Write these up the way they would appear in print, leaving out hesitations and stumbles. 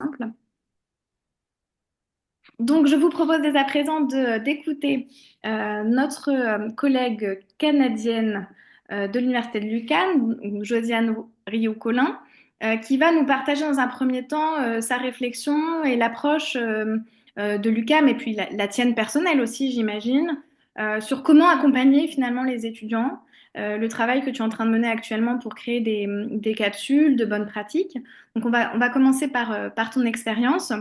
Simple. Donc, je vous propose dès à présent d'écouter notre collègue canadienne de l'Université de l'UQAM, Josiane Rioux-Collin, qui va nous partager dans un premier temps sa réflexion et l'approche de l'UQAM et puis la tienne personnelle aussi, j'imagine, sur comment accompagner finalement les étudiants, le travail que tu es en train de mener actuellement pour créer des capsules de bonnes pratiques. Donc, on va commencer par ton expérience.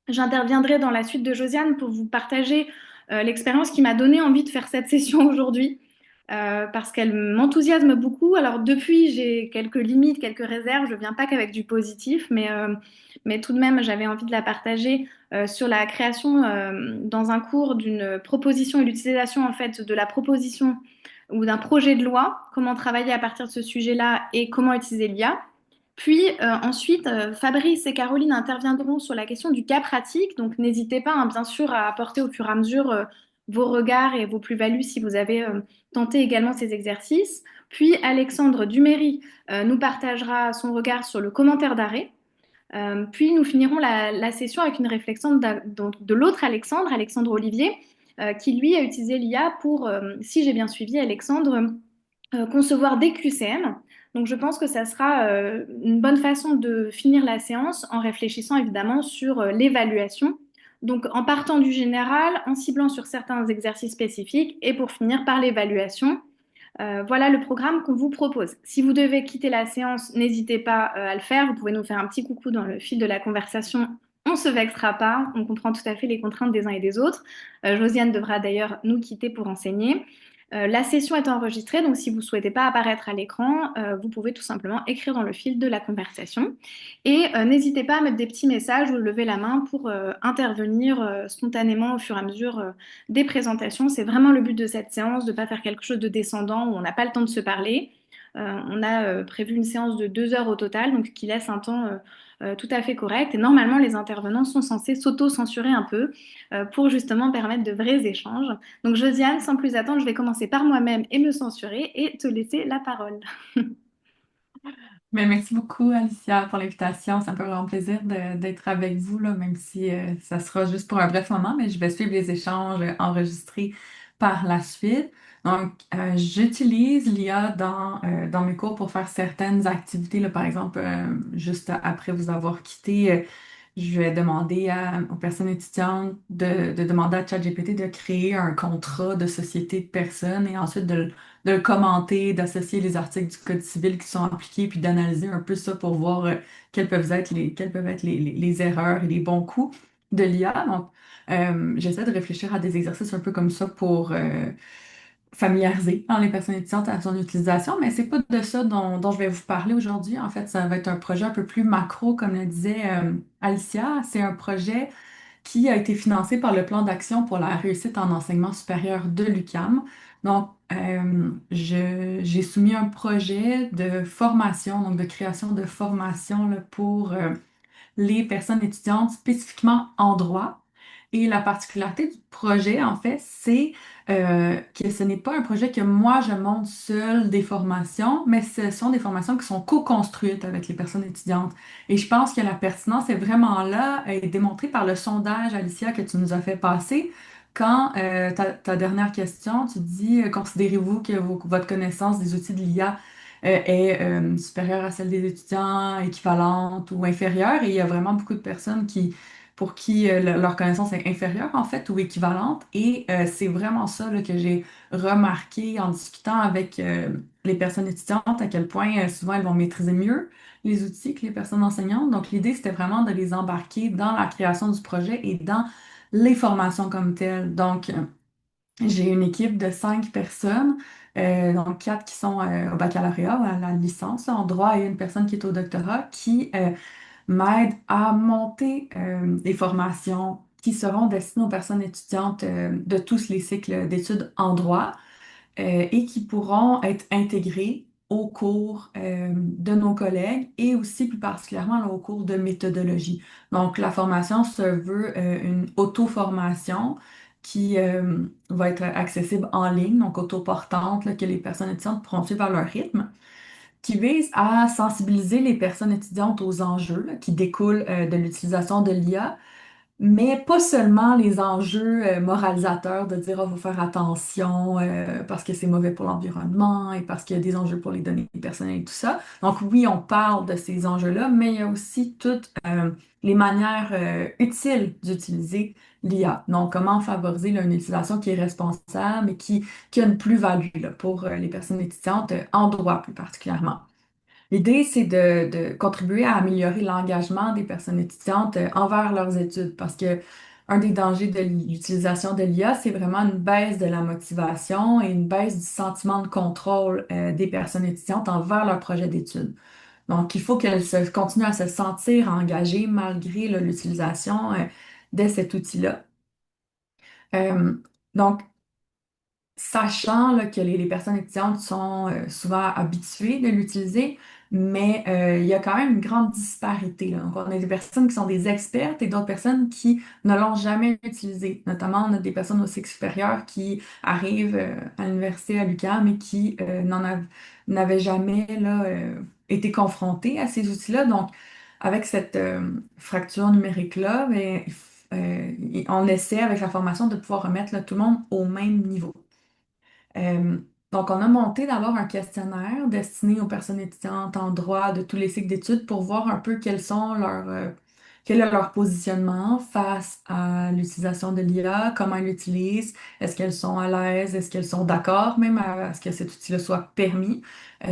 J'interviendrai dans la suite de Josiane pour vous partager l'expérience qui m'a donné envie de faire cette session aujourd'hui parce qu'elle m'enthousiasme beaucoup. Alors depuis, j'ai quelques limites, quelques réserves. Je viens pas qu'avec du positif, mais tout de même, j'avais envie de la partager sur la création dans un cours d'une proposition et l'utilisation en fait de la proposition ou d'un projet de loi, comment travailler à partir de ce sujet-là et comment utiliser l'IA. Puis ensuite, Fabrice et Caroline interviendront sur la question du cas pratique. Donc n'hésitez pas, hein, bien sûr, à apporter au fur et à mesure vos regards et vos plus-values si vous avez tenté également ces exercices. Puis Alexandre Duméry nous partagera son regard sur le commentaire d'arrêt. Puis nous finirons la session avec une réflexion de l'autre Alexandre, Alexandre Olivier, qui lui a utilisé l'IA pour, si j'ai bien suivi Alexandre, concevoir des QCM. Donc je pense que ça sera une bonne façon de finir la séance en réfléchissant évidemment sur l'évaluation. Donc en partant du général, en ciblant sur certains exercices spécifiques et pour finir par l'évaluation. Voilà le programme qu'on vous propose. Si vous devez quitter la séance, n'hésitez pas à le faire. Vous pouvez nous faire un petit coucou dans le fil de la conversation. On ne se vexera pas. On comprend tout à fait les contraintes des uns et des autres. Josiane devra d'ailleurs nous quitter pour enseigner. La session est enregistrée, donc si vous ne souhaitez pas apparaître à l'écran, vous pouvez tout simplement écrire dans le fil de la conversation. Et n'hésitez pas à mettre des petits messages ou lever la main pour intervenir spontanément au fur et à mesure des présentations. C'est vraiment le but de cette séance, de ne pas faire quelque chose de descendant où on n'a pas le temps de se parler. On a prévu une séance de 2 heures au total, donc qui laisse un temps tout à fait correct. Et normalement, les intervenants sont censés s'auto-censurer un peu pour justement permettre de vrais échanges. Donc, Josiane, sans plus attendre, je vais commencer par moi-même et me censurer et te laisser la parole. Mais merci beaucoup, Alicia, pour l'invitation. Ça me fait vraiment plaisir d'être avec vous, là, même si ça sera juste pour un bref moment, mais je vais suivre les échanges enregistrés par la suite. Donc, j'utilise l'IA dans mes cours pour faire certaines activités, là, par exemple, juste après vous avoir quitté. Je vais demander aux personnes étudiantes de demander à ChatGPT de créer un contrat de société de personnes et ensuite de le commenter, d'associer les articles du Code civil qui sont appliqués, puis d'analyser un peu ça pour voir quelles peuvent être les erreurs et les bons coups de l'IA. Donc, j'essaie de réfléchir à des exercices un peu comme ça pour familiariser les personnes étudiantes à son utilisation, mais c'est pas de ça dont je vais vous parler aujourd'hui. En fait, ça va être un projet un peu plus macro, comme le disait Alicia. C'est un projet qui a été financé par le plan d'action pour la réussite en enseignement supérieur de l'UQAM. Donc, j'ai soumis un projet de formation, donc de création de formation là, pour les personnes étudiantes spécifiquement en droit. Et la particularité du projet, en fait, c'est que ce n'est pas un projet que moi je monte seule des formations, mais ce sont des formations qui sont co-construites avec les personnes étudiantes. Et je pense que la pertinence est vraiment là et démontrée par le sondage, Alicia, que tu nous as fait passer. Quand ta dernière question, tu dis, considérez-vous que votre connaissance des outils de l'IA est supérieure à celle des étudiants, équivalente ou inférieure. Et il y a vraiment beaucoup de personnes pour qui leur connaissance est inférieure, en fait, ou équivalente. Et c'est vraiment ça là, que j'ai remarqué en discutant avec les personnes étudiantes, à quel point souvent elles vont maîtriser mieux les outils que les personnes enseignantes. Donc, l'idée, c'était vraiment de les embarquer dans la création du projet et dans les formations comme telles. Donc, j'ai une équipe de 5 personnes, donc 4 qui sont au baccalauréat, à la licence en droit et une personne qui est au doctorat, qui m'aide à monter des formations qui seront destinées aux personnes étudiantes de tous les cycles d'études en droit et qui pourront être intégrées au cours de nos collègues et aussi plus particulièrement là, au cours de méthodologie. Donc, la formation se veut une auto-formation qui va être accessible en ligne, donc autoportante, là, que les personnes étudiantes pourront suivre à leur rythme. qui vise à sensibiliser les personnes étudiantes aux enjeux là, qui découlent de l'utilisation de l'IA, mais pas seulement les enjeux moralisateurs de dire, oh, faut faire attention parce que c'est mauvais pour l'environnement et parce qu'il y a des enjeux pour les données personnelles et tout ça. Donc oui, on parle de ces enjeux-là, mais il y a aussi toutes les manières utiles d'utiliser l'IA. Donc comment favoriser là, une utilisation qui est responsable et qui a une plus-value là, pour les personnes étudiantes en droit plus particulièrement. L'idée, c'est de contribuer à améliorer l'engagement des personnes étudiantes envers leurs études parce que un des dangers de l'utilisation de l'IA, c'est vraiment une baisse de la motivation et une baisse du sentiment de contrôle des personnes étudiantes envers leur projet d'études. Donc, il faut qu'elles continuent à se sentir engagées malgré là, l'utilisation de cet outil-là. Euh, donc, sachant là, que les personnes étudiantes sont souvent habituées de l'utiliser, mais il y a quand même une grande disparité, là. Donc, on a des personnes qui sont des expertes et d'autres personnes qui ne l'ont jamais utilisé. Notamment, on a des personnes au cycle supérieur qui arrivent à l'université à l'UQAM et qui n'avaient jamais là, été confrontées à ces outils-là. Donc, avec cette fracture numérique-là, ben, on essaie avec la formation de pouvoir remettre là, tout le monde au même niveau. Euh, donc, on a monté d'abord un questionnaire destiné aux personnes étudiantes en droit de tous les cycles d'études pour voir un peu quel est leur positionnement face à l'utilisation de l'IA, comment ils l'utilisent, est-ce qu'elles sont à l'aise, est-ce qu'elles sont d'accord même à ce que cet outil-là soit permis.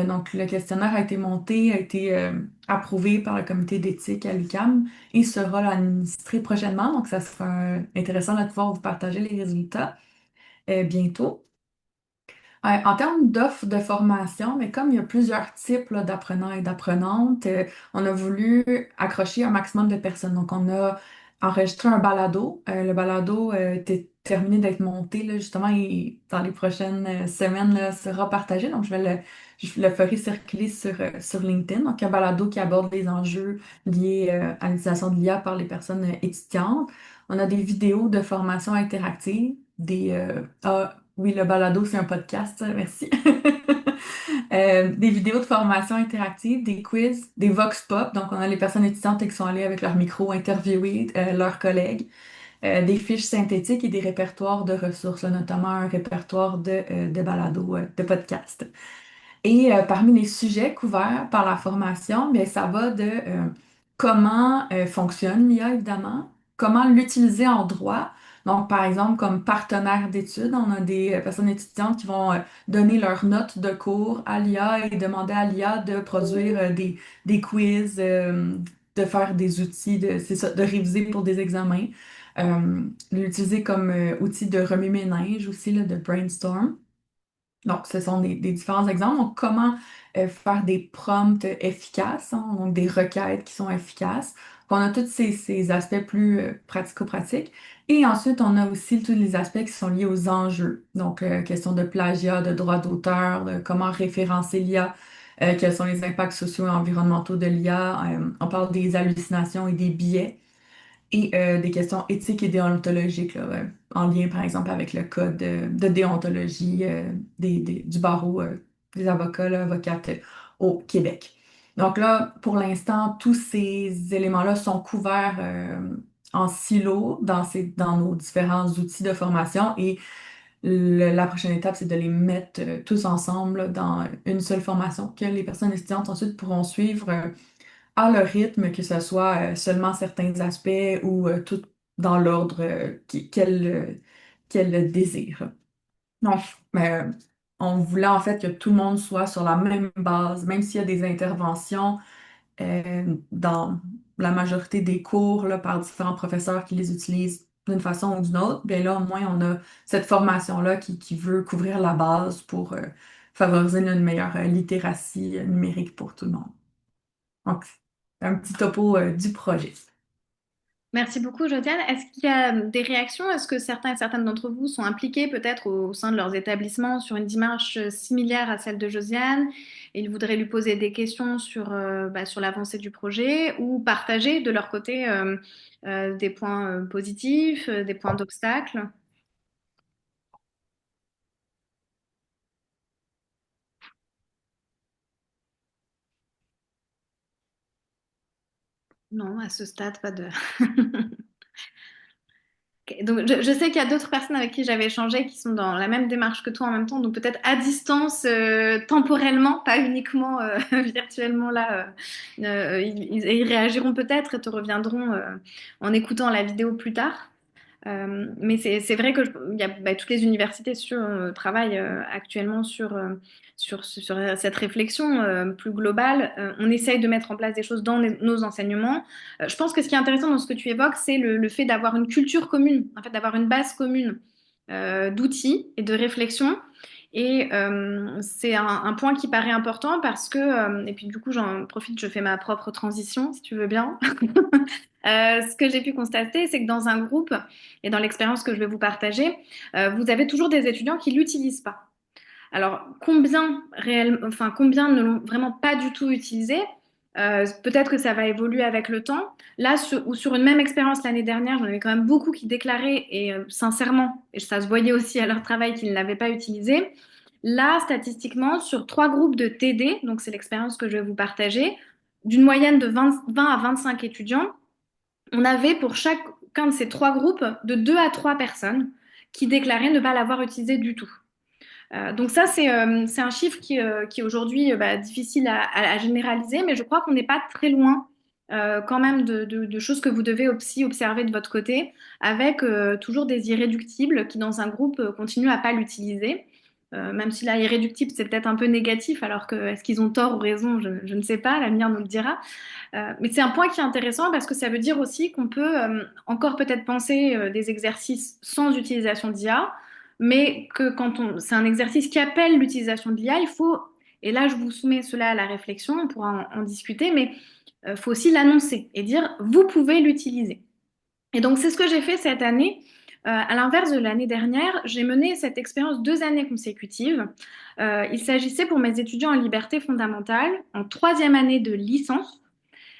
Donc, le questionnaire a été monté, a été approuvé par le comité d'éthique à l'UQAM et sera là, administré prochainement. Donc, ça sera intéressant de pouvoir vous partager les résultats bientôt. En termes d'offres de formation, mais comme il y a plusieurs types là, d'apprenants et d'apprenantes, on a voulu accrocher un maximum de personnes. Donc, on a enregistré un balado. Le balado était terminé d'être monté, là, justement, et dans les prochaines semaines, là, sera partagé. Donc, je le ferai circuler sur LinkedIn. Donc, un balado qui aborde les enjeux liés à l'utilisation de l'IA par les personnes étudiantes. On a des vidéos de formation interactive, oui, le balado, c'est un podcast, merci. Des vidéos de formation interactive, des quiz, des vox pop. Donc, on a les personnes étudiantes qui sont allées avec leur micro interviewer leurs collègues, des fiches synthétiques et des répertoires de ressources, là, notamment un répertoire de balados, de podcasts. Et parmi les sujets couverts par la formation, bien, ça va de comment fonctionne l'IA, évidemment, comment l'utiliser en droit. Donc, par exemple, comme partenaire d'études, on a des personnes étudiantes qui vont donner leurs notes de cours à l'IA et demander à l'IA de produire des quiz, de faire des outils, c'est ça, de réviser pour des examens, l'utiliser comme outil de remue-ménage aussi, là, de brainstorm. Donc, ce sont des différents exemples. Donc, comment faire des prompts efficaces, hein, donc des requêtes qui sont efficaces. On a tous ces aspects plus pratico-pratiques. Et ensuite, on a aussi tous les aspects qui sont liés aux enjeux. Donc, question de plagiat, de droit d'auteur, de comment référencer l'IA, quels sont les impacts sociaux et environnementaux de l'IA. On parle des hallucinations et des biais et des questions éthiques et déontologiques, là, en lien par exemple avec le code de déontologie du barreau des avocats, là, avocates au Québec. Donc là, pour l'instant, tous ces éléments-là sont couverts en silo dans nos différents outils de formation et la prochaine étape, c'est de les mettre tous ensemble là, dans une seule formation que les personnes étudiantes ensuite pourront suivre à leur rythme, que ce soit seulement certains aspects ou tout dans l'ordre qu'elles le désirent. Donc, euh, on voulait en fait que tout le monde soit sur la même base, même s'il y a des interventions dans la majorité des cours là, par différents professeurs qui les utilisent d'une façon ou d'une autre, bien là, au moins, on a cette formation-là qui veut couvrir la base pour favoriser une meilleure littératie numérique pour tout le monde. Donc, un petit topo du projet. Merci beaucoup, Josiane. Est-ce qu'il y a des réactions? Est-ce que certains et certaines d'entre vous sont impliqués peut-être au sein de leurs établissements sur une démarche similaire à celle de Josiane? Et ils voudraient lui poser des questions sur l'avancée du projet ou partager de leur côté des points positifs, des points d'obstacle? Non, à ce stade, pas de. Ok, donc, je sais qu'il y a d'autres personnes avec qui j'avais échangé qui sont dans la même démarche que toi en même temps, donc peut-être à distance, temporellement, pas uniquement virtuellement là. Ils réagiront peut-être et te reviendront en écoutant la vidéo plus tard. Mais c'est vrai que il y a, bah, toutes les universités travaillent actuellement sur cette réflexion plus globale. On essaye de mettre en place des choses dans nos enseignements. Je pense que ce qui est intéressant dans ce que tu évoques, c'est le fait d'avoir une culture commune, en fait, d'avoir une base commune d'outils et de réflexion. Et c'est un point qui paraît important parce que, et puis du coup j'en profite, je fais ma propre transition, si tu veux bien. Ce que j'ai pu constater, c'est que dans un groupe et dans l'expérience que je vais vous partager, vous avez toujours des étudiants qui l'utilisent pas. Alors, combien ne l'ont vraiment pas du tout utilisé? Peut-être que ça va évoluer avec le temps. Là, ou sur une même expérience l'année dernière, j'en avais quand même beaucoup qui déclaraient, et sincèrement, et ça se voyait aussi à leur travail qu'ils ne l'avaient pas utilisé. Là, statistiquement, sur trois groupes de TD, donc c'est l'expérience que je vais vous partager, d'une moyenne de 20 à 25 étudiants, on avait pour chacun de ces trois groupes de 2 à 3 personnes qui déclaraient ne pas l'avoir utilisé du tout. Donc ça, c'est un chiffre qui est aujourd'hui bah, difficile à généraliser, mais je crois qu'on n'est pas très loin quand même de choses que vous devez aussi observer de votre côté, avec toujours des irréductibles qui, dans un groupe, continuent à pas l'utiliser. Même si là, irréductible, c'est peut-être un peu négatif, alors que est-ce qu'ils ont tort ou raison, je ne sais pas, l'avenir nous le dira. Mais c'est un point qui est intéressant parce que ça veut dire aussi qu'on peut encore peut-être penser des exercices sans utilisation d'IA, mais que c'est un exercice qui appelle l'utilisation de l'IA, il faut, et là je vous soumets cela à la réflexion, on pourra en discuter, mais il faut aussi l'annoncer et dire vous pouvez l'utiliser. Et donc c'est ce que j'ai fait cette année. À l'inverse de l'année dernière, j'ai mené cette expérience 2 années consécutives. Il s'agissait pour mes étudiants en liberté fondamentale, en troisième année de licence.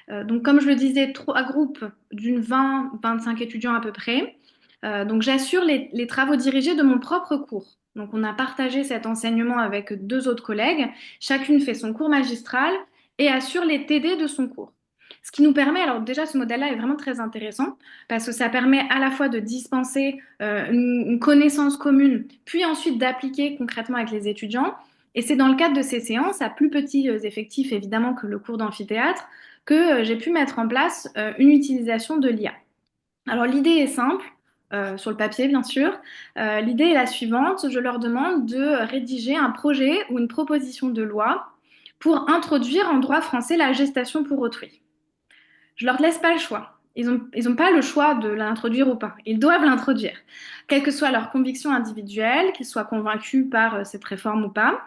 Donc, comme je le disais, trois groupes d'une 20-25 étudiants à peu près. Donc, j'assure les travaux dirigés de mon propre cours. Donc, on a partagé cet enseignement avec 2 autres collègues. Chacune fait son cours magistral et assure les TD de son cours. Ce qui nous permet, alors déjà, ce modèle-là est vraiment très intéressant parce que ça permet à la fois de dispenser une connaissance commune, puis ensuite d'appliquer concrètement avec les étudiants. Et c'est dans le cadre de ces séances, à plus petits effectifs évidemment que le cours d'amphithéâtre, que j'ai pu mettre en place une utilisation de l'IA. Alors l'idée est simple, sur le papier bien sûr. L'idée est la suivante, je leur demande de rédiger un projet ou une proposition de loi pour introduire en droit français la gestation pour autrui. Je leur laisse pas le choix. Ils ont pas le choix de l'introduire ou pas. Ils doivent l'introduire. Quelle que soit leur conviction individuelle, qu'ils soient convaincus par cette réforme ou pas.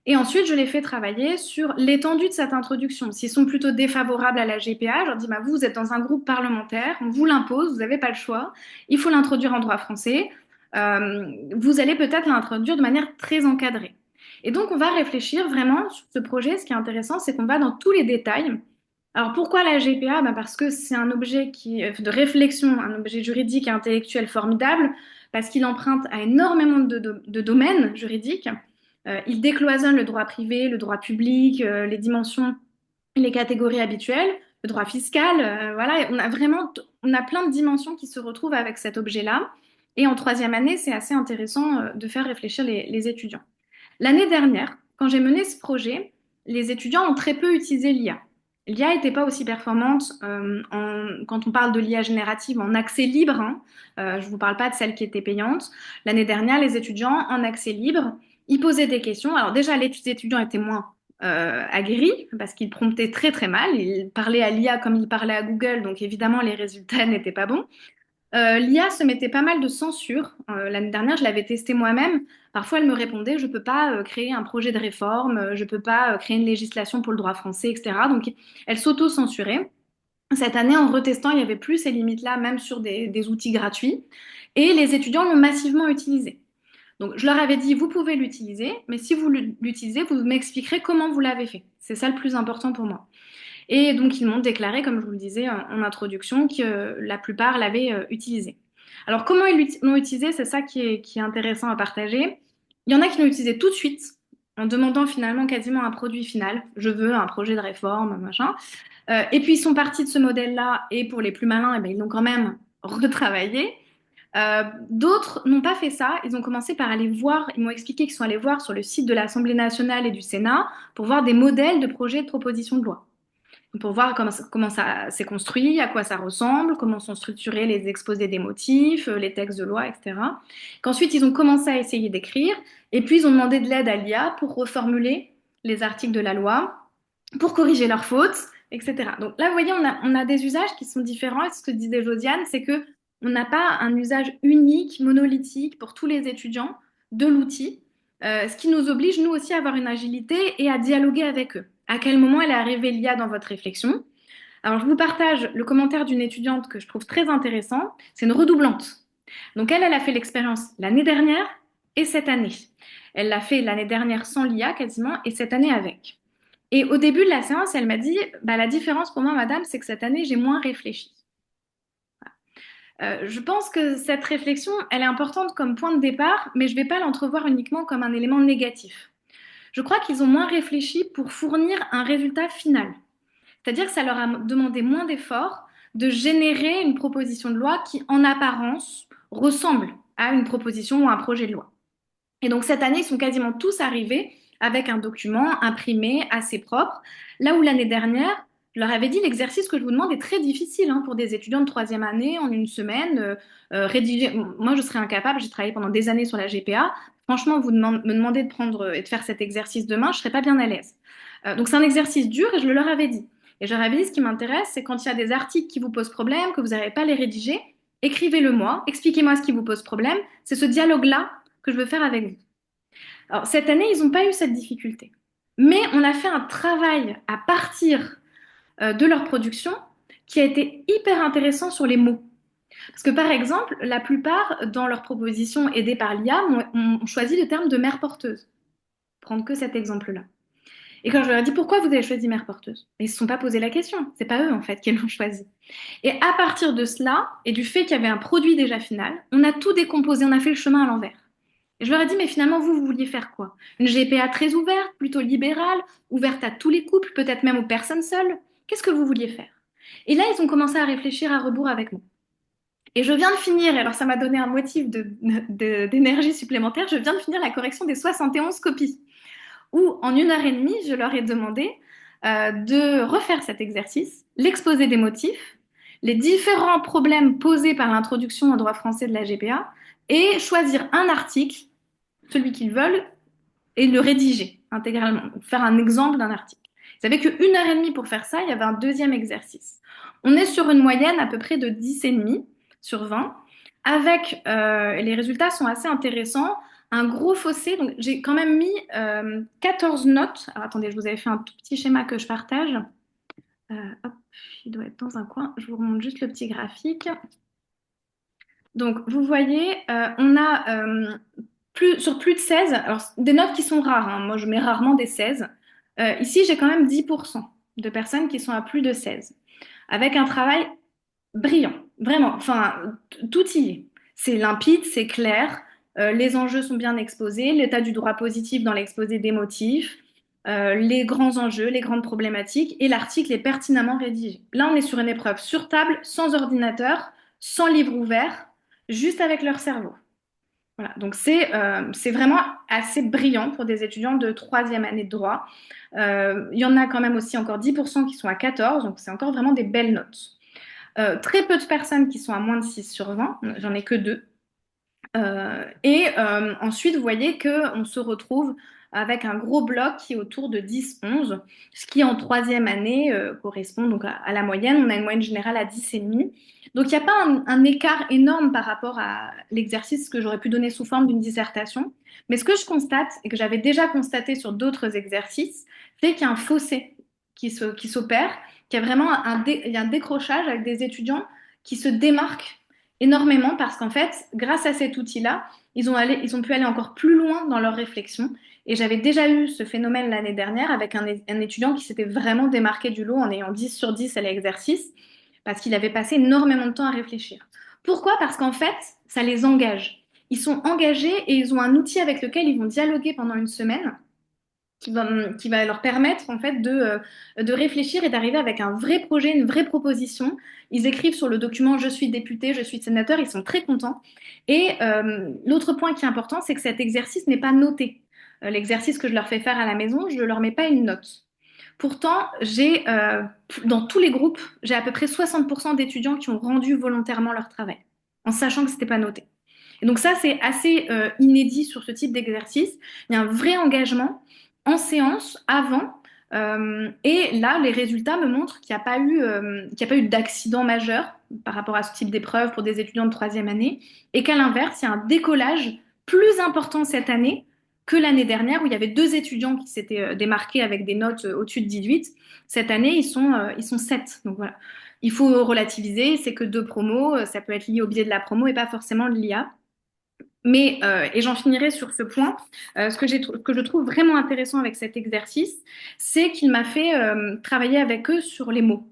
Et ensuite, je les fais travailler sur l'étendue de cette introduction. S'ils sont plutôt défavorables à la GPA, je leur dis, bah, vous êtes dans un groupe parlementaire, on vous l'impose, vous n'avez pas le choix, il faut l'introduire en droit français. Vous allez peut-être l'introduire de manière très encadrée. Et donc, on va réfléchir vraiment sur ce projet. Ce qui est intéressant, c'est qu'on va dans tous les détails. Alors, pourquoi la GPA? Bah, parce que c'est un objet de réflexion, un objet juridique et intellectuel formidable, parce qu'il emprunte à énormément de domaines juridiques. Il décloisonne le droit privé, le droit public, les dimensions, les catégories habituelles, le droit fiscal. Voilà, on a plein de dimensions qui se retrouvent avec cet objet-là. Et en troisième année, c'est assez intéressant de faire réfléchir les étudiants. L'année dernière, quand j'ai mené ce projet, les étudiants ont très peu utilisé l'IA. L'IA n'était pas aussi performante quand on parle de l'IA générative en accès libre, hein. Je ne vous parle pas de celle qui était payante. L'année dernière, les étudiants en accès libre, ils posaient des questions. Alors déjà, les étudiants étaient moins aguerris parce qu'ils promptaient très très mal. Ils parlaient à l'IA comme ils parlaient à Google, donc évidemment les résultats n'étaient pas bons. L'IA se mettait pas mal de censure. L'année dernière, je l'avais testé moi-même. Parfois, elle me répondait, je peux pas créer un projet de réforme, je peux pas créer une législation pour le droit français, etc. Donc, elle s'auto-censurait. Cette année, en retestant, il y avait plus ces limites-là, même sur des outils gratuits. Et les étudiants l'ont massivement utilisé. Donc, je leur avais dit, vous pouvez l'utiliser, mais si vous l'utilisez, vous m'expliquerez comment vous l'avez fait. C'est ça le plus important pour moi. Et donc, ils m'ont déclaré, comme je vous le disais en introduction, que la plupart l'avaient utilisé. Alors, comment ils l'ont utilisé, c'est ça qui est intéressant à partager. Il y en a qui l'ont utilisé tout de suite, en demandant finalement quasiment un produit final. Je veux un projet de réforme, machin. Et puis ils sont partis de ce modèle-là, et pour les plus malins, eh ben, ils l'ont quand même retravaillé. D'autres n'ont pas fait ça. Ils ont commencé par aller voir, ils m'ont expliqué qu'ils sont allés voir sur le site de l'Assemblée nationale et du Sénat pour voir des modèles de projets de propositions de loi, pour voir comment ça s'est construit, à quoi ça ressemble, comment sont structurés les exposés des motifs, les textes de loi, etc. Qu'ensuite, ils ont commencé à essayer d'écrire, et puis ils ont demandé de l'aide à l'IA pour reformuler les articles de la loi, pour corriger leurs fautes, etc. Donc là, vous voyez, on a des usages qui sont différents. Et ce que disait Josiane, c'est que on n'a pas un usage unique, monolithique pour tous les étudiants de l'outil, ce qui nous oblige, nous aussi, à avoir une agilité et à dialoguer avec eux. À quel moment elle est arrivée l'IA dans votre réflexion? Alors, je vous partage le commentaire d'une étudiante que je trouve très intéressant. C'est une redoublante. Donc, elle a fait l'expérience l'année dernière et cette année. Elle l'a fait l'année dernière sans l'IA quasiment et cette année avec. Et au début de la séance, elle m'a dit, bah, la différence pour moi, madame, c'est que cette année, j'ai moins réfléchi. Je pense que cette réflexion, elle est importante comme point de départ, mais je ne vais pas l'entrevoir uniquement comme un élément négatif. Je crois qu'ils ont moins réfléchi pour fournir un résultat final. C'est-à-dire que ça leur a demandé moins d'efforts de générer une proposition de loi qui, en apparence, ressemble à une proposition ou un projet de loi. Et donc cette année, ils sont quasiment tous arrivés avec un document imprimé assez propre, là où l'année dernière, je leur avais dit l'exercice que je vous demande est très difficile hein, pour des étudiants de troisième année en une semaine. Rédiger, moi je serais incapable, j'ai travaillé pendant des années sur la GPA. Franchement, me demandez de prendre et de faire cet exercice demain, je serais pas bien à l'aise. Donc c'est un exercice dur et je le leur avais dit. Et je leur avais dit ce qui m'intéresse, c'est quand il y a des articles qui vous posent problème, que vous n'arrivez pas à les rédiger, écrivez-le moi, expliquez-moi ce qui vous pose problème. C'est ce dialogue-là que je veux faire avec vous. Alors, cette année, ils n'ont pas eu cette difficulté. Mais on a fait un travail à partir de leur production qui a été hyper intéressant sur les mots. Parce que par exemple, la plupart, dans leurs propositions aidées par l'IA, ont choisi le terme de mère porteuse. Prendre que cet exemple-là. Et quand je leur ai dit pourquoi vous avez choisi mère porteuse, ils ne se sont pas posé la question. C'est pas eux en fait qui l'ont choisi. Et à partir de cela et du fait qu'il y avait un produit déjà final, on a tout décomposé, on a fait le chemin à l'envers. Et je leur ai dit, mais finalement, vous vouliez faire quoi? Une GPA très ouverte, plutôt libérale, ouverte à tous les couples, peut-être même aux personnes seules? Qu'est-ce que vous vouliez faire? Et là, ils ont commencé à réfléchir à rebours avec moi. Et je viens de finir, et alors ça m'a donné un motif d'énergie supplémentaire, je viens de finir la correction des 71 copies, où en une heure et demie, je leur ai demandé de refaire cet exercice, l'exposé des motifs, les différents problèmes posés par l'introduction au droit français de la GPA, et choisir un article celui qu'ils veulent, et le rédiger intégralement, faire un exemple d'un article. Ils n'avaient qu'une heure et demie pour faire ça, il y avait un deuxième exercice. On est sur une moyenne à peu près de 10,5 sur 20, avec, les résultats sont assez intéressants, un gros fossé, donc j'ai quand même mis 14 notes. Alors attendez, je vous avais fait un tout petit schéma que je partage. Hop, il doit être dans un coin, je vous remonte juste le petit graphique. Donc, vous voyez, on a sur plus de 16, alors des notes qui sont rares, hein, moi je mets rarement des 16. Ici, j'ai quand même 10% de personnes qui sont à plus de 16, avec un travail brillant, vraiment, enfin, tout y est. C'est limpide, c'est clair, les enjeux sont bien exposés, l'état du droit positif dans l'exposé des motifs, les grands enjeux, les grandes problématiques, et l'article est pertinemment rédigé. Là, on est sur une épreuve sur table, sans ordinateur, sans livre ouvert, juste avec leur cerveau. Voilà, donc c'est vraiment assez brillant pour des étudiants de troisième année de droit. Il y en a quand même aussi encore 10% qui sont à 14, donc c'est encore vraiment des belles notes. Très peu de personnes qui sont à moins de 6 sur 20, j'en ai que 2. Ensuite, vous voyez qu'on se retrouve avec un gros bloc qui est autour de 10-11, ce qui en troisième année correspond donc à la moyenne. On a une moyenne générale à 10,5. Donc il n'y a pas un écart énorme par rapport à l'exercice que j'aurais pu donner sous forme d'une dissertation. Mais ce que je constate, et que j'avais déjà constaté sur d'autres exercices, c'est qu'il y a un fossé qui s'opère, qu'il y a vraiment il y a un décrochage avec des étudiants qui se démarquent énormément parce qu'en fait, grâce à cet outil-là, ils ont pu aller encore plus loin dans leur réflexion. Et j'avais déjà eu ce phénomène l'année dernière avec un étudiant qui s'était vraiment démarqué du lot en ayant 10 sur 10 à l'exercice parce qu'il avait passé énormément de temps à réfléchir. Pourquoi? Parce qu'en fait, ça les engage. Ils sont engagés et ils ont un outil avec lequel ils vont dialoguer pendant une semaine qui va leur permettre en fait de réfléchir et d'arriver avec un vrai projet, une vraie proposition. Ils écrivent sur le document «Je suis député, je suis sénateur», ils sont très contents. Et l'autre point qui est important, c'est que cet exercice n'est pas noté. L'exercice que je leur fais faire à la maison, je ne leur mets pas une note. Pourtant, dans tous les groupes, j'ai à peu près 60% d'étudiants qui ont rendu volontairement leur travail, en sachant que ce n'était pas noté. Et donc ça, c'est assez inédit sur ce type d'exercice. Il y a un vrai engagement en séance avant. Et là, les résultats me montrent qu'il n'y a pas eu d'accident majeur par rapport à ce type d'épreuve pour des étudiants de troisième année, et qu'à l'inverse, il y a un décollage plus important cette année que l'année dernière, où il y avait deux étudiants qui s'étaient démarqués avec des notes au-dessus de 18. Cette année, ils sont 7. Donc voilà. Il faut relativiser, c'est que deux promos, ça peut être lié au biais de la promo et pas forcément de l'IA. Mais, et j'en finirai sur ce point, ce que je trouve vraiment intéressant avec cet exercice, c'est qu'il m'a fait travailler avec eux sur les mots.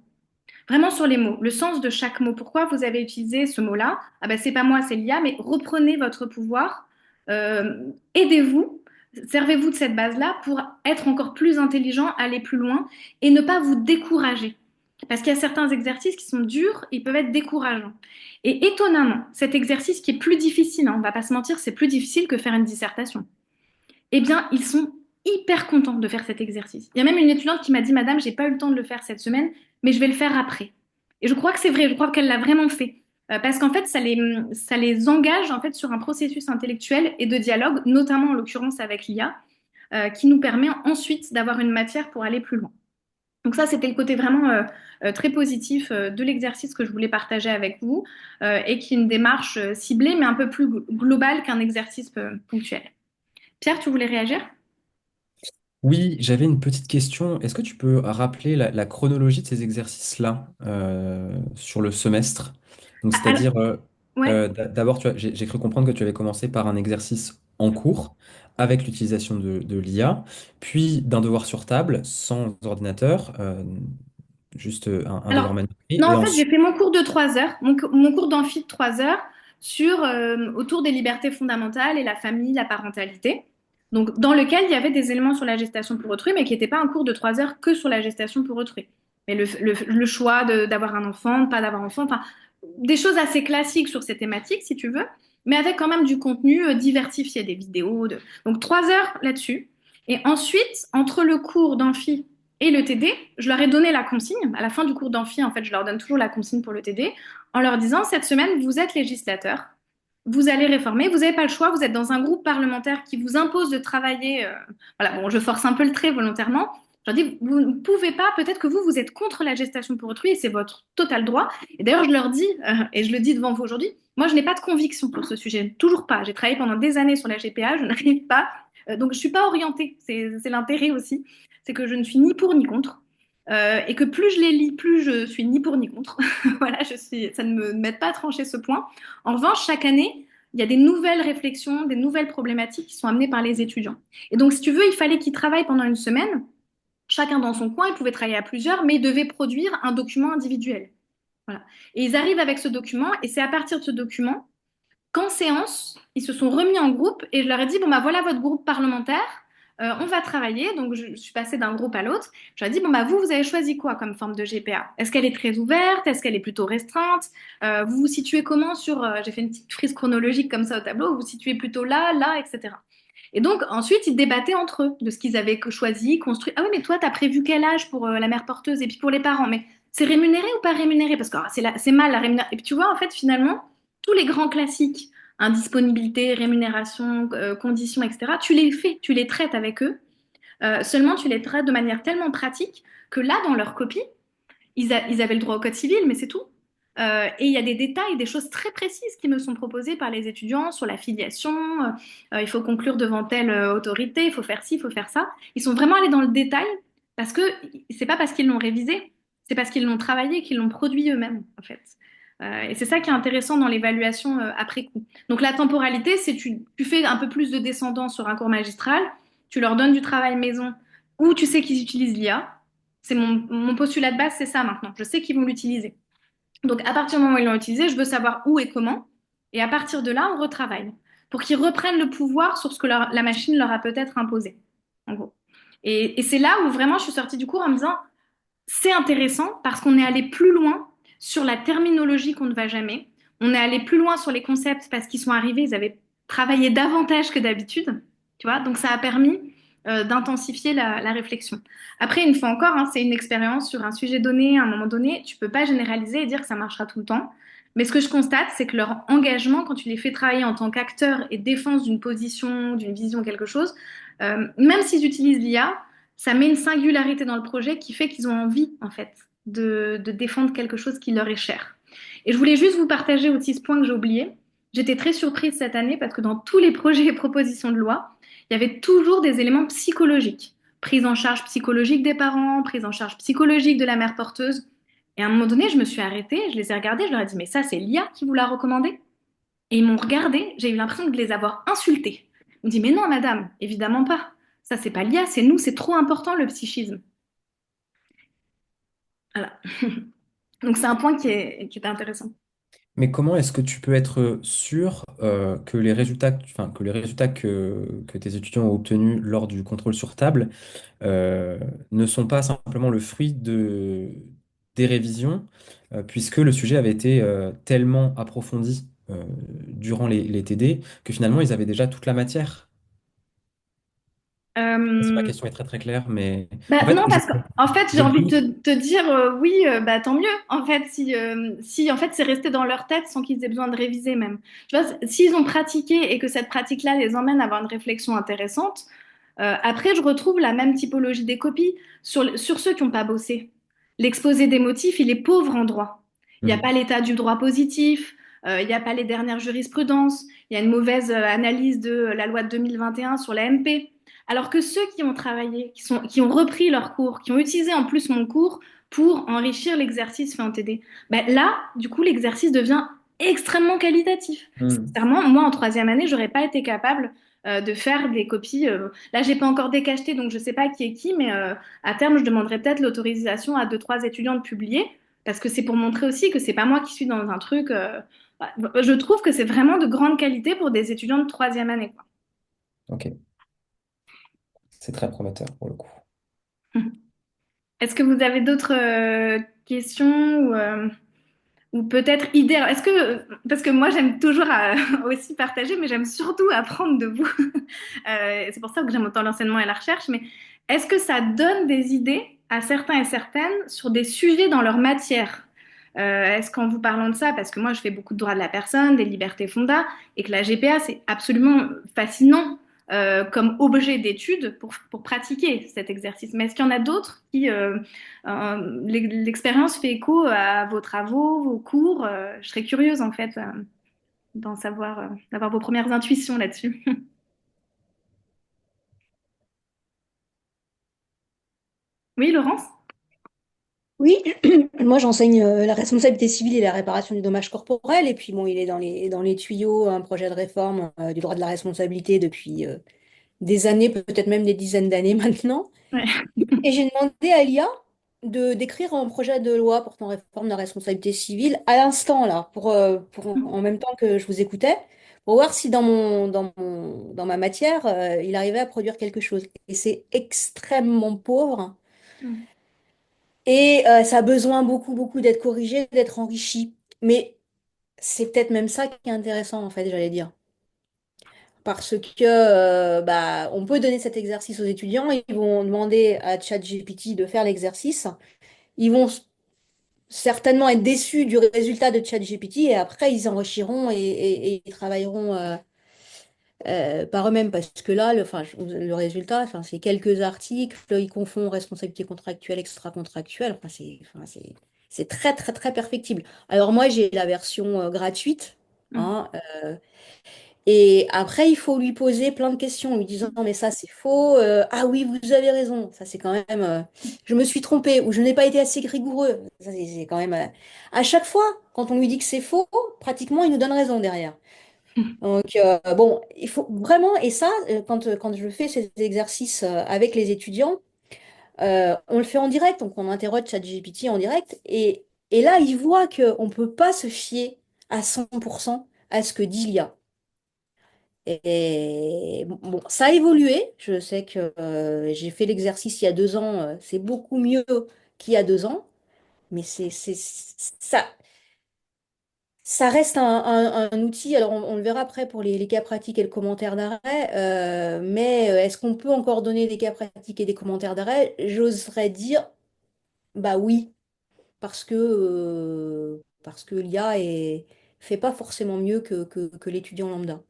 Vraiment sur les mots, le sens de chaque mot. Pourquoi vous avez utilisé ce mot-là? Ah ben, c'est pas moi, c'est l'IA, mais reprenez votre pouvoir, aidez-vous, servez-vous de cette base-là pour être encore plus intelligent, aller plus loin et ne pas vous décourager. Parce qu'il y a certains exercices qui sont durs, ils peuvent être décourageants. Et étonnamment, cet exercice qui est plus difficile, hein, on va pas se mentir, c'est plus difficile que faire une dissertation. Eh bien, ils sont hyper contents de faire cet exercice. Il y a même une étudiante qui m'a dit, Madame, j'ai pas eu le temps de le faire cette semaine, mais je vais le faire après. Et je crois que c'est vrai, je crois qu'elle l'a vraiment fait. Parce qu'en fait, ça les engage en fait sur un processus intellectuel et de dialogue, notamment en l'occurrence avec l'IA, qui nous permet ensuite d'avoir une matière pour aller plus loin. Donc ça, c'était le côté vraiment très positif de l'exercice que je voulais partager avec vous et qui est une démarche ciblée, mais un peu plus globale qu'un exercice ponctuel. Pierre, tu voulais réagir? Oui, j'avais une petite question. Est-ce que tu peux rappeler la chronologie de ces exercices-là sur le semestre? Donc, Ah, alors, c'est-à-dire, ouais. d'abord, j'ai cru comprendre que tu avais commencé par un exercice en cours avec l'utilisation de l'IA, puis d'un devoir sur table sans ordinateur, juste un devoir Alors, manuscrit, non, et en fait, j'ai ensuite. fait mon cours de 3 heures, mon cours d'amphi de 3 heures autour des libertés fondamentales et la famille, la parentalité. Donc, dans lequel il y avait des éléments sur la gestation pour autrui, mais qui n'était pas un cours de 3 heures que sur la gestation pour autrui. Mais le choix d'avoir un enfant, de pas d'avoir un enfant, enfin, des choses assez classiques sur ces thématiques, si tu veux, mais avec quand même du contenu diversifié, des vidéos. Donc, 3 heures là-dessus. Et ensuite, entre le cours d'amphi et le TD, je leur ai donné la consigne. À la fin du cours d'amphi, en fait, je leur donne toujours la consigne pour le TD, en leur disant, cette semaine, vous êtes législateur, vous allez réformer, vous n'avez pas le choix, vous êtes dans un groupe parlementaire qui vous impose de travailler. Voilà, bon, je force un peu le trait volontairement. Je leur dis, vous ne pouvez pas, peut-être que vous êtes contre la gestation pour autrui et c'est votre total droit. Et d'ailleurs, je leur dis, et je le dis devant vous aujourd'hui, moi, je n'ai pas de conviction pour ce sujet, toujours pas. J'ai travaillé pendant des années sur la GPA, je n'arrive pas. Donc, je ne suis pas orientée, c'est l'intérêt aussi, c'est que je ne suis ni pour ni contre. Et que plus je les lis, plus je suis ni pour ni contre. Voilà, ça ne me m'aide pas à trancher ce point. En revanche, chaque année, il y a des nouvelles réflexions, des nouvelles problématiques qui sont amenées par les étudiants. Et donc, si tu veux, il fallait qu'ils travaillent pendant une semaine, chacun dans son coin, ils pouvaient travailler à plusieurs, mais ils devaient produire un document individuel. Voilà. Et ils arrivent avec ce document, et c'est à partir de ce document qu'en séance, ils se sont remis en groupe, et je leur ai dit, bon, bah voilà votre groupe parlementaire, on va travailler. Donc, je suis passée d'un groupe à l'autre. Je leur ai dit, bon, bah vous avez choisi quoi comme forme de GPA? Est-ce qu'elle est très ouverte? Est-ce qu'elle est plutôt restreinte? Vous vous situez comment j'ai fait une petite frise chronologique comme ça au tableau, vous vous situez plutôt là, là, etc. Et donc, ensuite, ils débattaient entre eux de ce qu'ils avaient choisi, construit. Ah oui, mais toi, t'as prévu quel âge pour la mère porteuse et puis pour les parents? Mais c'est rémunéré ou pas rémunéré? Parce que c'est mal la rémunération. Et puis tu vois, en fait, finalement, tous les grands classiques, indisponibilité, rémunération, conditions, etc., tu les fais, tu les traites avec eux. Seulement, tu les traites de manière tellement pratique que là, dans leur copie, ils avaient le droit au code civil, mais c'est tout. Et il y a des détails, des choses très précises qui me sont proposées par les étudiants sur la filiation. Il faut conclure devant telle autorité, il faut faire ci, il faut faire ça. Ils sont vraiment allés dans le détail parce que c'est pas parce qu'ils l'ont révisé, c'est parce qu'ils l'ont travaillé, qu'ils l'ont produit eux-mêmes, en fait. Et c'est ça qui est intéressant dans l'évaluation après coup. Donc la temporalité, c'est tu fais un peu plus de descendants sur un cours magistral, tu leur donnes du travail maison ou tu sais qu'ils utilisent l'IA. C'est mon postulat de base, c'est ça maintenant. Je sais qu'ils vont l'utiliser. Donc, à partir du moment où ils l'ont utilisé, je veux savoir où et comment. Et à partir de là, on retravaille pour qu'ils reprennent le pouvoir sur ce que la machine leur a peut-être imposé. En gros. Et c'est là où vraiment je suis sortie du cours en me disant, c'est intéressant parce qu'on est allé plus loin sur la terminologie qu'on ne va jamais. On est allé plus loin sur les concepts parce qu'ils sont arrivés, ils avaient travaillé davantage que d'habitude, tu vois. Donc ça a permis d'intensifier la réflexion. Après, une fois encore, hein, c'est une expérience sur un sujet donné, à un moment donné. Tu peux pas généraliser et dire que ça marchera tout le temps. Mais ce que je constate, c'est que leur engagement, quand tu les fais travailler en tant qu'acteurs et défense d'une position, d'une vision, quelque chose, même s'ils utilisent l'IA, ça met une singularité dans le projet qui fait qu'ils ont envie, en fait, de défendre quelque chose qui leur est cher. Et je voulais juste vous partager aussi ce point que j'ai oublié. J'étais très surprise cette année parce que dans tous les projets et propositions de loi, il y avait toujours des éléments psychologiques. Prise en charge psychologique des parents, prise en charge psychologique de la mère porteuse. Et à un moment donné, je me suis arrêtée, je les ai regardés, je leur ai dit, mais ça, c'est l'IA qui vous l'a recommandé? Et ils m'ont regardé, j'ai eu l'impression de les avoir insultés. Ils m'ont dit, mais non, madame, évidemment pas. Ça, c'est pas l'IA, c'est nous, c'est trop important le psychisme. Voilà. Donc c'est un point qui est intéressant. Mais comment est-ce que tu peux être sûr que les résultats, enfin, que les résultats que tes étudiants ont obtenus lors du contrôle sur table euh, ne sont pas simplement le fruit des révisions, puisque le sujet avait été tellement approfondi durant les TD que finalement ils avaient déjà toute la matière. Je sais pas si ma Euh, question est très très claire, mais en Bah, fait, non, parce qu'en en fait, j'ai je envie de pense. te dire oui, bah, tant mieux. En fait, si en fait, c'est resté dans leur tête sans qu'ils aient besoin de réviser même. Tu vois, s'ils ont pratiqué et que cette pratique-là les emmène à avoir une réflexion intéressante, après, je retrouve la même typologie des copies sur ceux qui n'ont pas bossé. L'exposé des motifs, il est pauvre en droit. Il n'y a Hmm. pas l'état du droit positif, il n'y a pas les dernières jurisprudences, il y a une mauvaise analyse de la loi de 2021 sur la MP. Alors que ceux qui ont travaillé, qui ont repris leur cours, qui ont utilisé en plus mon cours pour enrichir l'exercice fait en TD, ben là, du coup, l'exercice devient extrêmement qualitatif. Hmm. Sincèrement, moi, en troisième année, j'aurais pas été capable de faire des copies. Là, j'ai pas encore décacheté, donc je sais pas qui est qui, mais à terme, je demanderai peut-être l'autorisation à deux, trois étudiants de publier, parce que c'est pour montrer aussi que c'est pas moi qui suis dans un truc. Je trouve que c'est vraiment de grande qualité pour des étudiants de troisième année, quoi. Ok, c'est très prometteur pour le coup. Est-ce que vous avez d'autres questions ou peut-être idées? Alors, parce que moi j'aime toujours aussi partager, mais j'aime surtout apprendre de vous. C'est pour ça que j'aime autant l'enseignement et la recherche. Mais est-ce que ça donne des idées à certains et certaines sur des sujets dans leur matière? Est-ce qu'en vous parlant de ça, parce que moi je fais beaucoup de droit de la personne, des libertés fonda, et que la GPA c'est absolument fascinant comme objet d'étude pour pratiquer cet exercice. Mais est-ce qu'il y en a d'autres qui, l'expérience fait écho à vos travaux, vos cours? Je serais curieuse en fait d'en savoir, d'avoir vos premières intuitions là-dessus. Oui, Laurence? Oui, moi j'enseigne la responsabilité civile et la réparation du dommage corporel. Et puis bon, il est dans les tuyaux un projet de réforme du droit de la responsabilité depuis des années, peut-être même des dizaines d'années maintenant. Ouais. Et j'ai demandé à l'IA d'écrire un projet de loi portant réforme de la responsabilité civile à l'instant là, en même temps que je vous écoutais, pour voir si dans ma matière, il arrivait à produire quelque chose. Et c'est extrêmement pauvre. Et ça a besoin beaucoup d'être corrigé, d'être enrichi. Mais c'est peut-être même ça qui est intéressant, en fait, j'allais dire. Parce que bah, on peut donner cet exercice aux étudiants, ils vont demander à ChatGPT de faire l'exercice. Ils vont certainement être déçus du résultat de ChatGPT et après ils enrichiront et ils travailleront par eux-mêmes. Parce que là, le résultat, enfin, c'est quelques articles, ils confondent responsabilité contractuelle, extra-contractuelle. C'est très perfectible. Alors moi, j'ai la version gratuite. Mm. Hein, et après, il faut lui poser plein de questions, lui disant, mais ça, c'est faux. Ah oui, vous avez raison. Ça, c'est quand même, je me suis trompée ou je n'ai pas été assez rigoureux. Ça, c'est quand même, à chaque fois, quand on lui dit que c'est faux, pratiquement, il nous donne raison derrière. Donc, bon, il faut vraiment, et ça, quand je fais ces exercices avec les étudiants, on le fait en direct, donc on interroge ChatGPT en direct, et là, ils voient qu'on ne peut pas se fier à 100% à ce que dit l'IA. Et bon, ça a évolué. Je sais que j'ai fait l'exercice il y a 2 ans. C'est beaucoup mieux qu'il y a 2 ans. Mais ça reste un outil. Alors, on le verra après pour les cas pratiques et le commentaire d'arrêt. Mais est-ce qu'on peut encore donner des cas pratiques et des commentaires d'arrêt? J'oserais dire, bah oui, parce que fait pas forcément mieux que l'étudiant lambda.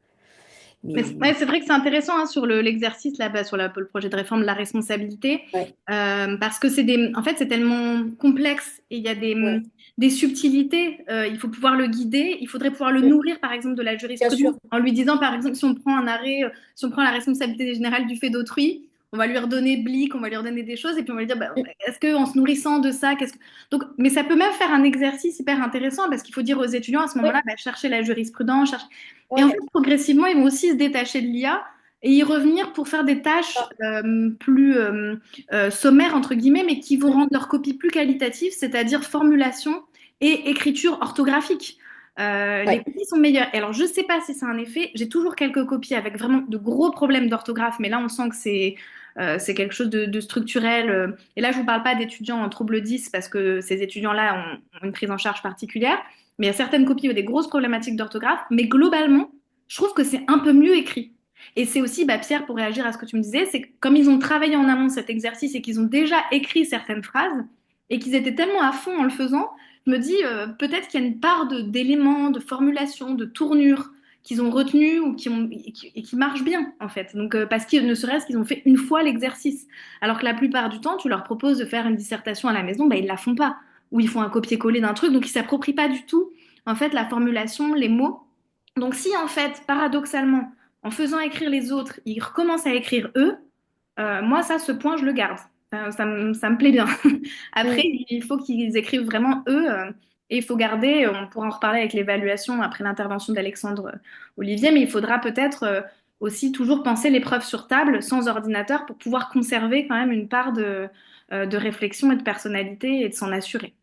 Mais Mais ouais, c'est vrai que c'est intéressant hein, sur l'exercice là, sur le projet de réforme de la responsabilité, ouais, parce que en fait, c'est tellement complexe et il y a ouais. des subtilités. Il faut pouvoir le guider. Il faudrait pouvoir le Mm, nourrir, par exemple, de la bien jurisprudence, sûr. en lui disant, par exemple, si on prend un arrêt, si on prend la responsabilité générale du fait d'autrui, on va lui redonner Blic, on va lui redonner des choses, et puis on va lui dire, bah, Mm, est-ce que en se nourrissant de ça, qu'est-ce que... Donc, mais ça peut même faire un exercice hyper intéressant, parce qu'il faut dire aux étudiants à ce oui, moment-là, bah, chercher la jurisprudence, et en fait, ouais. progressivement, ils vont aussi se détacher de l'IA et y revenir pour faire des tâches Ah, plus sommaires, entre guillemets, mais qui vont mm, rendre leur copie plus qualitative, c'est-à-dire formulation et écriture orthographique. Les ouais. copies sont meilleures. Et alors, je ne sais pas si c'est un effet. J'ai toujours quelques copies avec vraiment de gros problèmes d'orthographe, mais là, on sent que c'est quelque chose de structurel. Et là, je ne vous parle pas d'étudiants en trouble 10 parce que ces étudiants-là ont une prise en charge particulière. Mais il y a certaines copies où il y a des grosses problématiques d'orthographe. Mais globalement, je trouve que c'est un peu mieux écrit. Et c'est aussi, bah, Pierre, pour réagir à ce que tu me disais, c'est que comme ils ont travaillé en amont cet exercice et qu'ils ont déjà écrit certaines phrases et qu'ils étaient tellement à fond en le faisant, je me dis peut-être qu'il y a une part d'éléments, de formulation, de tournure qu'ils ont retenu ou qui marchent bien en fait. Donc parce que ne serait-ce qu'ils ont fait une fois l'exercice, alors que la plupart du temps, tu leur proposes de faire une dissertation à la maison, bah, ils la font pas, ou ils font un copier-coller d'un truc, donc ils s'approprient pas du tout en fait la formulation, les mots. Donc si en fait, paradoxalement, en faisant écrire les autres, ils recommencent à écrire eux, moi ça, ce point, je le garde. Ça me plaît bien. Après, Mm. il faut qu'ils écrivent vraiment eux, et il faut garder, on pourra en reparler avec l'évaluation après l'intervention d'Alexandre Olivier, mais il faudra peut-être aussi toujours penser l'épreuve sur table sans ordinateur pour pouvoir conserver quand même une part de réflexion et de personnalité et de s'en assurer.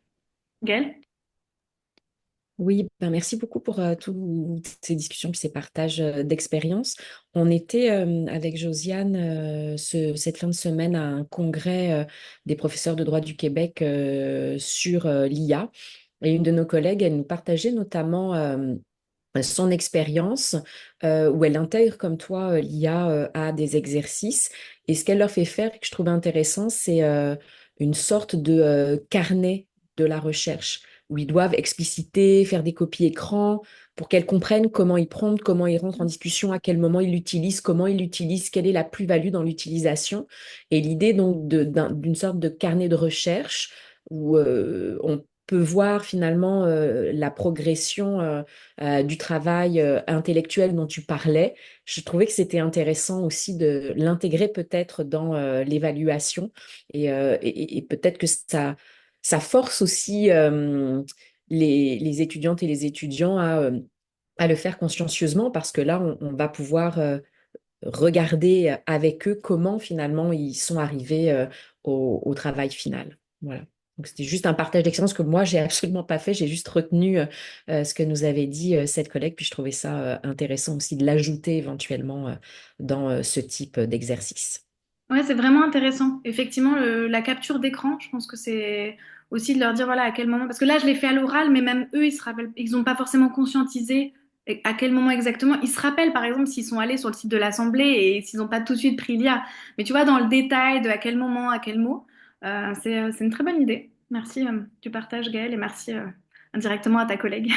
Gaëlle? Oui, ben merci beaucoup pour toutes ces discussions et ces partages d'expériences. On était avec Josiane cette fin de semaine à un congrès des professeurs de droit du Québec sur l'IA. Et une de nos collègues, elle nous partageait notamment son expérience où elle intègre comme toi l'IA à des exercices. Et ce qu'elle leur fait faire, que je trouve intéressant, c'est une sorte de carnet de la recherche où ils doivent expliciter, faire des copies écran pour qu'elles comprennent comment ils promptent, comment ils rentrent en discussion, à quel moment ils l'utilisent, comment ils l'utilisent, quelle est la plus-value dans l'utilisation. Et l'idée donc d'une sorte de carnet de recherche où on peut voir finalement la progression du travail intellectuel dont tu parlais. Je trouvais que c'était intéressant aussi de l'intégrer peut-être dans l'évaluation et peut-être que ça force aussi les étudiantes et les étudiants à le faire consciencieusement parce que là, on va pouvoir regarder avec eux comment finalement ils sont arrivés au travail final. Voilà. Donc c'était juste un partage d'expérience que moi, j'ai absolument pas fait. J'ai juste retenu ce que nous avait dit cette collègue, puis je trouvais ça intéressant aussi de l'ajouter éventuellement dans ce type d'exercice. Ouais, c'est vraiment intéressant. Effectivement, la capture d'écran, je pense que c'est aussi de leur dire voilà à quel moment. Parce que là, je l'ai fait à l'oral, mais même eux, ils se rappellent, ils n'ont pas forcément conscientisé à quel moment exactement. Ils se rappellent, par exemple, s'ils sont allés sur le site de l'Assemblée et s'ils n'ont pas tout de suite pris l'IA. Mais tu vois, dans le détail de à quel moment, à quel mot, c'est une très bonne idée. Merci du partage, Gaëlle, et merci indirectement à ta collègue.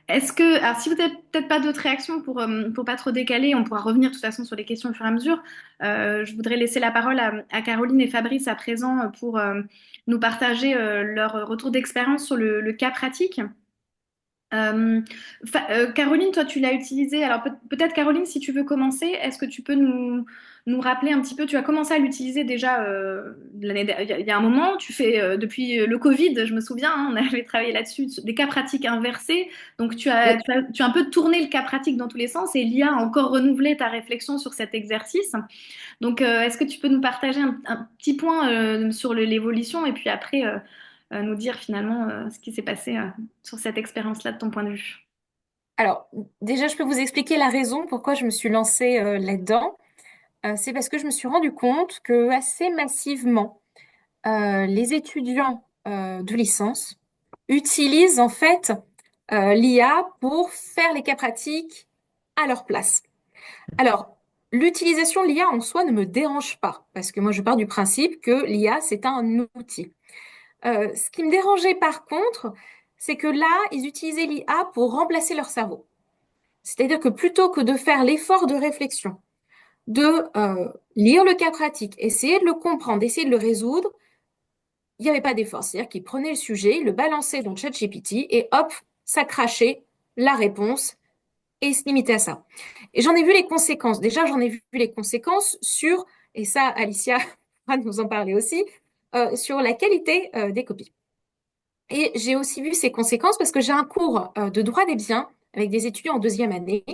Est-ce que, alors si vous n'avez peut-être pas d'autres réactions pour pas trop décaler, on pourra revenir de toute façon sur les questions au fur et à mesure. Je voudrais laisser la parole à Caroline et Fabrice à présent pour nous partager leur retour d'expérience sur le cas pratique. Euh, Caroline, toi, tu l'as utilisé. Alors peut-être, Caroline, si tu veux commencer, est-ce que tu peux nous rappeler un petit peu, tu as commencé à l'utiliser déjà il y a un moment, tu fais depuis le Covid, je me souviens, hein, on avait travaillé là-dessus, des cas pratiques inversés. Donc Oui. tu as un peu tourné le cas pratique dans tous les sens et l'IA a encore renouvelé ta réflexion sur cet exercice. Donc est-ce que tu peux nous partager un petit point sur l'évolution et puis après nous dire finalement ce qui s'est passé sur cette expérience-là de ton point de vue. Alors, déjà, je peux vous expliquer la raison pourquoi je me suis lancée là-dedans. C'est parce que je me suis rendu compte que assez massivement, les étudiants de licence utilisent en fait l'IA pour faire les cas pratiques à leur place. Alors, l'utilisation de l'IA en soi ne me dérange pas, parce que moi je pars du principe que l'IA c'est un outil. Ce qui me dérangeait par contre, c'est que là, ils utilisaient l'IA pour remplacer leur cerveau. C'est-à-dire que plutôt que de faire l'effort de réflexion, de lire le cas pratique, essayer de le comprendre, essayer de le résoudre, il n'y avait pas d'effort. C'est-à-dire qu'ils prenaient le sujet, le balançaient dans ChatGPT et hop, ça crachait la réponse et se limiter à ça. Et j'en ai vu les conséquences. Déjà, j'en ai vu les conséquences sur, et ça, Alicia va nous en parler aussi, sur la qualité des copies. Et j'ai aussi vu ces conséquences parce que j'ai un cours de droit des biens avec des étudiants en deuxième année.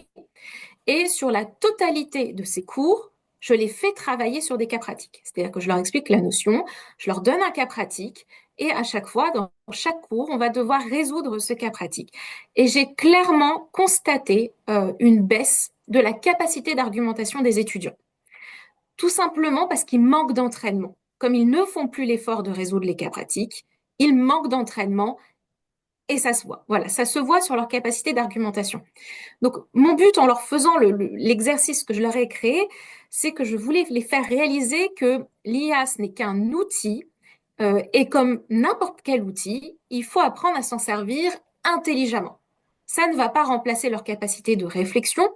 Et sur la totalité de ces cours, je les fais travailler sur des cas pratiques. C'est-à-dire que je leur explique la notion, je leur donne un cas pratique, et à chaque fois, dans chaque cours, on va devoir résoudre ce cas pratique. Et j'ai clairement constaté une baisse de la capacité d'argumentation des étudiants. Tout simplement parce qu'ils manquent d'entraînement. Comme ils ne font plus l'effort de résoudre les cas pratiques, ils manquent d'entraînement et ça se voit. Voilà, ça se voit sur leur capacité d'argumentation. Donc, mon but en leur faisant l'exercice que je leur ai créé, c'est que je voulais les faire réaliser que l'IA, ce n'est qu'un outil, et comme n'importe quel outil, il faut apprendre à s'en servir intelligemment. Ça ne va pas remplacer leur capacité de réflexion.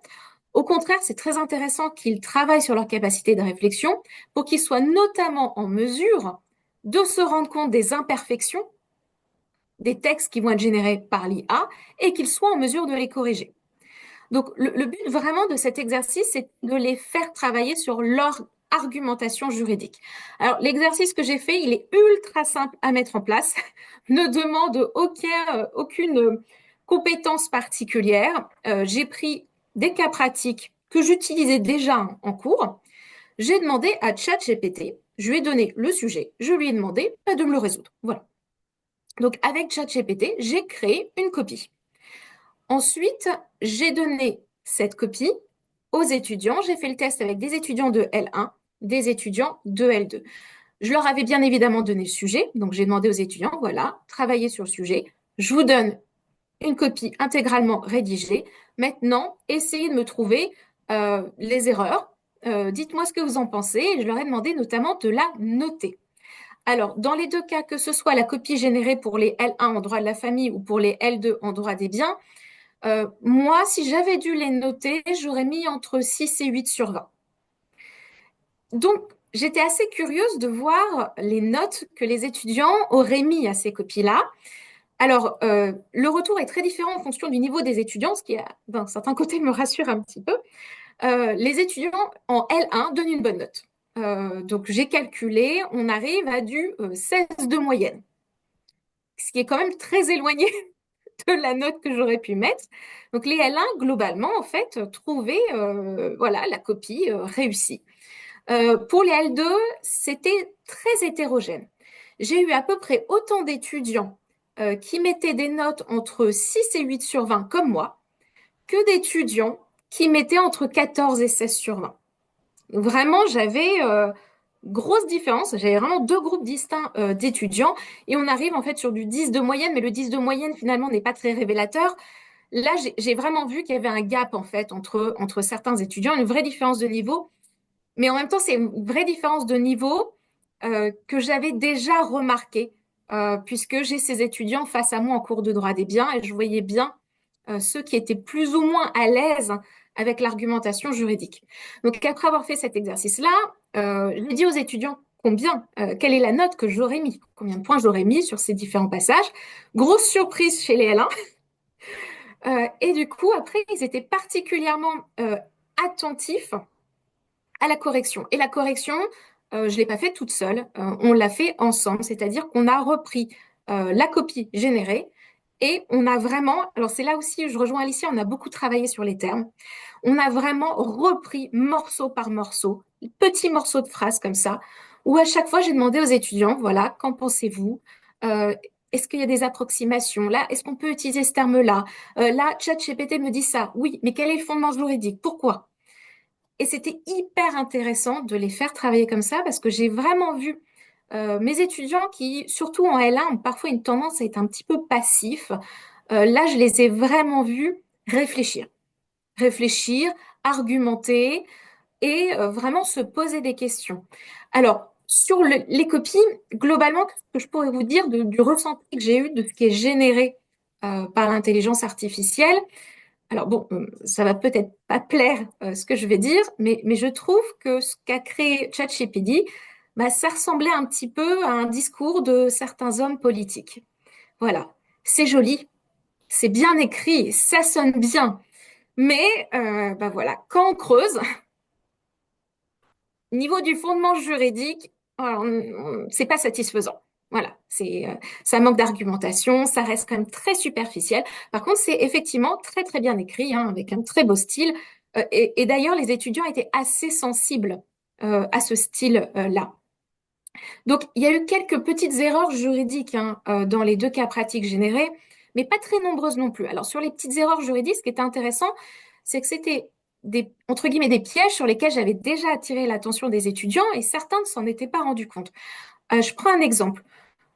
Au contraire, c'est très intéressant qu'ils travaillent sur leur capacité de réflexion pour qu'ils soient notamment en mesure de se rendre compte des imperfections des textes qui vont être générés par l'IA et qu'ils soient en mesure de les corriger. Donc, le but vraiment de cet exercice, c'est de les faire travailler sur leur argumentation juridique. Alors, l'exercice que j'ai fait, il est ultra simple à mettre en place, ne demande aucune compétence particulière. J'ai pris des cas pratiques que j'utilisais déjà en cours. J'ai demandé à ChatGPT, je lui ai donné le sujet, je lui ai demandé de me le résoudre. Voilà. Donc, avec ChatGPT, j'ai créé une copie. Ensuite, j'ai donné cette copie aux étudiants. J'ai fait le test avec des étudiants de L1, des étudiants de L2. Je leur avais bien évidemment donné le sujet. Donc, j'ai demandé aux étudiants, voilà, travaillez sur le sujet. Je vous donne une copie intégralement rédigée. Maintenant, essayez de me trouver les erreurs. Dites-moi ce que vous en pensez. Et je leur ai demandé notamment de la noter. Alors, dans les deux cas, que ce soit la copie générée pour les L1 en droit de la famille ou pour les L2 en droit des biens, moi, si j'avais dû les noter, j'aurais mis entre 6 et 8 sur 20. Donc, j'étais assez curieuse de voir les notes que les étudiants auraient mis à ces copies-là. Alors, le retour est très différent en fonction du niveau des étudiants, ce qui, d'un certain côté, me rassure un petit peu. Les étudiants en L1 donnent une bonne note. Donc, j'ai calculé, on arrive à du 16 de moyenne, ce qui est quand même très éloigné de la note que j'aurais pu mettre. Donc, les L1, globalement, en fait, trouvaient voilà, la copie réussie. Pour les L2, c'était très hétérogène. J'ai eu à peu près autant d'étudiants qui mettaient des notes entre 6 et 8 sur 20 comme moi, que d'étudiants qui mettaient entre 14 et 16 sur 20. Vraiment, j'avais grosse différence. J'avais vraiment deux groupes distincts d'étudiants et on arrive en fait sur du 10 de moyenne, mais le 10 de moyenne finalement n'est pas très révélateur. Là, j'ai vraiment vu qu'il y avait un gap en fait entre certains étudiants, une vraie différence de niveau. Mais en même temps, c'est une vraie différence de niveau que j'avais déjà remarqué puisque j'ai ces étudiants face à moi en cours de droit des biens et je voyais bien ceux qui étaient plus ou moins à l'aise avec l'argumentation juridique. Donc, après avoir fait cet exercice-là, je dit aux étudiants quelle est la note que j'aurais mis, combien de points j'aurais mis sur ces différents passages. Grosse surprise chez les L1. Et du coup, après, ils étaient particulièrement attentifs à la correction. Et la correction, je ne l'ai pas faite toute seule, on l'a fait ensemble, c'est-à-dire qu'on a repris la copie générée et on a vraiment, alors c'est là aussi, je rejoins Alicia, on a beaucoup travaillé sur les termes, on a vraiment repris morceau par morceau, petits morceaux de phrases comme ça, où à chaque fois j'ai demandé aux étudiants, voilà, qu'en pensez-vous est-ce qu'il y a des approximations? Là, est-ce qu'on peut utiliser ce terme-là? Là, ChatGPT me dit ça. Oui, mais quel est le fondement juridique? Pourquoi? Et c'était hyper intéressant de les faire travailler comme ça parce que j'ai vraiment vu mes étudiants qui, surtout en L1, ont parfois une tendance à être un petit peu passifs. Là, je les ai vraiment vus réfléchir. Réfléchir, argumenter et vraiment se poser des questions. Alors, sur les copies, globalement, ce que je pourrais vous dire du ressenti que j'ai eu de ce qui est généré par l'intelligence artificielle, alors bon, ça va peut-être pas plaire ce que je vais dire, mais je trouve que ce qu'a créé ChatGPT, bah, ça ressemblait un petit peu à un discours de certains hommes politiques. Voilà, c'est joli, c'est bien écrit, ça sonne bien, mais bah voilà, quand on creuse, niveau du fondement juridique, c'est pas satisfaisant. Voilà, ça manque d'argumentation, ça reste quand même très superficiel. Par contre, c'est effectivement très très bien écrit, hein, avec un très beau style. Et d'ailleurs, les étudiants étaient assez sensibles à ce style-là. Donc, il y a eu quelques petites erreurs juridiques hein, dans les deux cas pratiques générés, mais pas très nombreuses non plus. Alors, sur les petites erreurs juridiques, ce qui était intéressant, c'est que c'était entre guillemets, des pièges sur lesquels j'avais déjà attiré l'attention des étudiants et certains ne s'en étaient pas rendus compte. Je prends un exemple.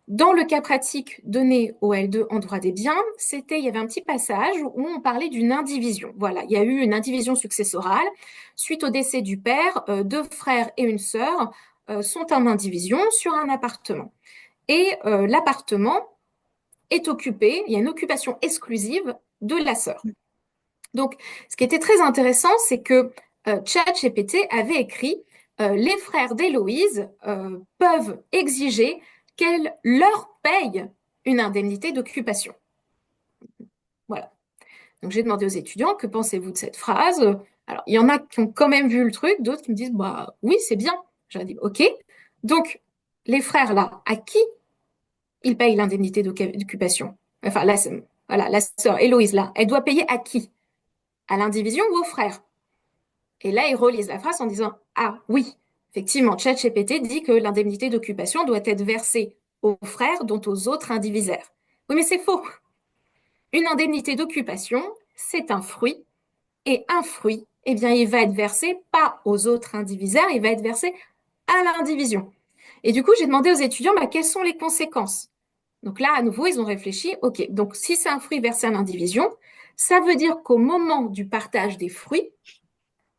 Dans le cas pratique donné au L2 en droit des biens, il y avait un petit passage où on parlait d'une indivision. Voilà, il y a eu une indivision successorale. Suite au décès du père, deux frères et une sœur sont en indivision sur un appartement. Et l'appartement est occupé, il y a une occupation exclusive de la sœur. Donc, ce qui était très intéressant, c'est que ChatGPT avait écrit les frères d'Héloïse peuvent exiger qu'elle leur paye une indemnité d'occupation. Voilà. Donc, j'ai demandé aux étudiants, que pensez-vous de cette phrase? Alors, il y en a qui ont quand même vu le truc, d'autres qui me disent, bah oui, c'est bien. J'ai dit, OK. Donc, les frères là, à qui ils payent l'indemnité d'occupation? Enfin, là, voilà, la sœur Héloïse là, elle doit payer à qui? À l'indivision ou aux frères? Et là, ils relisent la phrase en disant, ah oui, effectivement, ChatGPT dit que l'indemnité d'occupation doit être versée aux frères dont aux autres indivisaires. Oui, mais c'est faux. Une indemnité d'occupation, c'est un fruit, et un fruit, eh bien, il va être versé pas aux autres indivisaires, il va être versé à l'indivision. Et du coup, j'ai demandé aux étudiants, bah, quelles sont les conséquences? Donc là, à nouveau, ils ont réfléchi, ok, donc si c'est un fruit versé à l'indivision, ça veut dire qu'au moment du partage des fruits,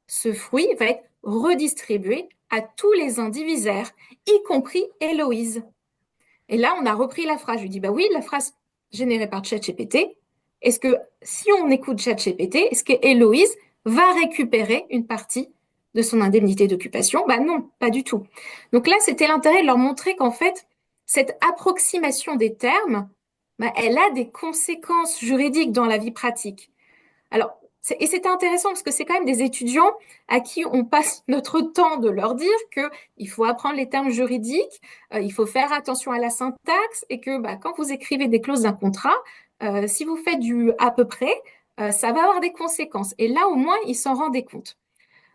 ce fruit va être redistribué à tous les indivisaires, y compris Héloïse. Et là, on a repris la phrase. Je lui dis, bah oui, la phrase générée par ChatGPT, est-ce que si on écoute ChatGPT, est-ce que Héloïse va récupérer une partie de son indemnité d'occupation? Bah non, pas du tout. Donc là, c'était l'intérêt de leur montrer qu'en fait, cette approximation des termes, bah, elle a des conséquences juridiques dans la vie pratique. Alors, et c'était intéressant parce que c'est quand même des étudiants à qui on passe notre temps de leur dire qu'il faut apprendre les termes juridiques, il faut faire attention à la syntaxe et que bah, quand vous écrivez des clauses d'un contrat, si vous faites du à peu près, ça va avoir des conséquences. Et là, au moins, ils s'en rendaient compte.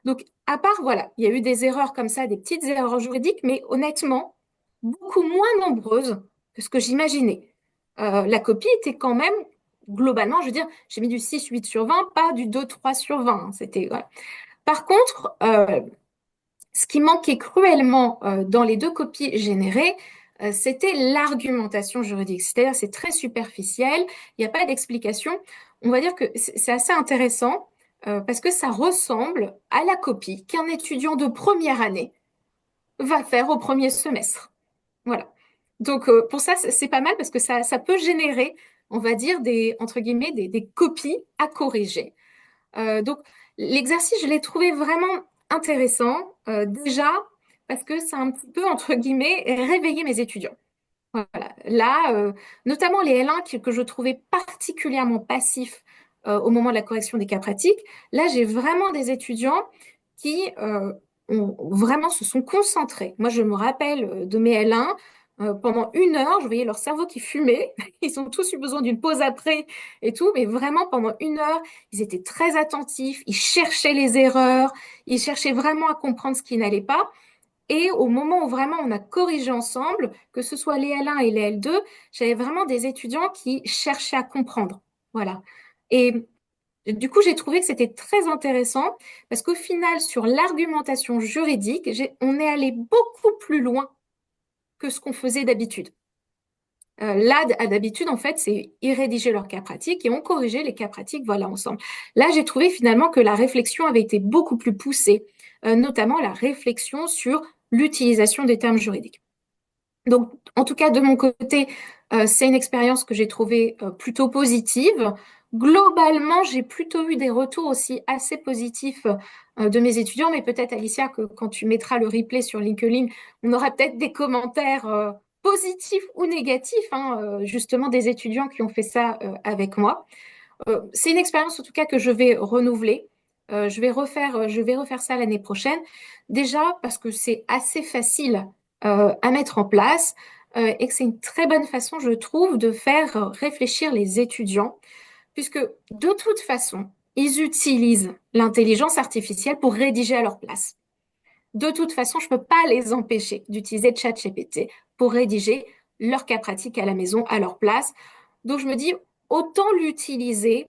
Donc, à part, voilà, il y a eu des erreurs comme ça, des petites erreurs juridiques, mais honnêtement, beaucoup moins nombreuses que ce que j'imaginais. La copie était quand même, globalement, je veux dire, j'ai mis du 6-8 sur 20, pas du 2-3 sur 20, hein. Voilà. Par contre, ce qui manquait cruellement dans les deux copies générées, c'était l'argumentation juridique. C'est-à-dire, c'est très superficiel, il n'y a pas d'explication. On va dire que c'est assez intéressant parce que ça ressemble à la copie qu'un étudiant de première année va faire au premier semestre. Voilà. Donc, pour ça, c'est pas mal parce que ça peut générer, on va dire, entre guillemets, des copies à corriger. Donc, l'exercice, je l'ai trouvé vraiment intéressant, déjà, parce que ça a un petit peu, entre guillemets, réveillé mes étudiants. Voilà. Là, notamment les L1 que je trouvais particulièrement passifs au moment de la correction des cas pratiques, là, j'ai vraiment des étudiants qui vraiment se sont concentrés. Moi, je me rappelle de mes L1, pendant 1 heure, je voyais leur cerveau qui fumait. Ils ont tous eu besoin d'une pause après et tout, mais vraiment pendant 1 heure, ils étaient très attentifs, ils cherchaient les erreurs, ils cherchaient vraiment à comprendre ce qui n'allait pas. Et au moment où vraiment on a corrigé ensemble, que ce soit les L1 et les L2, j'avais vraiment des étudiants qui cherchaient à comprendre. Voilà. Et du coup, j'ai trouvé que c'était très intéressant parce qu'au final, sur l'argumentation juridique, on est allé beaucoup plus loin que ce qu'on faisait d'habitude. Là, d'habitude, en fait, c'est ils rédigeaient leurs cas pratiques et on corrigeait les cas pratiques, voilà, ensemble. Là, j'ai trouvé finalement que la réflexion avait été beaucoup plus poussée, notamment la réflexion sur l'utilisation des termes juridiques. Donc, en tout cas, de mon côté, c'est une expérience que j'ai trouvée plutôt positive. Globalement, j'ai plutôt eu des retours aussi assez positifs de mes étudiants, mais peut-être, Alicia, que quand tu mettras le replay sur LinkedIn, on aura peut-être des commentaires positifs ou négatifs, hein, justement des étudiants qui ont fait ça avec moi. C'est une expérience en tout cas que je vais renouveler. Je vais refaire ça l'année prochaine. Déjà parce que c'est assez facile à mettre en place et que c'est une très bonne façon, je trouve, de faire réfléchir les étudiants, puisque de toute façon, ils utilisent l'intelligence artificielle pour rédiger à leur place. De toute façon, je ne peux pas les empêcher d'utiliser ChatGPT pour rédiger leur cas pratique à la maison à leur place. Donc, je me dis, autant l'utiliser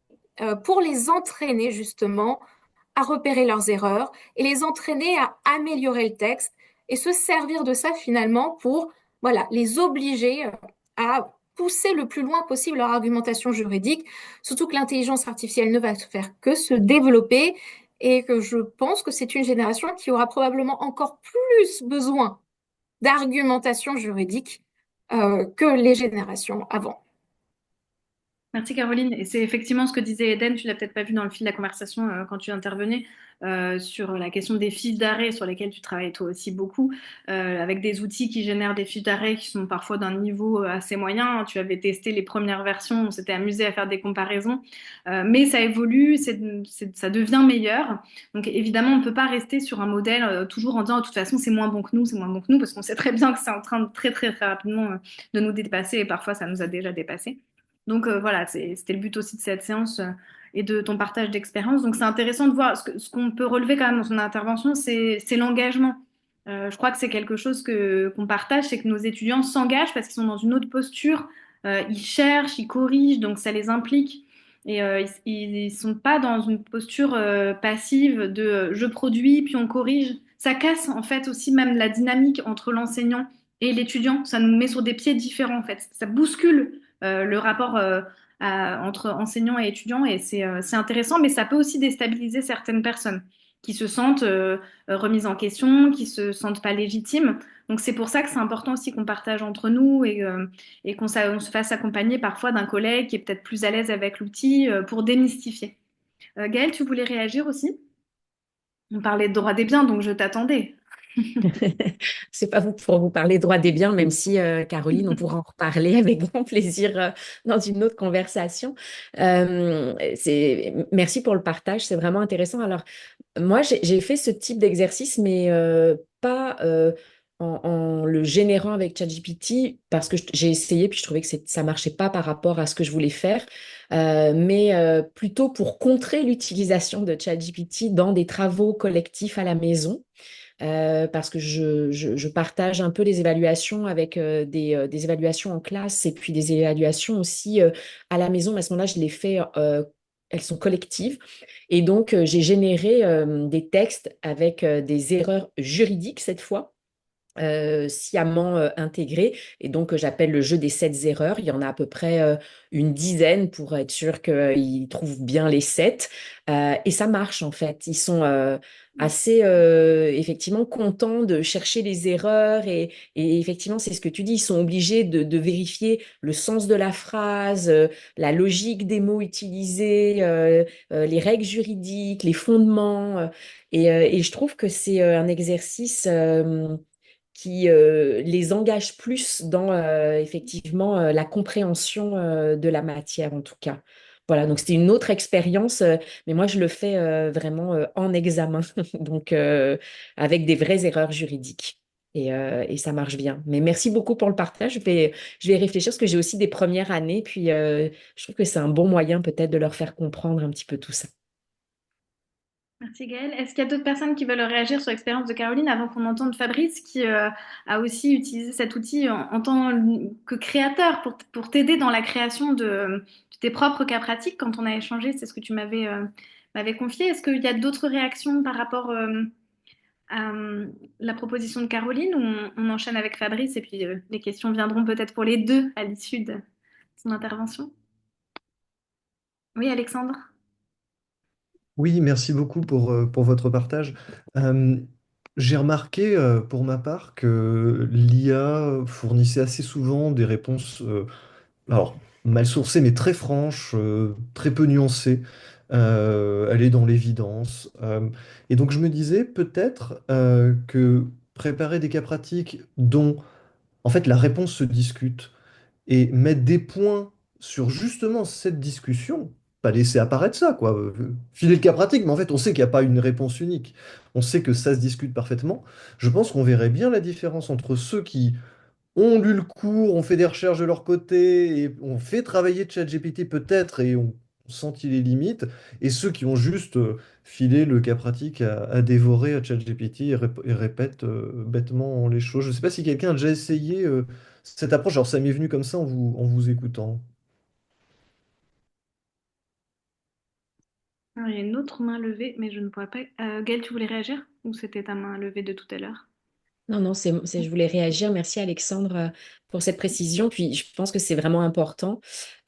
pour les entraîner justement à repérer leurs erreurs et les entraîner à améliorer le texte et se servir de ça finalement pour voilà, les obliger à pousser le plus loin possible leur argumentation juridique, surtout que l'intelligence artificielle ne va faire que se développer et que je pense que c'est une génération qui aura probablement encore plus besoin d'argumentation juridique que les générations avant. Merci Caroline. Et c'est effectivement ce que disait Eden, tu l'as peut-être pas vu dans le fil de la conversation quand tu intervenais, sur la question des fiches d'arrêt sur lesquelles tu travailles toi aussi beaucoup, avec des outils qui génèrent des fiches d'arrêt qui sont parfois d'un niveau assez moyen. Tu avais testé les premières versions, on s'était amusé à faire des comparaisons, mais ça évolue, ça devient meilleur. Donc évidemment, on ne peut pas rester sur un modèle toujours en disant de toute façon c'est moins bon que nous, c'est moins bon que nous, parce qu'on sait très bien que c'est en train de très très très rapidement de nous dépasser et parfois ça nous a déjà dépassé. Donc voilà, c'était le but aussi de cette séance et de ton partage d'expérience. Donc c'est intéressant de voir ce qu'on peut relever quand même dans son intervention, c'est l'engagement. Je crois que c'est quelque chose qu'on partage, c'est que nos étudiants s'engagent parce qu'ils sont dans une autre posture, ils cherchent, ils corrigent, donc ça les implique. Et ils sont pas dans une posture passive de je produis puis on corrige. Ça casse en fait aussi même la dynamique entre l'enseignant et l'étudiant. Ça nous met sur des pieds différents en fait. Ça bouscule le rapport entre enseignants et étudiants et c'est intéressant, mais ça peut aussi déstabiliser certaines personnes qui se sentent remises en question, qui se sentent pas légitimes. Donc c'est pour ça que c'est important aussi qu'on partage entre nous et on se fasse accompagner parfois d'un collègue qui est peut-être plus à l'aise avec l'outil pour démystifier. Gaëlle, tu voulais réagir aussi? On parlait de droit des biens, donc je t'attendais. C'est pas vous pour vous parler droit des biens, même si Caroline, on pourra en reparler avec grand plaisir dans une autre conversation. Merci pour le partage, c'est vraiment intéressant. Alors, moi, j'ai fait ce type d'exercice, mais pas en le générant avec ChatGPT, parce que j'ai essayé, puis je trouvais que ça marchait pas par rapport à ce que je voulais faire, mais plutôt pour contrer l'utilisation de ChatGPT dans des travaux collectifs à la maison. Parce que je partage un peu les évaluations avec des évaluations en classe et puis des évaluations aussi à la maison. Mais à ce moment-là, je les fais, elles sont collectives. Et donc, j'ai généré des textes avec des erreurs juridiques cette fois. Sciemment intégrées. Et donc, j'appelle le jeu des 7 erreurs. Il y en a à peu près une dizaine pour être sûr qu'ils trouvent bien les 7. Et ça marche, en fait. Ils sont assez, effectivement, contents de chercher les erreurs. Et effectivement, c'est ce que tu dis. Ils sont obligés de vérifier le sens de la phrase, la logique des mots utilisés, les règles juridiques, les fondements. Et je trouve que c'est un exercice qui les engage plus dans effectivement la compréhension de la matière en tout cas. Voilà, donc c'était une autre expérience, mais moi je le fais vraiment en examen, donc avec des vraies erreurs juridiques. Et ça marche bien. Mais merci beaucoup pour le partage. Je vais réfléchir parce que j'ai aussi des premières années, puis je trouve que c'est un bon moyen peut-être de leur faire comprendre un petit peu tout ça. Merci Gaëlle. Est-ce qu'il y a d'autres personnes qui veulent réagir sur l'expérience de Caroline avant qu'on entende Fabrice qui a aussi utilisé cet outil en tant que créateur pour t'aider dans la création de tes propres cas pratiques quand on a échangé, c'est ce que tu m'avais confié. Est-ce qu'il y a d'autres réactions par rapport à la proposition de Caroline ou on enchaîne avec Fabrice et puis les questions viendront peut-être pour les deux à l'issue de son intervention? Oui, Alexandre? Oui, merci beaucoup pour votre partage. Euh, j'ai remarqué pour ma part que l'IA fournissait assez souvent des réponses, alors mal sourcées, mais très franches, très peu nuancées. Elle est dans l'évidence. Et donc je me disais peut-être que préparer des cas pratiques dont en fait la réponse se discute, et mettre des points sur justement cette discussion, pas laisser apparaître ça, quoi. Filer le cas pratique, mais en fait, on sait qu'il n'y a pas une réponse unique. On sait que ça se discute parfaitement. Je pense qu'on verrait bien la différence entre ceux qui ont lu le cours, ont fait des recherches de leur côté, et ont fait travailler ChatGPT peut-être, et ont senti les limites, et ceux qui ont juste filé le cas pratique à dévorer à ChatGPT et répètent bêtement les choses. Je ne sais pas si quelqu'un a déjà essayé cette approche. Alors ça m'est venu comme ça en vous écoutant. Alors, il y a une autre main levée, mais je ne vois pas. Gaëlle, tu voulais réagir? Ou c'était ta main levée de tout à l'heure? Non, non, je voulais réagir. Merci Alexandre pour cette précision. Puis je pense que c'est vraiment important.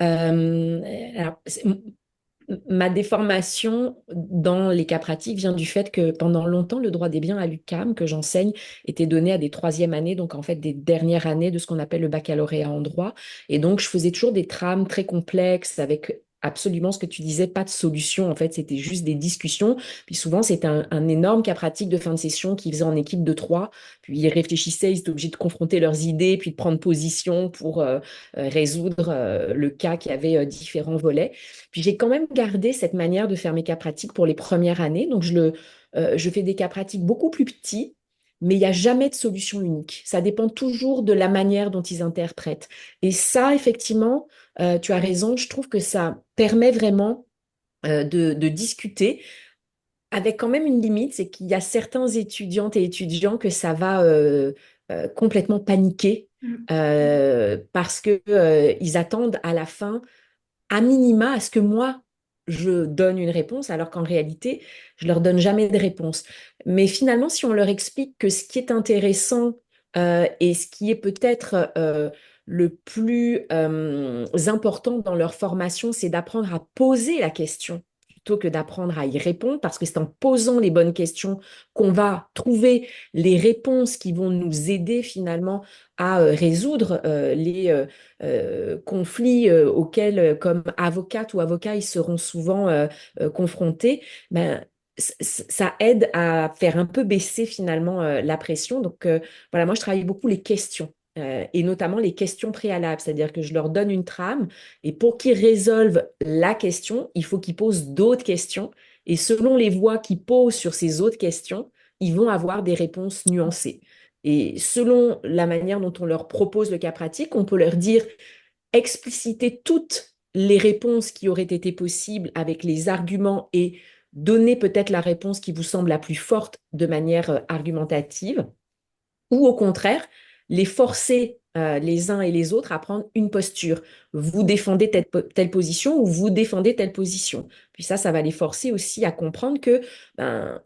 Euh, alors, ma déformation dans les cas pratiques vient du fait que pendant longtemps, le droit des biens à l'UQAM que j'enseigne était donné à des troisième années, donc en fait des dernières années de ce qu'on appelle le baccalauréat en droit. Et donc, je faisais toujours des trames très complexes avec absolument ce que tu disais, pas de solution. En fait, c'était juste des discussions. Puis souvent, c'était un énorme cas pratique de fin de session qu'ils faisaient en équipe de trois. Puis ils réfléchissaient, ils étaient obligés de confronter leurs idées, puis de prendre position pour résoudre le cas qui avait différents volets. Puis j'ai quand même gardé cette manière de faire mes cas pratiques pour les premières années. Donc je fais des cas pratiques beaucoup plus petits, mais il n'y a jamais de solution unique. Ça dépend toujours de la manière dont ils interprètent. Et ça, effectivement, tu as raison, je trouve que ça permet vraiment de discuter avec quand même une limite, c'est qu'il y a certains étudiantes et étudiants que ça va complètement paniquer Mm. parce que ils attendent à la fin à minima à ce que moi, je donne une réponse, alors qu'en réalité, je leur donne jamais de réponse. Mais finalement, si on leur explique que ce qui est intéressant et ce qui est peut-être le plus important dans leur formation, c'est d'apprendre à poser la question plutôt que d'apprendre à y répondre, parce que c'est en posant les bonnes questions qu'on va trouver les réponses qui vont nous aider finalement à résoudre les conflits auxquels, comme avocate ou avocat, ils seront souvent confrontés, ben, ça aide à faire un peu baisser finalement la pression. Donc voilà, moi je travaille beaucoup les questions. Et notamment les questions préalables, c'est-à-dire que je leur donne une trame et pour qu'ils résolvent la question, il faut qu'ils posent d'autres questions et selon les voix qu'ils posent sur ces autres questions, ils vont avoir des réponses nuancées. Et selon la manière dont on leur propose le cas pratique, on peut leur dire expliciter toutes les réponses qui auraient été possibles avec les arguments et donner peut-être la réponse qui vous semble la plus forte de manière argumentative, ou au contraire, les forcer les uns et les autres à prendre une posture. Vous défendez telle position ou vous défendez telle position. Puis ça va les forcer aussi à comprendre que ben,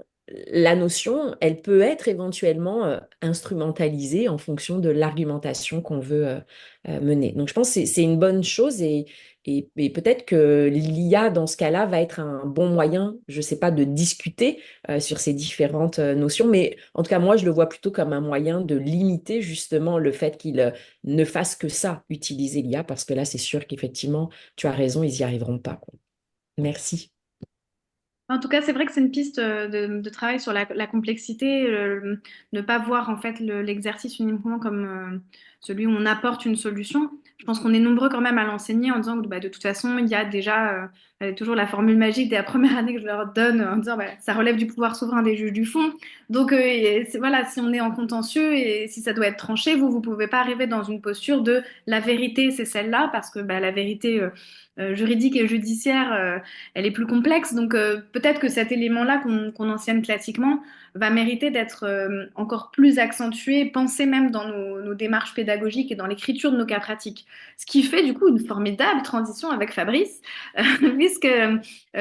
la notion, elle peut être éventuellement instrumentalisée en fonction de l'argumentation qu'on veut mener. Donc je pense que c'est une bonne chose et peut-être que l'IA, dans ce cas-là, va être un bon moyen, je ne sais pas, de discuter sur ces différentes notions. Mais en tout cas, moi, je le vois plutôt comme un moyen de limiter justement le fait qu'il ne fasse que ça, utiliser l'IA, parce que là, c'est sûr qu'effectivement, tu as raison, ils n'y arriveront pas, quoi. Merci. En tout cas, c'est vrai que c'est une piste de travail sur la complexité, ne pas voir en fait l'exercice uniquement comme celui où on apporte une solution. Je pense qu'on est nombreux quand même à l'enseigner en disant que bah, de toute façon, il y a déjà toujours la formule magique dès la première année que je leur donne en disant bah, ça relève du pouvoir souverain des juges du fond. Donc voilà, si on est en contentieux et si ça doit être tranché, vous pouvez pas arriver dans une posture de la vérité, c'est celle-là, parce que bah, la vérité juridique et judiciaire, elle est plus complexe. Donc peut-être que cet élément-là qu'on enseigne classiquement va mériter d'être encore plus accentué, pensé même dans nos démarches pédagogiques et dans l'écriture de nos cas pratiques. Ce qui fait du coup une formidable transition avec Fabrice, puisque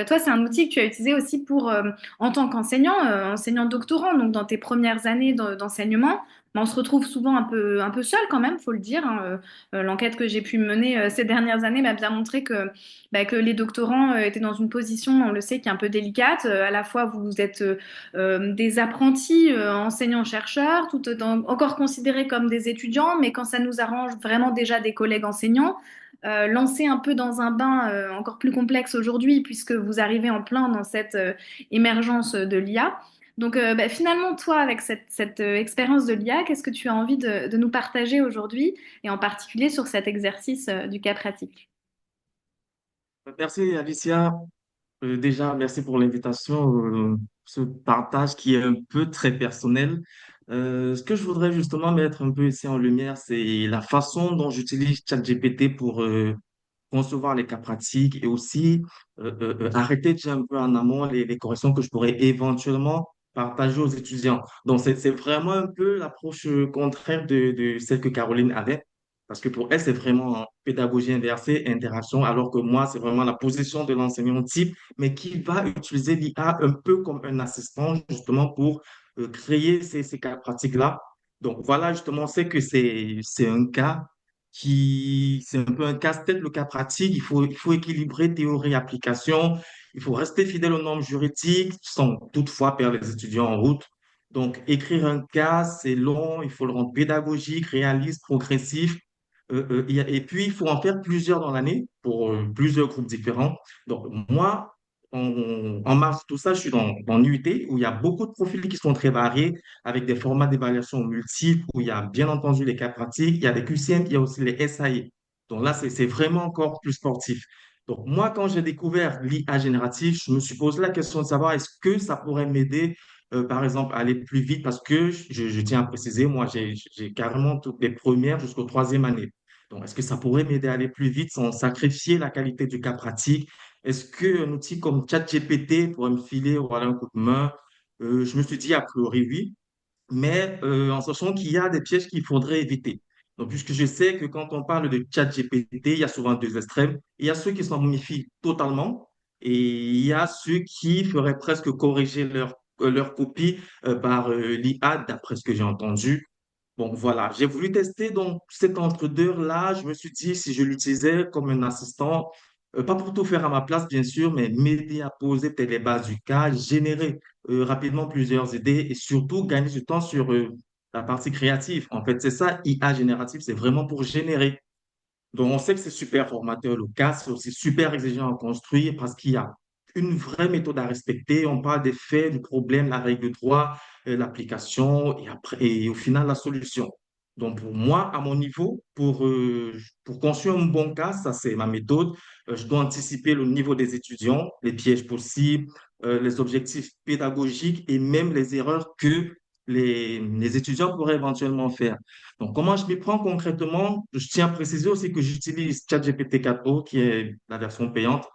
toi, c'est un outil que tu as utilisé aussi pour, en tant qu'enseignant, enseignant doctorant, donc dans tes premières années d'enseignement. Mais on se retrouve souvent un peu seul quand même, faut le dire, hein. L'enquête que j'ai pu mener ces dernières années m'a bien montré que les doctorants étaient dans une position, on le sait, qui est un peu délicate. À la fois, vous êtes des apprentis enseignants-chercheurs, tout encore considérés comme des étudiants, mais quand ça nous arrange, vraiment déjà des collègues enseignants. Lancés un peu dans un bain encore plus complexe aujourd'hui, puisque vous arrivez en plein dans cette émergence de l'IA. Donc bah, finalement, toi, avec cette expérience de l'IA, qu'est-ce que tu as envie de nous partager aujourd'hui, et en particulier sur cet exercice du cas pratique? Merci Alicia. Déjà, merci pour l'invitation, ce partage qui est un peu très personnel. Ce que je voudrais justement mettre un peu ici en lumière, c'est la façon dont j'utilise ChatGPT pour concevoir les cas pratiques et aussi arrêter déjà un peu en amont les corrections que je pourrais éventuellement partager aux étudiants. Donc, c'est vraiment un peu l'approche contraire de celle que Caroline avait, parce que pour elle, c'est vraiment pédagogie inversée, interaction, alors que moi, c'est vraiment la position de l'enseignant type, mais qui va utiliser l'IA un peu comme un assistant, justement, pour créer ces cas pratiques-là. Donc, voilà, justement, c'est que c'est un cas c'est un peu un casse-tête, le cas pratique. Il faut équilibrer théorie et application. Il faut rester fidèle aux normes juridiques sans toutefois perdre les étudiants en route. Donc, écrire un cas, c'est long. Il faut le rendre pédagogique, réaliste, progressif. Et puis, il faut en faire plusieurs dans l'année pour plusieurs groupes différents. Donc, moi, en mars, tout ça, je suis dans l'UT où il y a beaucoup de profils qui sont très variés avec des formats d'évaluation multiples où il y a bien entendu les cas pratiques, il y a des QCM, il y a aussi les SAE. Donc là, c'est vraiment encore plus sportif. Donc moi, quand j'ai découvert l'IA générative, je me suis posé la question de savoir est-ce que ça pourrait m'aider, par exemple, à aller plus vite parce que je tiens à préciser, moi, j'ai carrément toutes les premières jusqu'aux troisième année. Donc, est-ce que ça pourrait m'aider à aller plus vite sans sacrifier la qualité du cas pratique? Est-ce qu'un outil comme ChatGPT pourrait me filer voilà, un coup de main? Je me suis dit a priori oui, mais en sachant qu'il y a des pièges qu'il faudrait éviter. Donc, puisque je sais que quand on parle de ChatGPT, il y a souvent deux extrêmes. Il y a ceux qui s'en méfient totalement et il y a ceux qui feraient presque corriger leur copie par l'IA, d'après ce que j'ai entendu. Bon, voilà, j'ai voulu tester donc cet entre-deux-là. Je me suis dit si je l'utilisais comme un assistant, pas pour tout faire à ma place, bien sûr, mais m'aider à poser peut-être les bases du cas, générer rapidement plusieurs idées et surtout gagner du temps sur la partie créative. En fait, c'est ça, IA générative, c'est vraiment pour générer. Donc, on sait que c'est super formateur le cas, c'est aussi super exigeant à construire parce qu'il y a une vraie méthode à respecter. On parle des faits, du problème, la règle de droit, l'application et après, et au final, la solution. Donc, pour moi, à mon niveau, pour construire un bon cas, ça c'est ma méthode, je dois anticiper le niveau des étudiants, les pièges possibles, les objectifs pédagogiques et même les erreurs que les étudiants pourraient éventuellement faire. Donc, comment je m'y prends concrètement? Je tiens à préciser aussi que j'utilise ChatGPT 4o, qui est la version payante.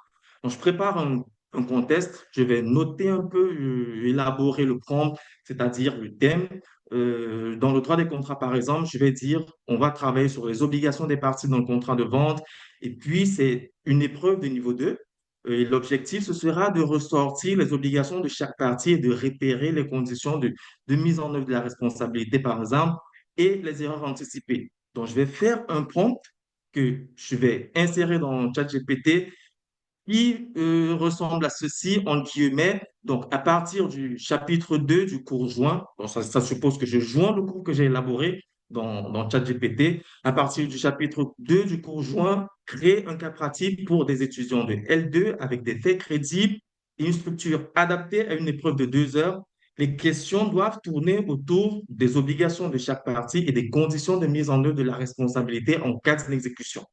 Donc, je prépare un contest. Je vais noter un peu, élaborer le prompt, c'est-à-dire le thème. Dans le droit des contrats, par exemple, je vais dire, on va travailler sur les obligations des parties dans le contrat de vente. Et puis, c'est une épreuve de niveau 2. Et l'objectif, ce sera de ressortir les obligations de chaque partie et de repérer les conditions de mise en œuvre de la responsabilité, par exemple, et les erreurs anticipées. Donc, je vais faire un prompt que je vais insérer dans ChatGPT qui ressemble à ceci, en guillemets. Donc, à partir du chapitre 2 du cours joint, donc ça suppose que je joins le cours que j'ai élaboré dans ChatGPT. À partir du chapitre 2 du cours joint, créer un cas pratique pour des étudiants de L2 avec des faits crédibles et une structure adaptée à une épreuve de 2 heures. Les questions doivent tourner autour des obligations de chaque partie et des conditions de mise en œuvre de la responsabilité en cas d'inexécution.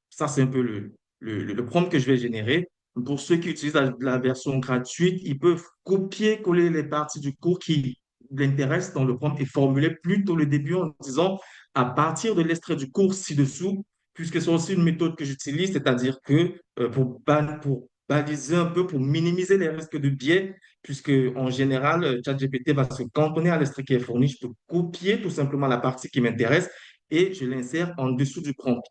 Ça, c'est un peu le prompt que je vais générer. Pour ceux qui utilisent la version gratuite, ils peuvent copier-coller les parties du cours qui l'intéressent dans le prompt et formuler plutôt le début en disant à partir de l'extrait du cours ci-dessous, puisque c'est aussi une méthode que j'utilise, c'est-à-dire que pour baliser un peu, pour minimiser les risques de biais, puisque en général, ChatGPT va se cantonner à l'extrait qui est fourni. Je peux copier tout simplement la partie qui m'intéresse et je l'insère en dessous du prompt.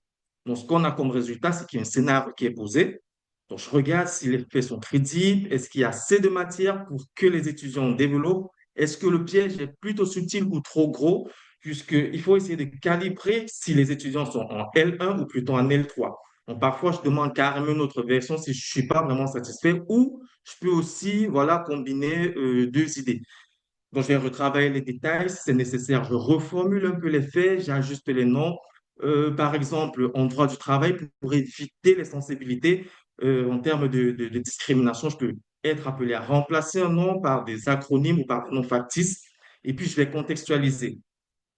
Donc, ce qu'on a comme résultat, c'est qu'il y a un scénario qui est posé. Donc, je regarde si les faits sont crédibles. Est-ce qu'il y a assez de matière pour que les étudiants développent? Est-ce que le piège est plutôt subtil ou trop gros? Puisqu'il faut essayer de calibrer si les étudiants sont en L1 ou plutôt en L3. Donc, parfois, je demande carrément une autre version si je ne suis pas vraiment satisfait ou je peux aussi voilà, combiner deux idées. Donc, je vais retravailler les détails si c'est nécessaire. Je reformule un peu les faits, j'ajuste les noms. Par exemple, en droit du travail, pour éviter les sensibilités en termes de discrimination, je peux être appelé à remplacer un nom par des acronymes ou par des noms factices. Et puis, je vais contextualiser.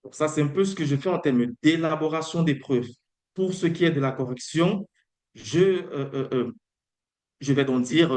Donc, ça, c'est un peu ce que je fais en termes d'élaboration des preuves. Pour ce qui est de la correction, je, je vais donc dire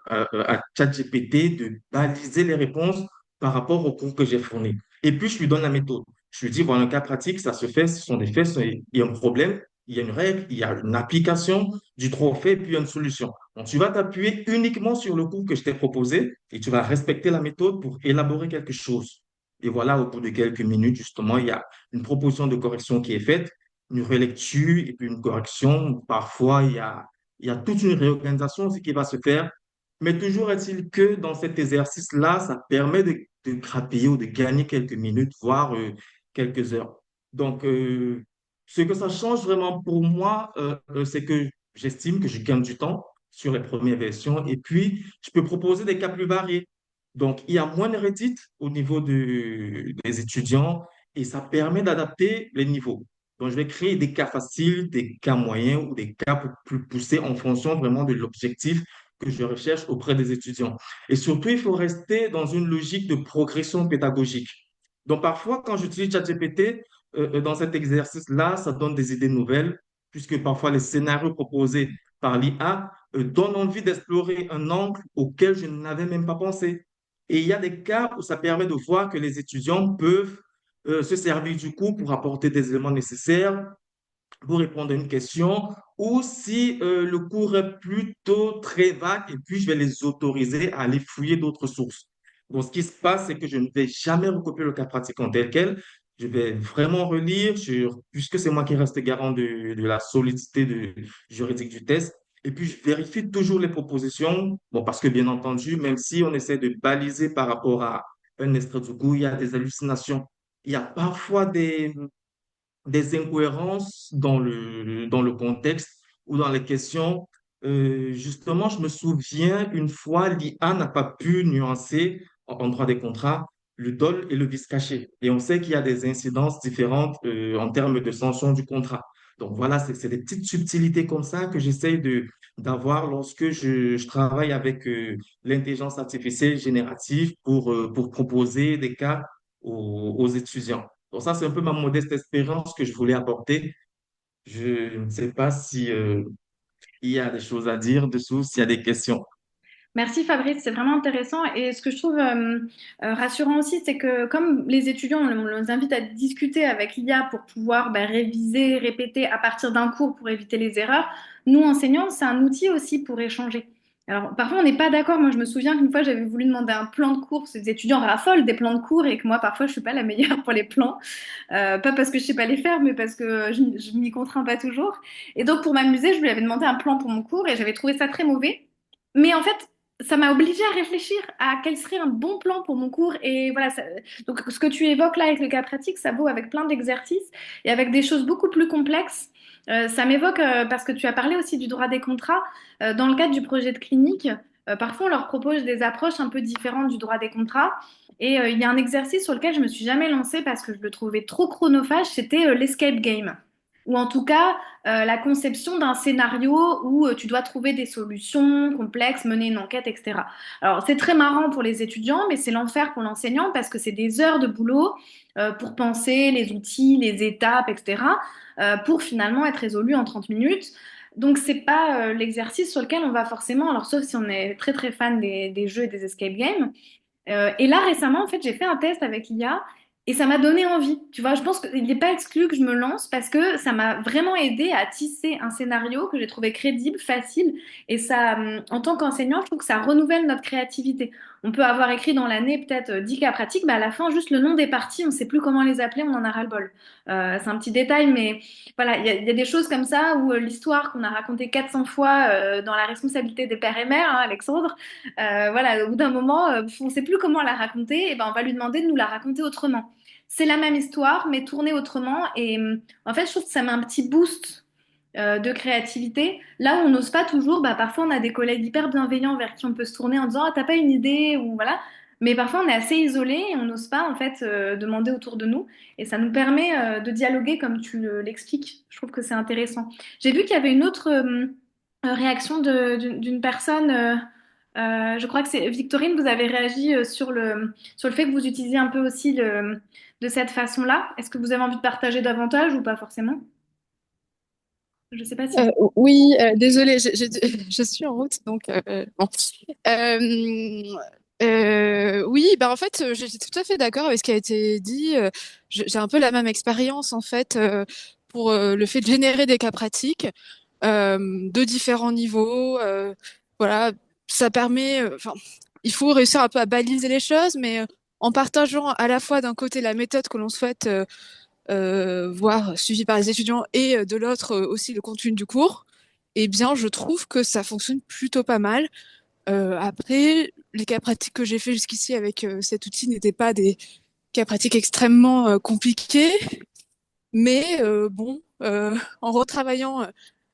à ChatGPT de baliser les réponses par rapport au cours que j'ai fourni. Et puis, je lui donne la méthode. Je lui dis, voilà un cas pratique, ça se fait, ce sont des faits, il y a un problème, il y a une règle, il y a une application du droit au fait, puis il y a une solution. Donc, tu vas t'appuyer uniquement sur le cours que je t'ai proposé et tu vas respecter la méthode pour élaborer quelque chose. Et voilà, au bout de quelques minutes, justement, il y a une proposition de correction qui est faite, une relecture et puis une correction. Parfois, il y a toute une réorganisation aussi qui va se faire. Mais toujours est-il que dans cet exercice-là, ça permet de grappiller ou de gagner quelques minutes, voire quelques heures. Donc, ce que ça change vraiment pour moi, c'est que j'estime que je gagne du temps sur les premières versions et puis je peux proposer des cas plus variés. Donc, il y a moins de redites au niveau des étudiants et ça permet d'adapter les niveaux. Donc, je vais créer des cas faciles, des cas moyens ou des cas plus poussés en fonction vraiment de l'objectif que je recherche auprès des étudiants. Et surtout, il faut rester dans une logique de progression pédagogique. Donc, parfois, quand j'utilise ChatGPT, dans cet exercice-là, ça donne des idées nouvelles, puisque parfois les scénarios proposés par l'IA donnent envie d'explorer un angle auquel je n'avais même pas pensé. Et il y a des cas où ça permet de voir que les étudiants peuvent se servir du cours pour apporter des éléments nécessaires pour répondre à une question, ou si le cours est plutôt très vague, et puis je vais les autoriser à aller fouiller d'autres sources. Donc, ce qui se passe, c'est que je ne vais jamais recopier le cas pratique en tel quel. Je vais vraiment relire, puisque c'est moi qui reste garant de la solidité juridique du test. Et puis, je vérifie toujours les propositions. Bon, parce que bien entendu, même si on essaie de baliser par rapport à un extrait du cours, il y a des hallucinations. Il y a parfois des incohérences dans le contexte ou dans les questions. Justement, je me souviens une fois, l'IA n'a pas pu nuancer en droit des contrats le dol et le vice caché. Et on sait qu'il y a des incidences différentes en termes de sanction du contrat. Donc voilà, c'est des petites subtilités comme ça que j'essaye d'avoir lorsque je travaille avec l'intelligence artificielle générative pour proposer des cas aux étudiants. Donc ça, c'est un peu ma modeste expérience que je voulais apporter. Je ne sais pas si, il y a des choses à dire dessous, s'il y a des questions. Merci Fabrice, c'est vraiment intéressant. Et ce que je trouve rassurant aussi, c'est que comme les étudiants, on les invite à discuter avec l'IA pour pouvoir réviser, répéter à partir d'un cours pour éviter les erreurs, nous, enseignants, c'est un outil aussi pour échanger. Alors, parfois, on n'est pas d'accord. Moi, je me souviens qu'une fois, j'avais voulu demander un plan de cours. Ces étudiants raffolent des plans de cours et que moi, parfois, je suis pas la meilleure pour les plans. Pas parce que je sais pas les faire, mais parce que je m'y contrains pas toujours. Et donc, pour m'amuser, je lui avais demandé un plan pour mon cours et j'avais trouvé ça très mauvais. Mais en fait, ça m'a obligée à réfléchir à quel serait un bon plan pour mon cours. Et voilà, donc ce que tu évoques là avec le cas pratique, ça vaut avec plein d'exercices et avec des choses beaucoup plus complexes. Ça m'évoque, parce que tu as parlé aussi du droit des contrats, dans le cadre du projet de clinique, parfois on leur propose des approches un peu différentes du droit des contrats. Et il y a un exercice sur lequel je me suis jamais lancée parce que je le trouvais trop chronophage, c'était l'escape game. ou en tout cas la conception d'un scénario où tu dois trouver des solutions complexes, mener une enquête, etc. Alors c'est très marrant pour les étudiants, mais c'est l'enfer pour l'enseignant parce que c'est des heures de boulot pour penser les outils, les étapes, etc. Pour finalement être résolu en 30 minutes. Donc c'est pas l'exercice sur lequel on va forcément, alors sauf si on est très très fan des jeux et des escape games, et là, récemment, en fait, j'ai fait un test avec l'IA et ça m'a donné envie. Tu vois, je pense qu'il n'est pas exclu que je me lance parce que ça m'a vraiment aidé à tisser un scénario que j'ai trouvé crédible, facile. Et ça, en tant qu'enseignant, je trouve que ça renouvelle notre créativité. On peut avoir écrit dans l'année peut-être 10 cas pratiques, bah à la fin, juste le nom des parties, on ne sait plus comment les appeler, on en a ras-le-bol. C'est un petit détail, mais voilà, il y a des choses comme ça où l'histoire qu'on a racontée 400 fois dans la responsabilité des pères et mères, hein, Alexandre, voilà, au bout d'un moment, on ne sait plus comment la raconter, et ben on va lui demander de nous la raconter autrement. C'est la même histoire, mais tournée autrement. Et en fait, je trouve que ça met un petit boost de créativité. Là où on n'ose pas toujours, bah, parfois on a des collègues hyper bienveillants vers qui on peut se tourner en disant, ah, t'as pas une idée ou voilà. Mais parfois on est assez isolé et on n'ose pas en fait demander autour de nous. Et ça nous permet de dialoguer comme tu l'expliques. Je trouve que c'est intéressant. J'ai vu qu'il y avait une autre réaction d'une personne. Je crois que c'est Victorine, vous avez réagi sur le fait que vous utilisiez un peu aussi de cette façon-là. Est-ce que vous avez envie de partager davantage ou pas forcément? Je sais pas si vous... Oui, désolée, je suis en route, donc bon. Euh, oui, bah en fait, j'étais tout à fait d'accord avec ce qui a été dit. J'ai un peu la même expérience en fait pour le fait de générer des cas pratiques de différents niveaux. Voilà, ça permet. Enfin, il faut réussir un peu à baliser les choses, mais en partageant à la fois d'un côté la méthode que l'on souhaite voir suivi par les étudiants et de l'autre aussi le contenu du cours, eh bien, je trouve que ça fonctionne plutôt pas mal. Après, les cas pratiques que j'ai fait jusqu'ici avec cet outil n'étaient pas des cas pratiques extrêmement compliqués, mais bon, en retravaillant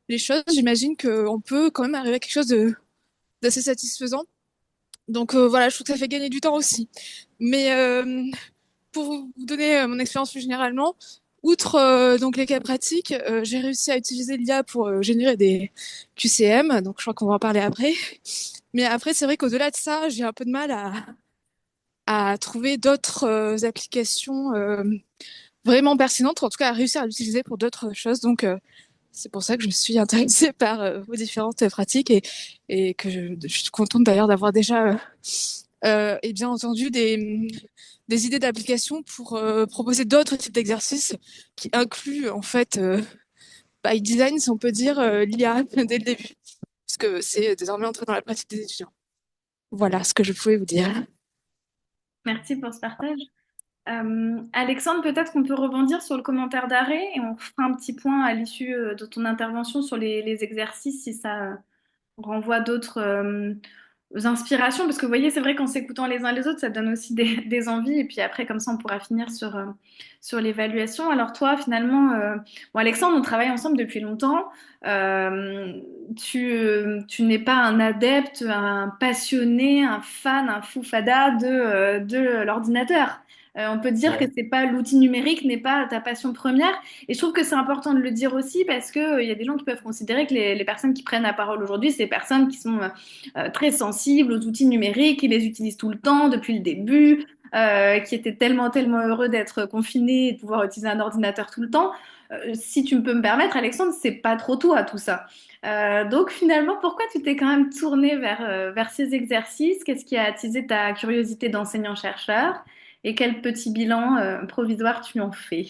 les choses, j'imagine qu'on peut quand même arriver à quelque chose d'assez satisfaisant. Donc voilà, je trouve que ça fait gagner du temps aussi. Mais pour vous donner mon expérience plus généralement, outre donc les cas pratiques, j'ai réussi à utiliser l'IA pour générer des QCM, donc je crois qu'on va en parler après. Mais après, c'est vrai qu'au-delà de ça, j'ai un peu de mal à trouver d'autres applications vraiment pertinentes, en tout cas à réussir à l'utiliser pour d'autres choses. Donc c'est pour ça que je me suis intéressée par vos différentes pratiques et que je suis contente d'ailleurs d'avoir déjà et bien entendu des idées d'application pour proposer d'autres types d'exercices qui incluent en fait by design, si on peut dire, l'IA dès le début, parce que c'est désormais entré dans la pratique des étudiants. Voilà ce que je pouvais vous dire. Merci pour ce partage. Alexandre, peut-être qu'on peut rebondir sur le commentaire d'arrêt et on fera un petit point à l'issue de ton intervention sur les exercices si ça renvoie d'autres inspirations. Parce que vous voyez, c'est vrai qu'en s'écoutant les uns les autres, ça donne aussi des envies. Et puis après, comme ça, on pourra finir sur l'évaluation. Alors toi, finalement, bon, Alexandre, on travaille ensemble depuis longtemps. Euh, tu n'es pas un adepte, un passionné, un fan, un fou fada de l'ordinateur. On peut dire que Ouais. c'est pas l'outil numérique n'est pas ta passion première. Et je trouve que c'est important de le dire aussi parce que il y a des gens qui peuvent considérer que les personnes qui prennent la parole aujourd'hui, c'est des personnes qui sont très sensibles aux outils numériques, qui les utilisent tout le temps depuis le début, qui étaient tellement tellement heureux d'être confinés et de pouvoir utiliser un ordinateur tout le temps. Si tu me peux me permettre, Alexandre, c'est pas trop toi tout ça. Donc finalement, pourquoi tu t'es quand même tourné vers ces exercices? Qu'est-ce qui a attisé ta curiosité d'enseignant-chercheur? Et quel petit bilan provisoire tu en fais?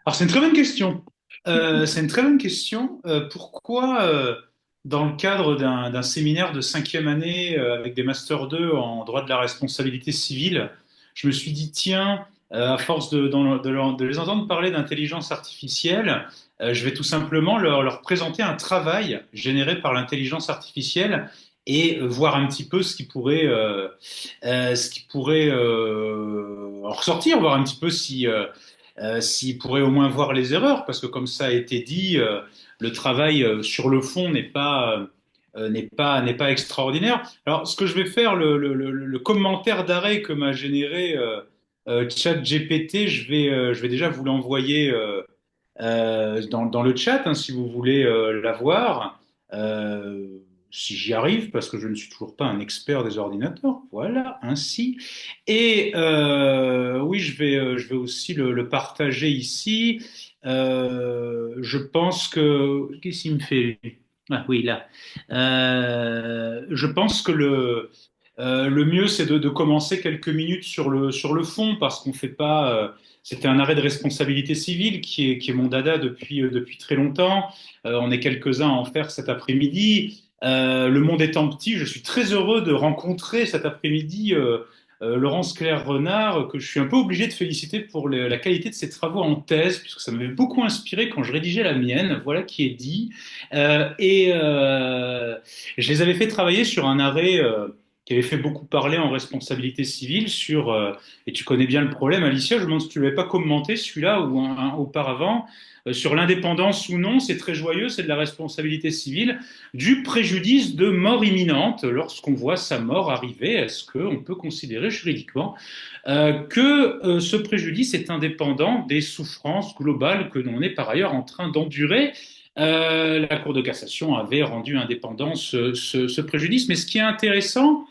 Alors, c'est une très bonne question. C'est une très bonne question. Pourquoi, dans le cadre d'un séminaire de cinquième année avec des Master 2 en droit de la responsabilité civile, je me suis dit, tiens, à force de les entendre parler d'intelligence artificielle, je vais tout simplement leur présenter un travail généré par l'intelligence artificielle et voir un petit peu ce qui pourrait en ressortir, voir un petit peu s'ils pourraient au moins voir les erreurs, parce que comme ça a été dit, le travail sur le fond n'est pas extraordinaire. Alors, ce que je vais faire, le commentaire d'arrêt que m'a généré ChatGPT, je vais déjà vous l'envoyer dans le chat, hein, si vous voulez la voir. Euh, si j'y arrive, parce que je ne suis toujours pas un expert des ordinateurs. Voilà, ainsi. Et oui, je vais aussi le partager ici. Je pense que... Qu'est-ce qu'il me fait? Ah oui, là. Je pense que le mieux, c'est de commencer quelques minutes sur le fond, parce qu'on fait pas. C'était un arrêt de responsabilité civile qui est mon dada depuis très longtemps. On est quelques-uns à en faire cet après-midi. Le monde étant petit, je suis très heureux de rencontrer cet après-midi Laurence Claire Renard, que je suis un peu obligé de féliciter pour la qualité de ses travaux en thèse, puisque ça m'avait beaucoup inspiré quand je rédigeais la mienne. Voilà qui est dit. Et je les avais fait travailler sur un arrêt qui avait fait beaucoup parler en responsabilité civile et tu connais bien le problème, Alicia, je me demande si tu ne l'avais pas commenté celui-là ou un auparavant, sur l'indépendance ou non, c'est très joyeux, c'est de la responsabilité civile, du préjudice de mort imminente lorsqu'on voit sa mort arriver. Est-ce qu'on peut considérer juridiquement que ce préjudice est indépendant des souffrances globales que l'on est par ailleurs en train d'endurer? La Cour de cassation avait rendu indépendant ce préjudice. Mais ce qui est intéressant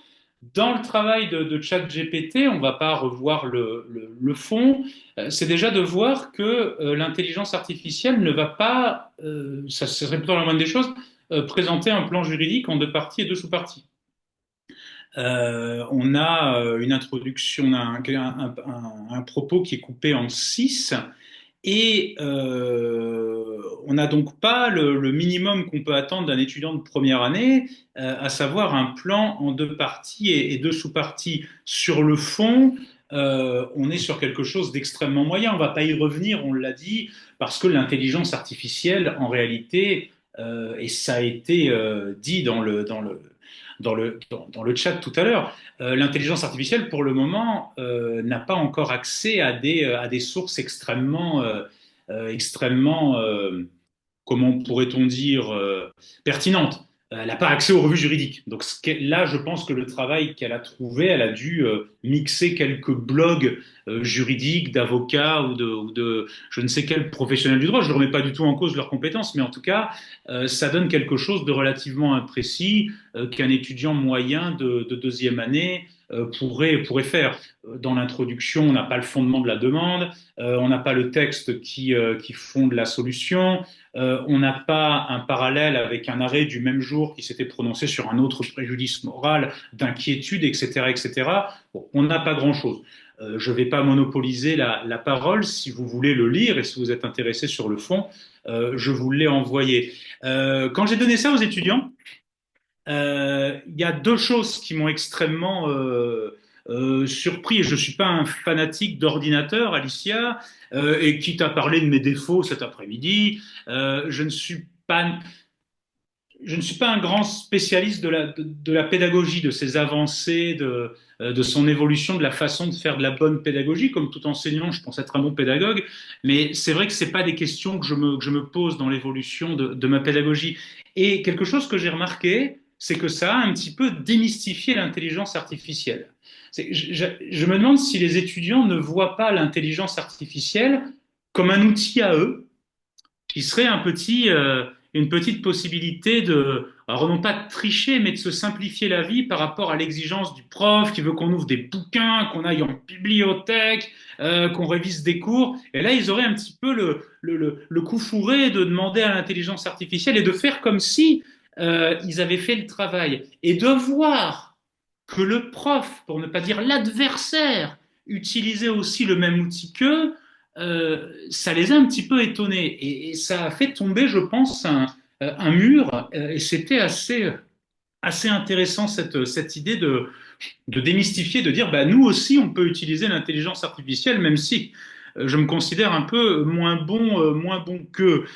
dans le travail de ChatGPT, on ne va pas revoir le fond, c'est déjà de voir que l'intelligence artificielle ne va pas, ça serait plutôt la moindre des choses, présenter un plan juridique en deux parties et deux sous-parties. On a une introduction, on a un propos qui est coupé en six, et on n'a donc pas le minimum qu'on peut attendre d'un étudiant de première année, à savoir un plan en deux parties et deux sous-parties. Sur le fond, on est sur quelque chose d'extrêmement moyen. On ne va pas y revenir, on l'a dit, parce que l'intelligence artificielle, en réalité, et ça a été dit dans le chat tout à l'heure, l'intelligence artificielle, pour le moment, n'a pas encore accès à des sources extrêmement, comment pourrait-on dire, pertinentes. Elle n'a pas accès aux revues juridiques. Donc là, je pense que le travail qu'elle a trouvé, elle a dû mixer quelques blogs juridiques d'avocats ou de je ne sais quel professionnel du droit. Je ne remets pas du tout en cause leurs compétences, mais en tout cas, ça donne quelque chose de relativement imprécis qu'un étudiant moyen de deuxième année pourrait faire. Dans l'introduction, on n'a pas le fondement de la demande, on n'a pas le texte qui fonde la solution, on n'a pas un parallèle avec un arrêt du même jour qui s'était prononcé sur un autre préjudice moral, d'inquiétude, etc., etc. Bon, on n'a pas grand-chose. Je ne vais pas monopoliser la parole. Si vous voulez le lire et si vous êtes intéressé sur le fond, je vous l'ai envoyé. Quand j'ai donné ça aux étudiants, il y a deux choses qui m'ont extrêmement surpris. Je ne suis pas un fanatique d'ordinateur, Alicia, et quitte à parler de mes défauts cet après-midi, je ne suis pas un grand spécialiste de la pédagogie, de ses avancées, de son évolution, de la façon de faire de la bonne pédagogie. Comme tout enseignant, je pense être un bon pédagogue, mais c'est vrai que ce n'est pas des questions que je me pose dans l'évolution de ma pédagogie. Et quelque chose que j'ai remarqué, c'est que ça a un petit peu démystifié l'intelligence artificielle. Je me demande si les étudiants ne voient pas l'intelligence artificielle comme un outil à eux, qui serait une petite possibilité alors non pas de tricher, mais de se simplifier la vie par rapport à l'exigence du prof qui veut qu'on ouvre des bouquins, qu'on aille en bibliothèque, qu'on révise des cours. Et là, ils auraient un petit peu le coup fourré de demander à l'intelligence artificielle et de faire comme si ils avaient fait le travail. Et de voir que le prof, pour ne pas dire l'adversaire, utilisait aussi le même outil qu'eux, ça les a un petit peu étonnés et ça a fait tomber, je pense, un mur. Et c'était assez intéressant cette idée de démystifier, de dire bah, nous aussi on peut utiliser l'intelligence artificielle, même si je me considère un peu moins bon qu'eux.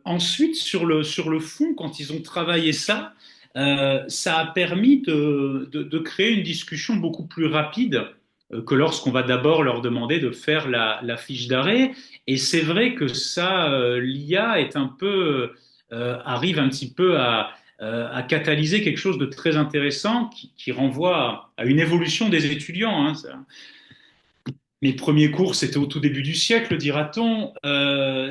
Ensuite, sur le fond, quand ils ont travaillé ça a permis de créer une discussion beaucoup plus rapide que lorsqu'on va d'abord leur demander de faire la fiche d'arrêt. Et c'est vrai que ça, l'IA arrive un petit peu à catalyser quelque chose de très intéressant qui renvoie à une évolution des étudiants. Hein. Mes premiers cours, c'était au tout début du siècle, dira-t-on.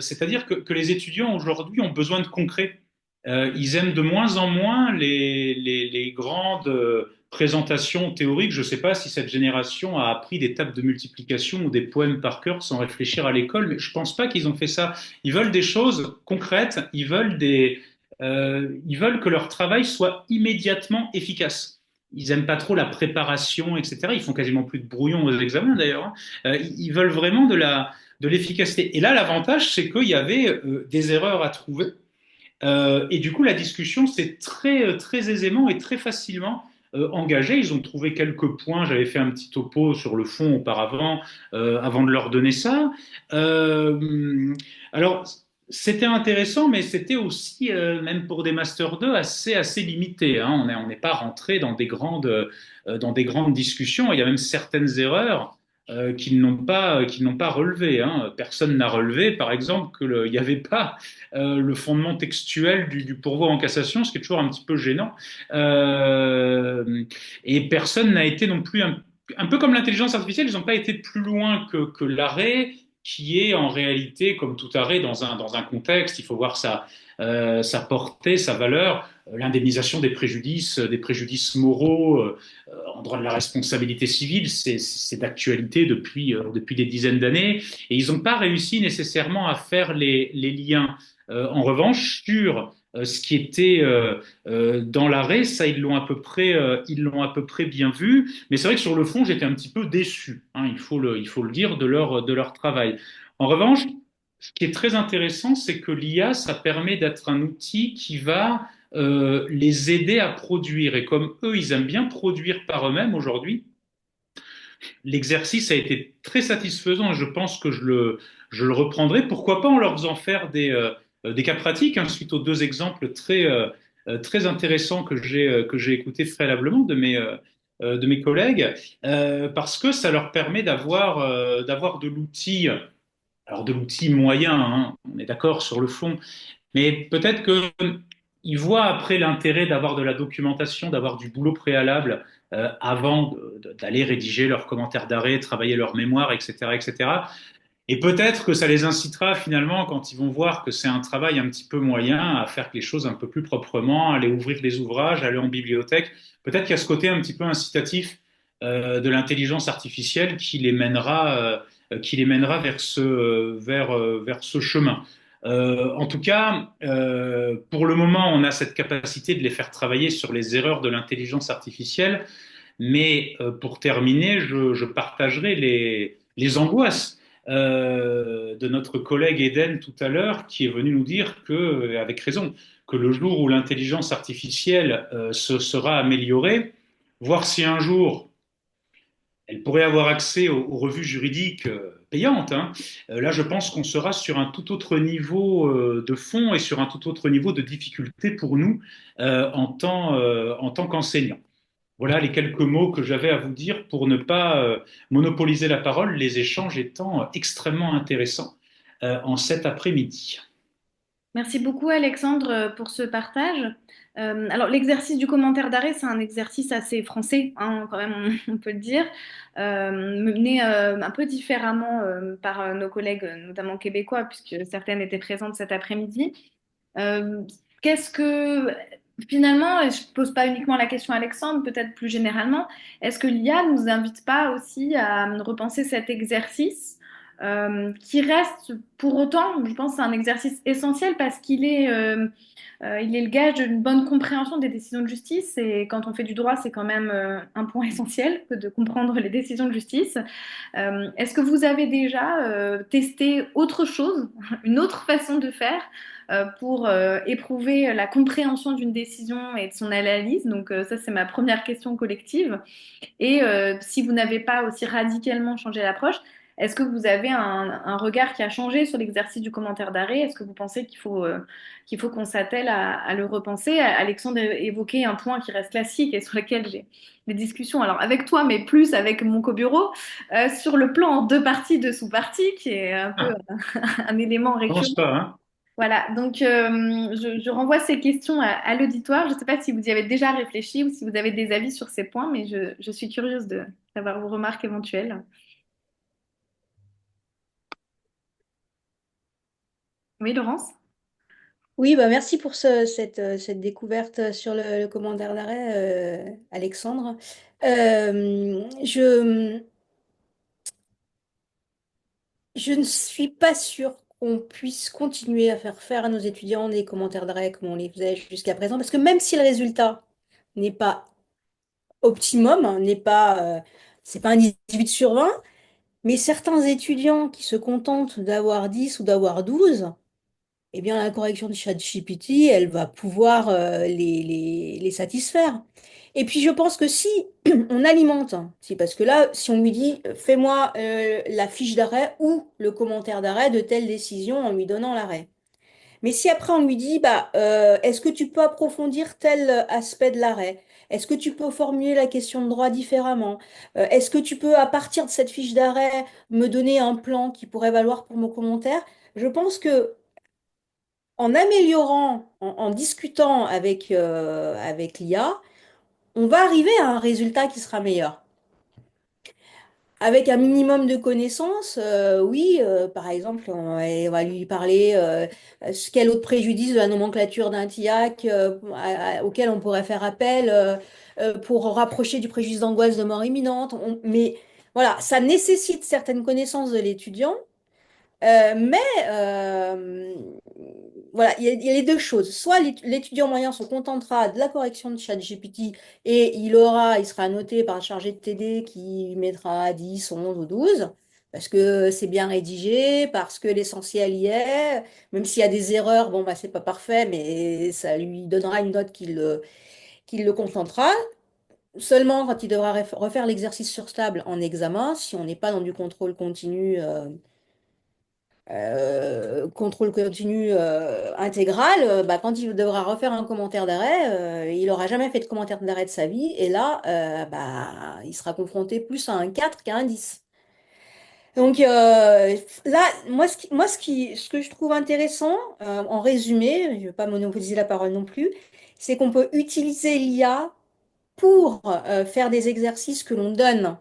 C'est-à-dire que les étudiants aujourd'hui ont besoin de concret. Ils aiment de moins en moins les grandes présentations théoriques. Je ne sais pas si cette génération a appris des tables de multiplication ou des poèmes par cœur sans réfléchir à l'école, mais je ne pense pas qu'ils ont fait ça. Ils veulent des choses concrètes. Ils veulent que leur travail soit immédiatement efficace. Ils aiment pas trop la préparation, etc. Ils font quasiment plus de brouillons aux examens d'ailleurs, hein. Ils veulent vraiment de l'efficacité. Et là, l'avantage, c'est qu'il y avait des erreurs à trouver. Et du coup, la discussion s'est très aisément et très facilement engagée. Ils ont trouvé quelques points. J'avais fait un petit topo sur le fond auparavant, avant de leur donner ça. Euh, alors, c'était intéressant, mais c'était aussi, même pour des Master 2, assez limité, hein. On n'est pas rentré dans des grandes discussions. Il y a même certaines erreurs qu'ils n'ont pas relevées, hein. Personne n'a relevé, par exemple, il n'y avait pas le fondement textuel du pourvoi en cassation, ce qui est toujours un petit peu gênant. Et personne n'a été non plus un peu comme l'intelligence artificielle, ils n'ont pas été plus loin que l'arrêt, qui est en réalité, comme tout arrêt, dans un contexte, il faut voir sa portée, sa valeur, l'indemnisation des préjudices moraux en droit de la responsabilité civile, c'est d'actualité depuis des dizaines d'années, et ils n'ont pas réussi nécessairement à faire les liens. En revanche, sur ce qui était dans l'arrêt, ça ils l'ont à peu près bien vu. Mais c'est vrai que sur le fond, j'étais un petit peu déçu, hein, il faut le dire, de leur travail. En revanche, ce qui est très intéressant, c'est que l'IA, ça permet d'être un outil qui va les aider à produire. Et comme eux, ils aiment bien produire par eux-mêmes aujourd'hui, l'exercice a été très satisfaisant et je pense que je le reprendrai. Pourquoi pas en leur faisant faire des cas pratiques, hein, suite aux deux exemples très intéressants que j'ai écoutés préalablement de mes collègues, parce que ça leur permet d'avoir de l'outil, alors de l'outil moyen, hein, on est d'accord sur le fond, mais peut-être qu'ils voient après l'intérêt d'avoir de la documentation, d'avoir du boulot préalable avant d'aller rédiger leurs commentaires d'arrêt, travailler leur mémoire, etc., etc. Et peut-être que ça les incitera finalement, quand ils vont voir que c'est un travail un petit peu moyen, à faire les choses un peu plus proprement, à aller ouvrir des ouvrages, aller en bibliothèque. Peut-être qu'il y a ce côté un petit peu incitatif de l'intelligence artificielle qui les mènera vers ce chemin. En tout cas, pour le moment, on a cette capacité de les faire travailler sur les erreurs de l'intelligence artificielle. Mais pour terminer, je partagerai les angoisses de notre collègue Eden tout à l'heure, qui est venu nous dire que, avec raison, que le jour où l'intelligence artificielle se sera améliorée, voir si un jour elle pourrait avoir accès aux revues juridiques payantes, hein. Là, je pense qu'on sera sur un tout autre niveau de fond et sur un tout autre niveau de difficulté pour nous en tant qu'enseignants. Voilà les quelques mots que j'avais à vous dire pour ne pas monopoliser la parole, les échanges étant extrêmement intéressants en cet après-midi. Merci beaucoup Alexandre pour ce partage. Alors l'exercice du commentaire d'arrêt, c'est un exercice assez français, hein, quand même, on peut le dire, mené un peu différemment par nos collègues, notamment québécois, puisque certaines étaient présentes cet après-midi. Euh, qu'est-ce que finalement, et je pose pas uniquement la question à Alexandre, peut-être plus généralement, est-ce que l'IA nous invite pas aussi à repenser cet exercice qui reste pour autant, je pense, c'est un exercice essentiel parce il est le gage d'une bonne compréhension des décisions de justice et quand on fait du droit, c'est quand même un point essentiel que de comprendre les décisions de justice. Est-ce que vous avez déjà testé autre chose, une autre façon de faire pour éprouver la compréhension d'une décision et de son analyse? Donc ça, c'est ma première question collective. Et si vous n'avez pas aussi radicalement changé l'approche, est-ce que vous avez un regard qui a changé sur l'exercice du commentaire d'arrêt? Est-ce que vous pensez qu'il faut qu'on s'attelle à le repenser? Alexandre évoquait un point qui reste classique et sur lequel j'ai des discussions, alors avec toi, mais plus avec mon co-bureau, sur le plan en deux parties, deux sous-parties, qui est un peu un élément Je récurrent. pense pas, hein. Voilà, donc je renvoie ces questions à l'auditoire. Je ne sais pas si vous y avez déjà réfléchi ou si vous avez des avis sur ces points, mais je suis curieuse de savoir vos remarques éventuelles. Oui, Laurence? Oui, bah merci pour cette découverte sur le commentaire d'arrêt, Alexandre. Je Je ne suis pas sûre qu'on puisse continuer à faire faire à nos étudiants des commentaires d'arrêt comme on les faisait jusqu'à présent, parce que même si le résultat n'est pas optimum, hein, c'est pas un 18 sur 20, mais certains étudiants qui se contentent d'avoir 10 ou d'avoir 12, eh bien la correction de ChatGPT, elle va pouvoir les satisfaire. Et puis je pense que si on alimente, c'est parce que là, si on lui dit fais-moi la fiche d'arrêt ou le commentaire d'arrêt de telle décision en lui donnant l'arrêt. Mais si après on lui dit bah est-ce que tu peux approfondir tel aspect de l'arrêt? Est-ce que tu peux formuler la question de droit différemment? Est-ce que tu peux, à partir de cette fiche d'arrêt, me donner un plan qui pourrait valoir pour mon commentaire? Je pense que en améliorant, en discutant avec l'IA, on va arriver à un résultat qui sera meilleur. Avec un minimum de connaissances, oui, par exemple, on va lui parler quel autre préjudice de la nomenclature d'un TIAC auquel on pourrait faire appel pour rapprocher du préjudice d'angoisse de mort imminente. Mais voilà, ça nécessite certaines connaissances de l'étudiant. Mais voilà, il y a les deux choses. Soit l'étudiant moyen se contentera de la correction de ChatGPT et il sera noté par un chargé de TD qui mettra 10, 11 ou 12, parce que c'est bien rédigé, parce que l'essentiel y est. Même s'il y a des erreurs, bon, bah, c'est pas parfait, mais ça lui donnera une note qui le contentera. Seulement quand il devra refaire l'exercice sur table en examen, si on n'est pas dans du contrôle continu intégral, bah, quand il devra refaire un commentaire d'arrêt, il n'aura jamais fait de commentaire d'arrêt de sa vie, et là, bah, il sera confronté plus à un 4 qu'à un 10. Donc là, ce que je trouve intéressant, en résumé, je ne vais pas monopoliser la parole non plus, c'est qu'on peut utiliser l'IA pour faire des exercices que l'on donne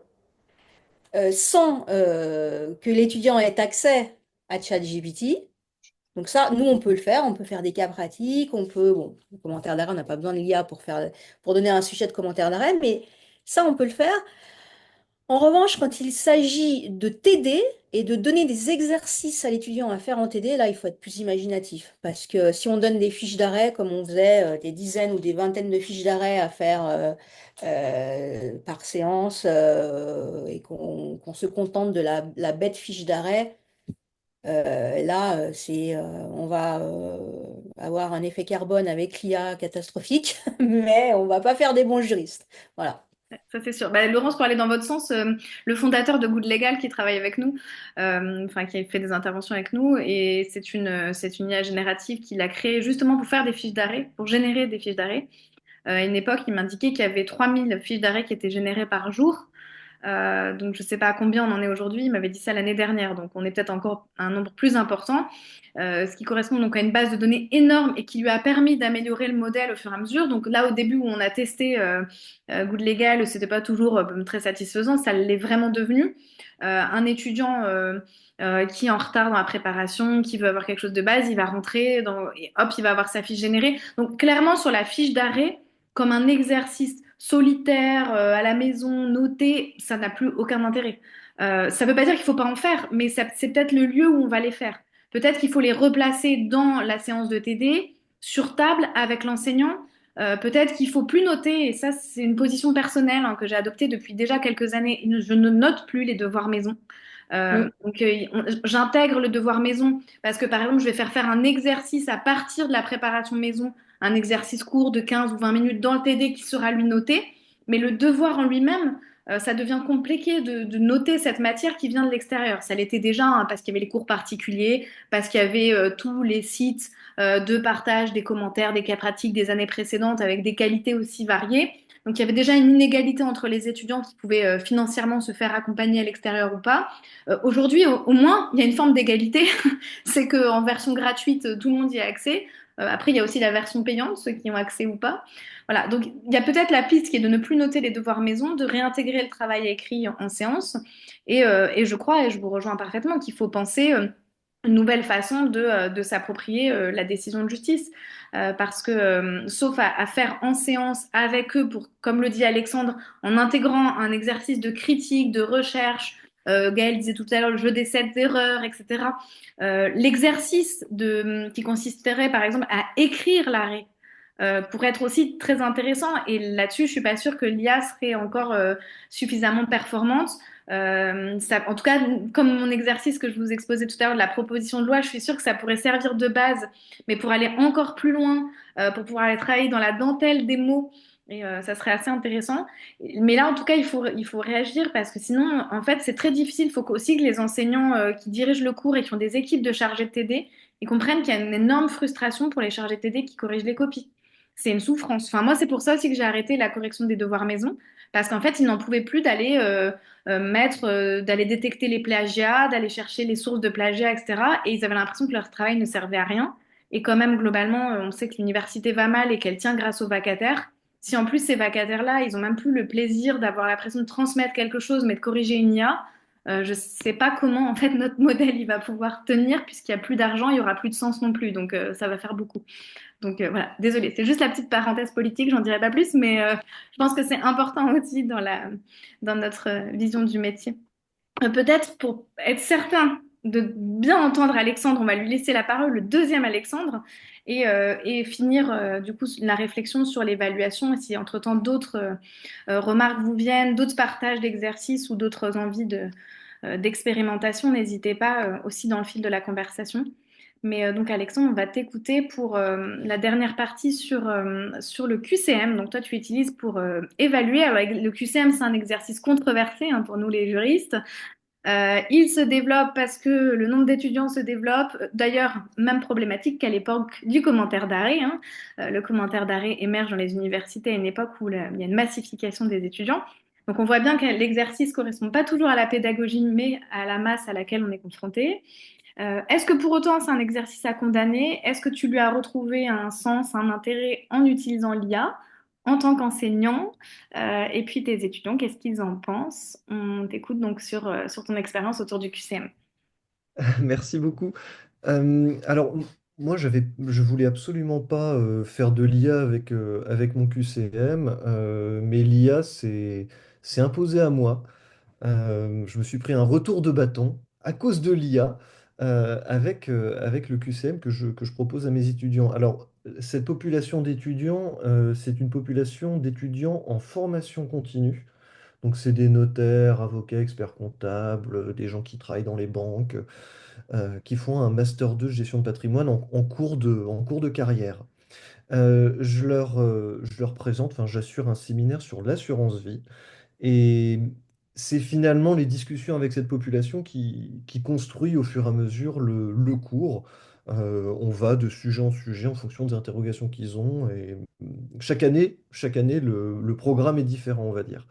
sans que l'étudiant ait accès à ChatGPT. Donc ça, nous, on peut le faire, on peut faire des cas pratiques, bon, le commentaire d'arrêt, on n'a pas besoin de l'IA pour donner un sujet de commentaire d'arrêt, mais ça, on peut le faire. En revanche, quand il s'agit de TD et de donner des exercices à l'étudiant à faire en TD, là, il faut être plus imaginatif. Parce que si on donne des fiches d'arrêt, comme on faisait des dizaines ou des vingtaines de fiches d'arrêt à faire par séance, et qu'on se contente de la bête fiche d'arrêt, là, on va avoir un effet carbone avec l'IA catastrophique, mais on va pas faire des bons juristes. Voilà. Ça, c'est sûr. Bah, Laurence, pour aller dans votre sens, le fondateur de Good Legal qui travaille avec nous, enfin qui a fait des interventions avec nous, et c'est une IA générative qu'il a créée justement pour faire des fiches d'arrêt, pour générer des fiches d'arrêt. À une époque, il m'indiquait qu'il y avait 3000 fiches d'arrêt qui étaient générées par jour. Donc je ne sais pas à combien on en est aujourd'hui, il m'avait dit ça l'année dernière, donc on est peut-être encore un nombre plus important, ce qui correspond donc à une base de données énorme et qui lui a permis d'améliorer le modèle au fur et à mesure. Donc là, au début où on a testé Good Legal, c'était pas toujours très satisfaisant, ça l'est vraiment devenu. Un étudiant qui est en retard dans la préparation, qui veut avoir quelque chose de base, il va rentrer et hop, il va avoir sa fiche générée. Donc clairement sur la fiche d'arrêt, comme un exercice solitaire, à la maison, noté, ça n'a plus aucun intérêt. Ça ne veut pas dire qu'il ne faut pas en faire, mais c'est peut-être le lieu où on va les faire. Peut-être qu'il faut les replacer dans la séance de TD, sur table, avec l'enseignant. Peut-être qu'il faut plus noter, et ça c'est une position personnelle hein, que j'ai adoptée depuis déjà quelques années. Je ne note plus les devoirs maison. Donc j'intègre le devoir maison parce que par exemple je vais faire un exercice à partir de la préparation maison, un exercice court de 15 ou 20 minutes dans le TD qui sera lui noté, mais le devoir en lui-même, ça devient compliqué de noter cette matière qui vient de l'extérieur. Ça l'était déjà hein, parce qu'il y avait les cours particuliers, parce qu'il y avait tous les sites de partage des commentaires, des cas pratiques des années précédentes avec des qualités aussi variées. Donc il y avait déjà une inégalité entre les étudiants qui pouvaient financièrement se faire accompagner à l'extérieur ou pas. Aujourd'hui, au moins, il y a une forme d'égalité. C'est qu'en version gratuite, tout le monde y a accès. Après, il y a aussi la version payante, ceux qui ont accès ou pas. Voilà, donc il y a peut-être la piste qui est de ne plus noter les devoirs maison, de réintégrer le travail écrit en séance. Et je crois, et je vous rejoins parfaitement, qu'il faut penser une nouvelle façon de s'approprier la décision de justice. Parce que, sauf à faire en séance avec eux, pour, comme le dit Alexandre, en intégrant un exercice de critique, de recherche, Gaël disait tout à l'heure le jeu des 7 erreurs, etc. L'exercice qui consisterait par exemple à écrire l'arrêt pourrait être aussi très intéressant. Et là-dessus, je suis pas sûre que l'IA serait encore suffisamment performante. En tout cas, comme mon exercice que je vous exposais tout à l'heure de la proposition de loi, je suis sûre que ça pourrait servir de base, mais pour aller encore plus loin, pour pouvoir aller travailler dans la dentelle des mots, et ça serait assez intéressant. Mais là, en tout cas, il faut réagir parce que sinon, en fait, c'est très difficile. Il faut aussi que les enseignants qui dirigent le cours et qui ont des équipes de chargés de TD, ils comprennent qu'il y a une énorme frustration pour les chargés de TD qui corrigent les copies. C'est une souffrance. Enfin, moi, c'est pour ça aussi que j'ai arrêté la correction des devoirs maison, parce qu'en fait, ils n'en pouvaient plus d'aller détecter les plagiats, d'aller chercher les sources de plagiat, etc. Et ils avaient l'impression que leur travail ne servait à rien. Et quand même, globalement, on sait que l'université va mal et qu'elle tient grâce aux vacataires. Si en plus ces vacataires-là, ils ont même plus le plaisir d'avoir l'impression de transmettre quelque chose, mais de corriger une IA, je sais pas comment en fait notre modèle il va pouvoir tenir puisqu'il y a plus d'argent, il y aura plus de sens non plus. Donc ça va faire beaucoup. Donc voilà, désolée, c'est juste la petite parenthèse politique, j'en dirai pas plus, mais je pense que c'est important aussi dans notre vision du métier. Peut-être pour être certain de bien entendre Alexandre, on va lui laisser la parole, le deuxième Alexandre, et finir du coup la réflexion sur l'évaluation. Et si entre-temps d'autres remarques vous viennent, d'autres partages d'exercices ou d'autres envies d'expérimentation, n'hésitez pas aussi dans le fil de la conversation. Mais donc Alexandre, on va t'écouter pour la dernière partie sur le QCM. Donc toi, tu utilises pour évaluer. Alors le QCM, c'est un exercice controversé hein, pour nous les juristes. Il se développe parce que le nombre d'étudiants se développe. D'ailleurs, même problématique qu'à l'époque du commentaire d'arrêt. Hein. Le commentaire d'arrêt émerge dans les universités à une époque où il y a une massification des étudiants. Donc on voit bien que l'exercice correspond pas toujours à la pédagogie, mais à la masse à laquelle on est confronté. Est-ce que pour autant c'est un exercice à condamner? Est-ce que tu lui as retrouvé un sens, un intérêt en utilisant l'IA en tant qu'enseignant? Et puis tes étudiants, qu'est-ce qu'ils en pensent? On t'écoute donc sur ton expérience autour du QCM. Merci beaucoup. Alors, moi, je voulais absolument pas faire de l'IA avec mon QCM, mais l'IA s'est imposé à moi. Je me suis pris un retour de bâton à cause de l'IA avec le QCM que je propose à mes étudiants. Alors, cette population d'étudiants, c'est une population d'étudiants en formation continue. Donc, c'est des notaires, avocats, experts comptables, des gens qui travaillent dans les banques, qui font un master 2 gestion de patrimoine en cours de carrière. Je leur présente, enfin, j'assure un séminaire sur l'assurance vie. Et c'est finalement les discussions avec cette population qui construit au fur et à mesure le cours. On va de sujet en sujet en fonction des interrogations qu'ils ont. Et chaque année, le programme est différent, on va dire.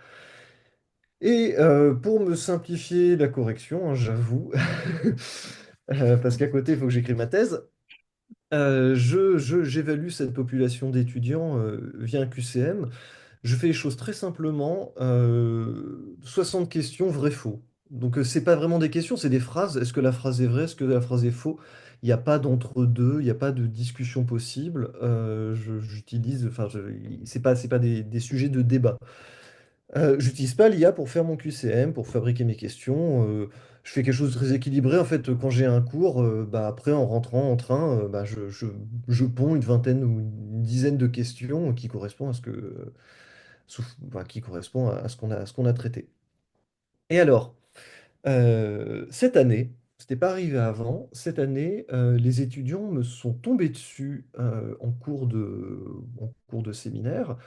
Et pour me simplifier la correction, hein, j'avoue, parce qu'à côté, il faut que j'écrive ma thèse, j'évalue cette population d'étudiants via un QCM. Je fais les choses très simplement. 60 questions, vrai-faux. Donc, c'est pas vraiment des questions, c'est des phrases. Est-ce que la phrase est vraie? Est-ce que la phrase est faux? Il n'y a pas d'entre-deux, il n'y a pas de discussion possible. J'utilise, enfin, c'est pas des sujets de débat. J'utilise pas l'IA pour faire mon QCM, pour fabriquer mes questions. Je fais quelque chose de très équilibré. En fait, quand j'ai un cours, bah, après, en rentrant en train, bah, je ponds une vingtaine ou une dizaine de questions qui correspondent enfin, qui correspond à ce qu'on a traité. Et alors, cette année, c'était pas arrivé avant, cette année, les étudiants me sont tombés dessus en cours de séminaire,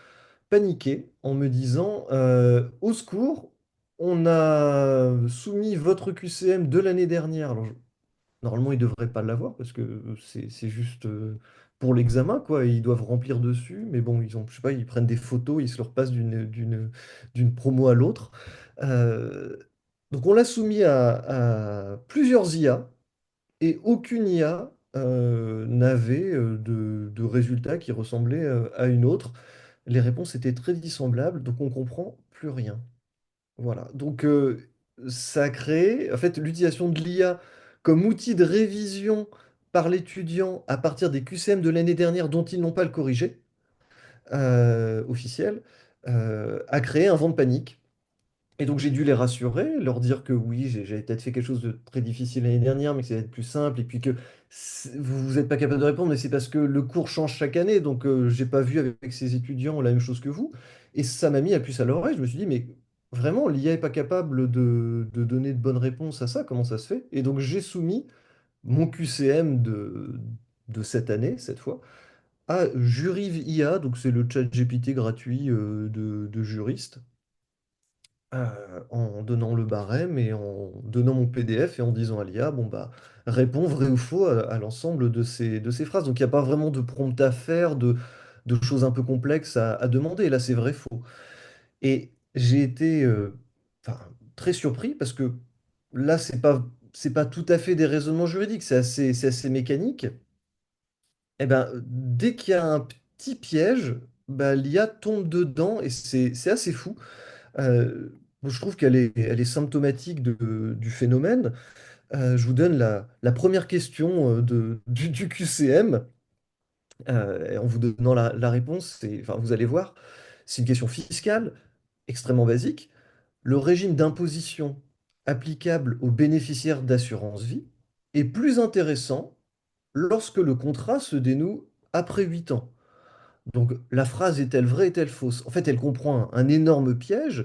paniqués, en me disant au secours, on a soumis votre QCM de l'année dernière. Alors, normalement, ils ne devraient pas l'avoir parce que c'est juste pour l'examen, quoi. Ils doivent remplir dessus, mais bon, je sais pas, ils prennent des photos, ils se le repassent d'une promo à l'autre. Euh, donc, on l'a soumis à plusieurs IA et aucune IA n'avait de résultat qui ressemblait à une autre. Les réponses étaient très dissemblables, donc on comprend plus rien. Voilà. Donc, ça a créé, en fait, l'utilisation de l'IA comme outil de révision par l'étudiant à partir des QCM de l'année dernière dont ils n'ont pas le corrigé officiel, a créé un vent de panique. Et donc j'ai dû les rassurer, leur dire que oui, j'avais peut-être fait quelque chose de très difficile l'année dernière, mais que ça va être plus simple, et puis que vous n'êtes pas capable de répondre, mais c'est parce que le cours change chaque année, donc j'ai pas vu avec ces étudiants la même chose que vous. Et ça m'a mis la puce à l'oreille, je me suis dit, mais vraiment, l'IA est pas capable de donner de bonnes réponses à ça, comment ça se fait? Et donc j'ai soumis mon QCM de cette année, cette fois, à Juriv IA, donc c'est le chat GPT gratuit de juristes en donnant le barème et en donnant mon PDF et en disant à l'IA, bon bah, réponds vrai ou faux à l'ensemble de ces phrases. Donc il n'y a pas vraiment de prompt à faire, de choses un peu complexes à demander. Là, c'est vrai, faux. Et j'ai été enfin, très surpris parce que là, c'est pas tout à fait des raisonnements juridiques, c'est assez mécanique. Et ben, dès qu'il y a un petit piège, bah, l'IA tombe dedans et c'est assez fou. Je trouve qu'elle est symptomatique du phénomène. Je vous donne la première question du QCM, et en vous donnant la réponse, enfin, vous allez voir, c'est une question fiscale extrêmement basique. Le régime d'imposition applicable aux bénéficiaires d'assurance vie est plus intéressant lorsque le contrat se dénoue après 8 ans. Donc la phrase est-elle vraie, est-elle fausse? En fait, elle comprend un énorme piège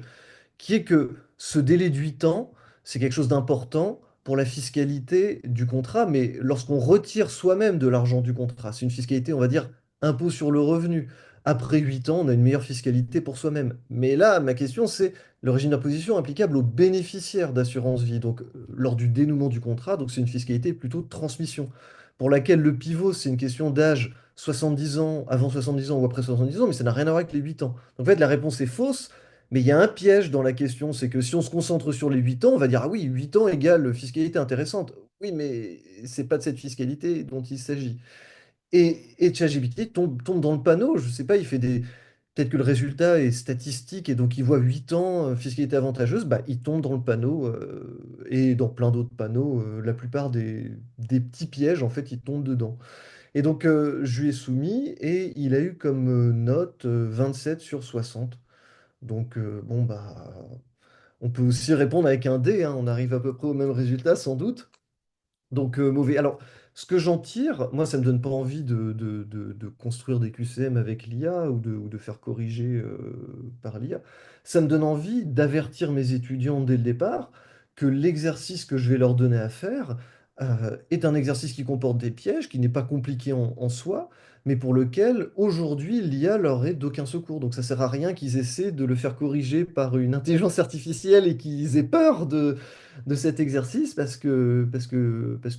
qui est que ce délai de 8 ans, c'est quelque chose d'important pour la fiscalité du contrat, mais lorsqu'on retire soi-même de l'argent du contrat, c'est une fiscalité, on va dire, impôt sur le revenu. Après 8 ans, on a une meilleure fiscalité pour soi-même. Mais là, ma question, c'est le régime d'imposition applicable aux bénéficiaires d'assurance vie, donc lors du dénouement du contrat, donc c'est une fiscalité plutôt de transmission, pour laquelle le pivot, c'est une question d'âge, 70 ans, avant 70 ans ou après 70 ans, mais ça n'a rien à voir avec les 8 ans. Donc en fait, la réponse est fausse, mais il y a un piège dans la question, c'est que si on se concentre sur les 8 ans, on va dire, ah oui, 8 ans égale fiscalité intéressante. Oui, mais c'est pas de cette fiscalité dont il s'agit. Et ChatGPT tombe dans le panneau, je sais pas, il fait des... Peut-être que le résultat est statistique et donc il voit 8 ans, fiscalité avantageuse, bah, il tombe dans le panneau et dans plein d'autres panneaux, la plupart des petits pièges, en fait, il tombe dedans. Et donc je lui ai soumis et il a eu comme note 27 sur 60. Donc, bon, bah, on peut aussi répondre avec un D, hein, on arrive à peu près au même résultat, sans doute. Donc, mauvais. Alors, ce que j'en tire, moi, ça me donne pas envie de construire des QCM avec l'IA ou de faire corriger par l'IA. Ça me donne envie d'avertir mes étudiants dès le départ que l'exercice que je vais leur donner à faire est un exercice qui comporte des pièges, qui n'est pas compliqué en soi, mais pour lequel, aujourd'hui, l'IA leur est d'aucun secours. Donc, ça sert à rien qu'ils essaient de le faire corriger par une intelligence artificielle et qu'ils aient peur de cet exercice parce que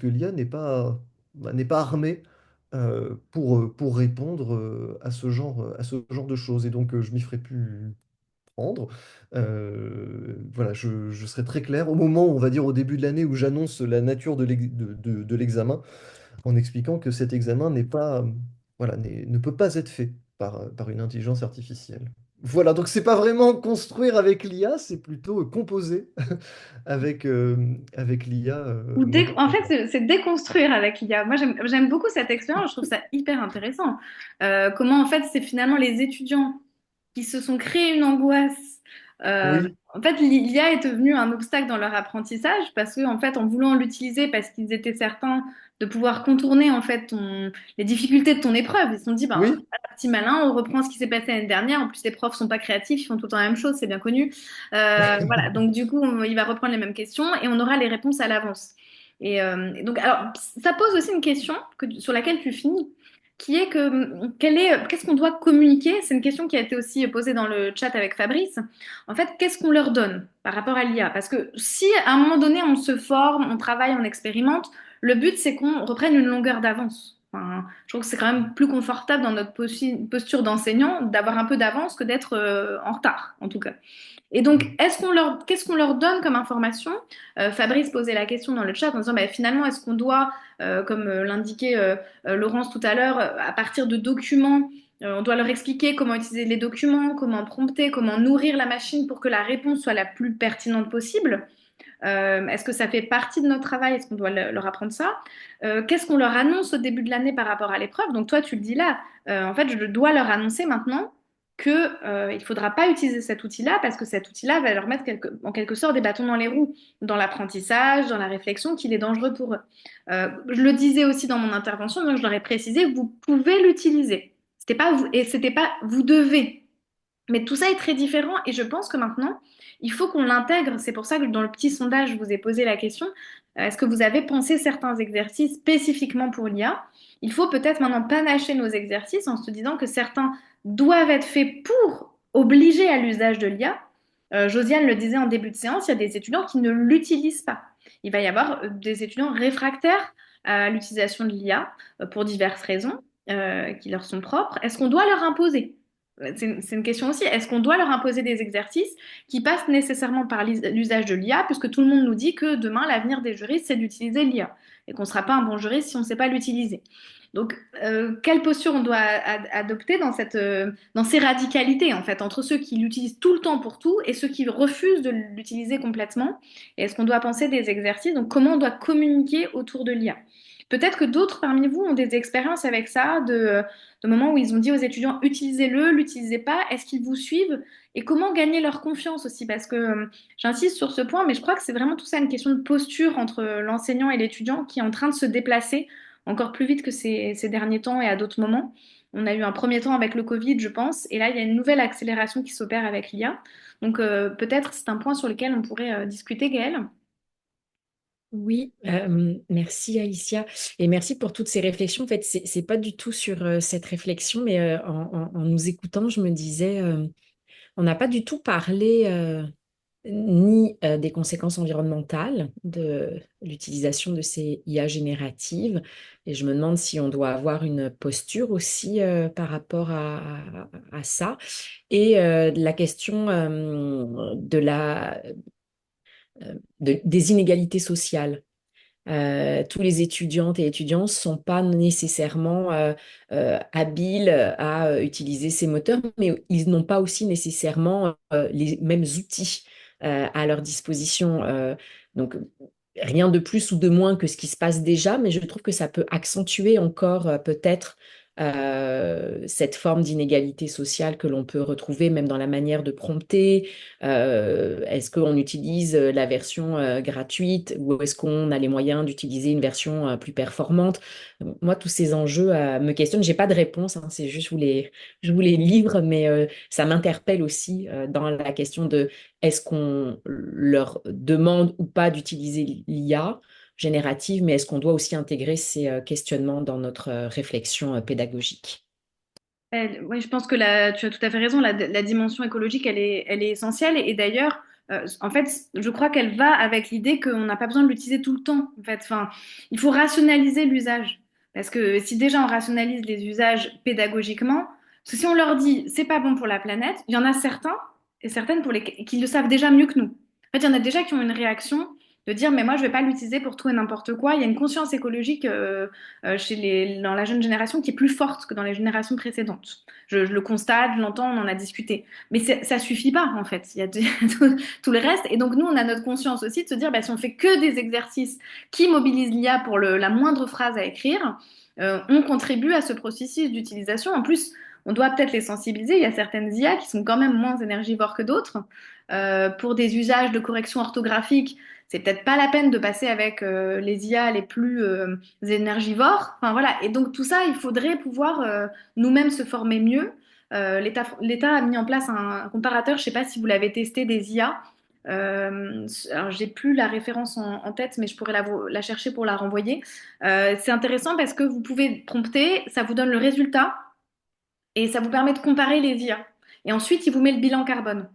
l'IA n'est pas armée pour répondre à ce genre de choses. Et donc, je m'y ferai plus prendre. Voilà, je serai très clair au moment, on va dire au début de l'année, où j'annonce la nature de l'examen, en expliquant que cet examen n'est pas, voilà, ne peut pas être fait par une intelligence artificielle. Voilà, donc c'est pas vraiment construire avec l'IA, c'est plutôt composer avec l'IA En fait, moderne. c'est déconstruire avec l'IA. Moi, j'aime beaucoup cette expérience. Je trouve ça hyper intéressant. Comment, en fait, c'est finalement les étudiants qui se sont créés une angoisse. Oui, En fait, l'IA est devenue un obstacle dans leur apprentissage parce que, en fait, en voulant l'utiliser parce qu'ils étaient certains de pouvoir contourner, en fait, les difficultés de ton épreuve, ils se sont dit, ben, oui, petit malin, on reprend ce qui s'est passé l'année dernière. En plus, les profs sont pas créatifs, ils font tout le temps la même chose, c'est bien connu. Voilà, donc du coup, il va reprendre les mêmes questions et on aura les réponses à l'avance. Et donc, alors, ça pose aussi une question sur laquelle tu finis, qui est que qu'est-ce qu'on doit communiquer? C'est une question qui a été aussi posée dans le chat avec Fabrice. En fait, qu'est-ce qu'on leur donne par rapport à l'IA? Parce que si à un moment donné on se forme, on travaille, on expérimente, le but c'est qu'on reprenne une longueur d'avance. Enfin, je trouve que c'est quand même plus confortable dans notre posture d'enseignant d'avoir un peu d'avance que d'être en retard, en tout cas. Et donc, qu'est-ce qu'on leur donne comme information? Fabrice posait la question dans le chat en disant, bah, finalement, est-ce qu'on doit, comme l'indiquait Laurence tout à l'heure, à partir de documents, on doit leur expliquer comment utiliser les documents, comment prompter, comment nourrir la machine pour que la réponse soit la plus pertinente possible. Est-ce que ça fait partie de notre travail? Est-ce qu'on doit leur apprendre ça? Qu'est-ce qu'on leur annonce au début de l'année par rapport à l'épreuve? Donc toi, tu le dis là. En fait, je dois leur annoncer maintenant que il faudra pas utiliser cet outil-là parce que cet outil-là va leur mettre en quelque sorte des bâtons dans les roues dans l'apprentissage, dans la réflexion, qu'il est dangereux pour eux. Je le disais aussi dans mon intervention, donc je leur ai précisé, vous pouvez l'utiliser. C'était pas vous, et c'était pas vous devez. Mais tout ça est très différent et je pense que maintenant, il faut qu'on l'intègre. C'est pour ça que dans le petit sondage, je vous ai posé la question, est-ce que vous avez pensé certains exercices spécifiquement pour l'IA? Il faut peut-être maintenant panacher nos exercices en se disant que certains doivent être faits pour obliger à l'usage de l'IA. Josiane le disait en début de séance, il y a des étudiants qui ne l'utilisent pas. Il va y avoir des étudiants réfractaires à l'utilisation de l'IA pour diverses raisons qui leur sont propres. Est-ce qu'on doit leur imposer? C'est une question aussi. Est-ce qu'on doit leur imposer des exercices qui passent nécessairement par l'usage de l'IA, puisque tout le monde nous dit que demain, l'avenir des juristes, c'est d'utiliser l'IA, et qu'on ne sera pas un bon juriste si on ne sait pas l'utiliser. Donc, quelle posture on doit adopter dans ces radicalités, en fait, entre ceux qui l'utilisent tout le temps pour tout et ceux qui refusent de l'utiliser complètement? Et est-ce qu'on doit penser des exercices? Donc, comment on doit communiquer autour de l'IA? Peut-être que d'autres parmi vous ont des expériences avec ça, de moments où ils ont dit aux étudiants utilisez-le, l'utilisez pas, est-ce qu'ils vous suivent? Et comment gagner leur confiance aussi? Parce que j'insiste sur ce point, mais je crois que c'est vraiment tout ça une question de posture entre l'enseignant et l'étudiant qui est en train de se déplacer encore plus vite que ces derniers temps et à d'autres moments. On a eu un premier temps avec le Covid, je pense, et là, il y a une nouvelle accélération qui s'opère avec l'IA. Donc, peut-être c'est un point sur lequel on pourrait discuter, Gaëlle. Oui, merci Alicia et merci pour toutes ces réflexions. En fait, c'est pas du tout sur cette réflexion, mais en nous écoutant, je me disais, on n'a pas du tout parlé ni des conséquences environnementales de l'utilisation de ces IA génératives. Et je me demande si on doit avoir une posture aussi par rapport à ça. Et la question des inégalités sociales. Tous les étudiantes et étudiants ne sont pas nécessairement habiles à utiliser ces moteurs, mais ils n'ont pas aussi nécessairement les mêmes outils à leur disposition. Donc, rien de plus ou de moins que ce qui se passe déjà, mais je trouve que ça peut accentuer encore peut-être cette forme d'inégalité sociale que l'on peut retrouver même dans la manière de prompter. Est-ce qu'on utilise la version gratuite ou est-ce qu'on a les moyens d'utiliser une version plus performante? Moi, tous ces enjeux me questionnent. J'ai pas de réponse, hein, c'est juste je vous les livre, mais ça m'interpelle aussi dans la question de est-ce qu'on leur demande ou pas d'utiliser l'IA générative, mais est-ce qu'on doit aussi intégrer ces questionnements dans notre réflexion pédagogique? Oui, je pense que tu as tout à fait raison. La dimension écologique, elle est essentielle. Et d'ailleurs, en fait, je crois qu'elle va avec l'idée qu'on n'a pas besoin de l'utiliser tout le temps. En fait, enfin, il faut rationaliser l'usage. Parce que si déjà on rationalise les usages pédagogiquement, parce que si on leur dit c'est pas bon pour la planète, il y en a certains et certaines qui le savent déjà mieux que nous. En fait, il y en a déjà qui ont une réaction de dire mais moi je vais pas l'utiliser pour tout et n'importe quoi. Il y a une conscience écologique dans la jeune génération qui est plus forte que dans les générations précédentes. Je le constate, je l'entends, on en a discuté. Mais ça suffit pas, en fait. Il y a tout le reste. Et donc, nous, on a notre conscience aussi de se dire, bah, si on fait que des exercices qui mobilisent l'IA pour la moindre phrase à écrire, on contribue à ce processus d'utilisation. En plus, on doit peut-être les sensibiliser. Il y a certaines IA qui sont quand même moins énergivores que d'autres. Pour des usages de correction orthographique, c'est peut-être pas la peine de passer avec les IA les plus énergivores. Enfin voilà. Et donc tout ça, il faudrait pouvoir nous-mêmes se former mieux. L'État a mis en place un comparateur. Je sais pas si vous l'avez testé des IA. Alors j'ai plus la référence en tête, mais je pourrais la chercher pour la renvoyer. C'est intéressant parce que vous pouvez prompter, ça vous donne le résultat et ça vous permet de comparer les IA. Et ensuite, il vous met le bilan carbone.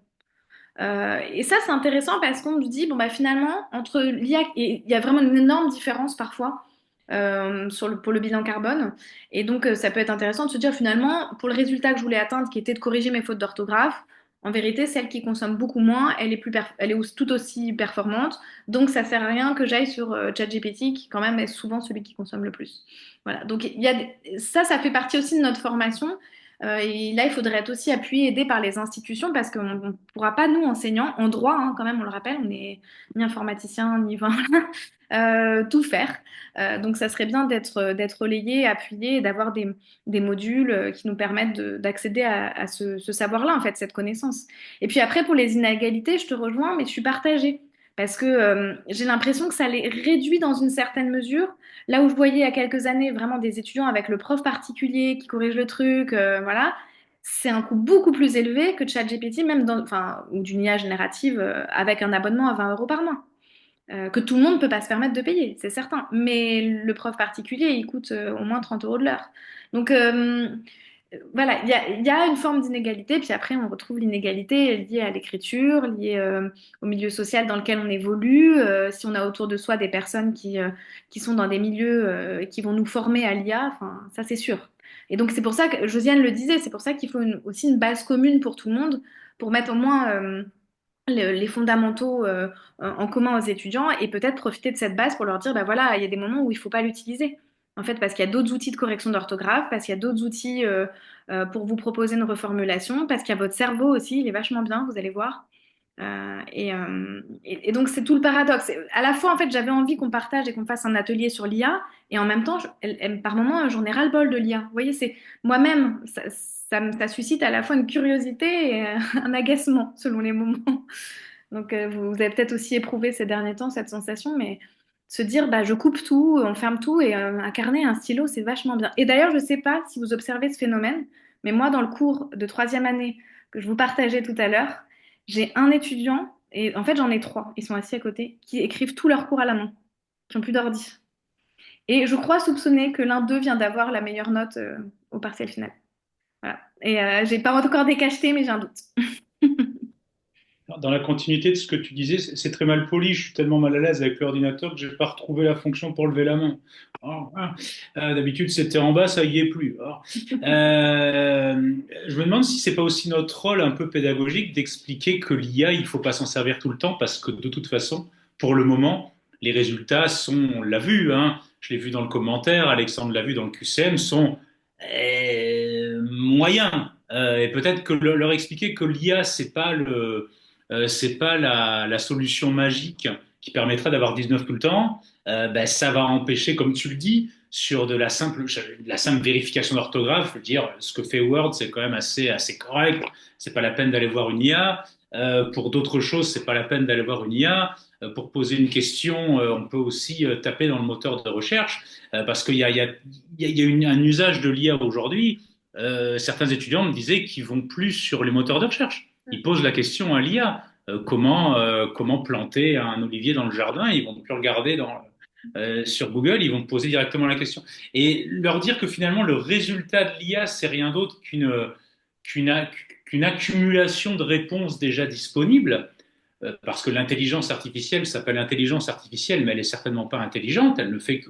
Et ça, c'est intéressant parce qu'on nous dit, bon, bah, finalement, entre l'IA, il y a vraiment une énorme différence parfois pour le bilan carbone. Et donc, ça peut être intéressant de se dire, finalement, pour le résultat que je voulais atteindre, qui était de corriger mes fautes d'orthographe, en vérité, celle qui consomme beaucoup moins, elle est tout aussi performante. Donc, ça sert à rien que j'aille sur ChatGPT, qui quand même est souvent celui qui consomme le plus. Voilà. Donc, ça fait partie aussi de notre formation. Et là, il faudrait être aussi appuyé, aidé par les institutions parce qu'on ne pourra pas, nous, enseignants, en droit, hein, quand même, on le rappelle, on n'est ni informaticien, ni enfin, tout faire. Donc, ça serait bien d'être relayé, appuyé et d'avoir des modules qui nous permettent d'accéder à ce savoir-là, en fait, cette connaissance. Et puis après, pour les inégalités, je te rejoins, mais je suis partagée. Parce que j'ai l'impression que ça les réduit dans une certaine mesure. Là où je voyais il y a quelques années vraiment des étudiants avec le prof particulier qui corrige le truc, voilà, c'est un coût beaucoup plus élevé que de ChatGPT, même enfin, ou d'une IA générative avec un abonnement à 20 € par mois. Que tout le monde ne peut pas se permettre de payer, c'est certain. Mais le prof particulier, il coûte au moins 30 € de l'heure. Donc voilà, il y a une forme d'inégalité, puis après on retrouve l'inégalité liée à l'écriture, liée au milieu social dans lequel on évolue. Si on a autour de soi des personnes qui sont dans des milieux qui vont nous former à l'IA, enfin, ça c'est sûr. Et donc c'est pour ça que Josiane le disait, c'est pour ça qu'il faut aussi une base commune pour tout le monde, pour mettre au moins les fondamentaux en commun aux étudiants et peut-être profiter de cette base pour leur dire, bah voilà, il y a des moments où il ne faut pas l'utiliser. En fait, parce qu'il y a d'autres outils de correction d'orthographe, parce qu'il y a d'autres outils pour vous proposer une reformulation, parce qu'il y a votre cerveau aussi, il est vachement bien, vous allez voir. Et donc, c'est tout le paradoxe. À la fois, en fait, j'avais envie qu'on partage et qu'on fasse un atelier sur l'IA, et en même temps, par moments, j'en ai ras-le-bol de l'IA. Vous voyez, c'est moi-même, ça suscite à la fois une curiosité et un agacement, selon les moments. Donc, vous avez peut-être aussi éprouvé ces derniers temps cette sensation, mais se dire, bah, je coupe tout, on ferme tout, et un carnet, un stylo, c'est vachement bien. Et d'ailleurs, je ne sais pas si vous observez ce phénomène, mais moi, dans le cours de troisième année que je vous partageais tout à l'heure, j'ai un étudiant, et en fait j'en ai trois, ils sont assis à côté, qui écrivent tous leurs cours à la main, qui n'ont plus d'ordi. Et je crois soupçonner que l'un d'eux vient d'avoir la meilleure note au partiel final. Voilà. Et j'ai pas encore décacheté, mais j'ai un doute. Dans la continuité de ce que tu disais, c'est très mal poli. Je suis tellement mal à l'aise avec l'ordinateur que j'ai pas retrouvé la fonction pour lever la main. D'habitude, c'était en bas, ça y est plus. Je me demande si c'est pas aussi notre rôle un peu pédagogique d'expliquer que l'IA, il faut pas s'en servir tout le temps parce que de toute façon, pour le moment, les résultats sont, on l'a vu, hein, je l'ai vu dans le commentaire, Alexandre l'a vu dans le QCM, sont moyens. Et peut-être que leur expliquer que l'IA, c'est pas la solution magique qui permettra d'avoir 19 tout le temps. Ben, ça va empêcher, comme tu le dis, sur de la simple vérification d'orthographe. Je veux dire, ce que fait Word, c'est quand même assez correct. C'est pas la peine d'aller voir une IA. Pour d'autres choses, c'est pas la peine d'aller voir une IA. Pour poser une question, on peut aussi taper dans le moteur de recherche, parce qu'il y a, il y a, il y a un usage de l'IA aujourd'hui. Certains étudiants me disaient qu'ils vont plus sur les moteurs de recherche. Ils posent la question à l'IA. Comment planter un olivier dans le jardin? Ils vont plus regarder sur Google, ils vont poser directement la question. Et leur dire que finalement, le résultat de l'IA, c'est rien d'autre qu'une, qu'une accumulation de réponses déjà disponibles, parce que l'intelligence artificielle s'appelle intelligence artificielle, mais elle est certainement pas intelligente, elle ne fait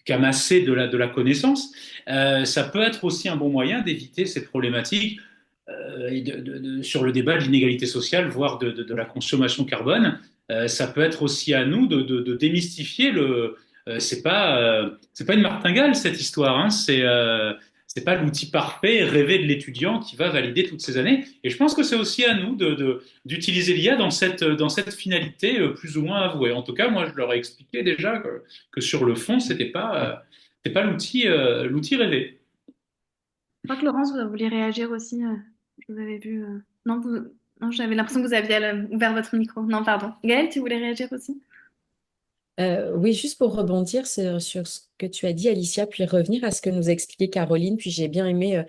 qu'amasser de la connaissance. Ça peut être aussi un bon moyen d'éviter cette problématique sur le débat de l'inégalité sociale, voire de la consommation carbone. Ça peut être aussi à nous de démystifier c'est pas une martingale cette histoire, hein, c'est pas l'outil parfait rêvé de l'étudiant qui va valider toutes ces années. Et je pense que c'est aussi à nous d'utiliser l'IA dans cette finalité plus ou moins avouée. En tout cas, moi, je leur ai expliqué déjà que sur le fond, c'était pas l'outil rêvé. Je crois que Laurence, vous vouliez réagir aussi. Je vous avais vu. Non, non, j'avais l'impression que vous aviez ouvert votre micro. Non, pardon. Gaëlle, tu voulais réagir aussi? Oui, juste pour rebondir sur ce que tu as dit, Alicia, puis revenir à ce que nous expliquait Caroline, puis j'ai bien aimé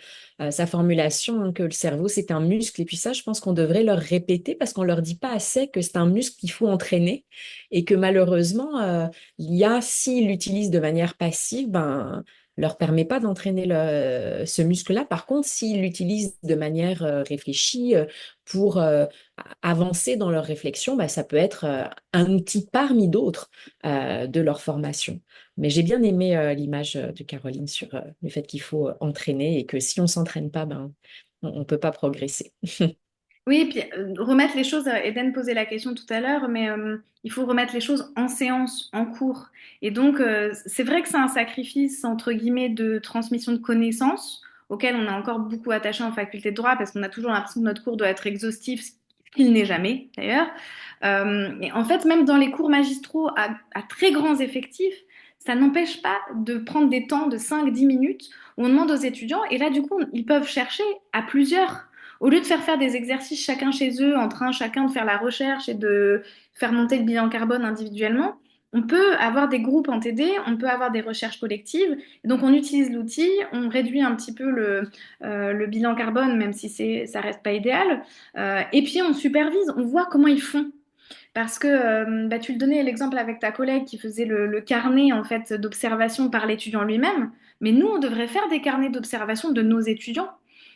sa formulation, hein, que le cerveau, c'est un muscle. Et puis ça, je pense qu'on devrait leur répéter parce qu'on leur dit pas assez que c'est un muscle qu'il faut entraîner et que malheureusement, l'IA, s'il l'utilise de manière passive, ben, leur permet pas d'entraîner ce muscle-là. Par contre, s'ils l'utilisent de manière réfléchie pour avancer dans leur réflexion, ben, ça peut être un outil parmi d'autres de leur formation. Mais j'ai bien aimé l'image de Caroline sur le fait qu'il faut entraîner et que si on ne s'entraîne pas, ben, on ne peut pas progresser. Oui, et puis remettre les choses, Eden posait la question tout à l'heure, mais il faut remettre les choses en séance, en cours. Et donc, c'est vrai que c'est un sacrifice, entre guillemets, de transmission de connaissances. auquel on est encore beaucoup attaché en faculté de droit parce qu'on a toujours l'impression que notre cours doit être exhaustif, ce qu'il n'est jamais d'ailleurs. Et en fait, même dans les cours magistraux à très grands effectifs, ça n'empêche pas de prendre des temps de 5-10 minutes où on demande aux étudiants, et là, du coup, ils peuvent chercher à plusieurs. Au lieu de faire des exercices chacun chez eux, en train chacun de faire la recherche et de faire monter le bilan carbone individuellement, on peut avoir des groupes en TD, on peut avoir des recherches collectives. Donc, on utilise l'outil, on réduit un petit peu le bilan carbone, même si ça reste pas idéal. Et puis, on supervise, on voit comment ils font. Parce que bah, tu le donnais l'exemple avec ta collègue qui faisait le carnet en fait d'observation par l'étudiant lui-même, mais nous on devrait faire des carnets d'observation de nos étudiants,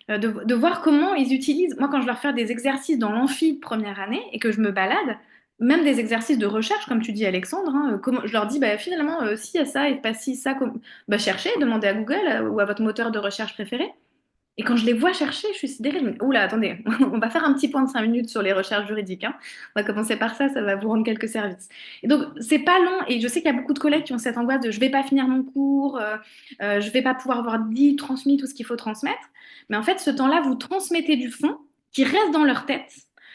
de voir comment ils utilisent. Moi quand je leur fais des exercices dans l'amphi de première année et que je me balade, même des exercices de recherche comme tu dis Alexandre, hein, comment, je leur dis bah, finalement si y a ça et pas si ça, bah, cherchez, demandez à Google ou à votre moteur de recherche préféré. Et quand je les vois chercher, je suis sidérée. Je me dis, oula, attendez, on va faire un petit point de 5 minutes sur les recherches juridiques, hein. On va commencer par ça, ça va vous rendre quelques services. Et donc, c'est pas long. Et je sais qu'il y a beaucoup de collègues qui ont cette angoisse de je vais pas finir mon cours, je vais pas pouvoir avoir dit, transmis tout ce qu'il faut transmettre. Mais en fait, ce temps-là, vous transmettez du fond qui reste dans leur tête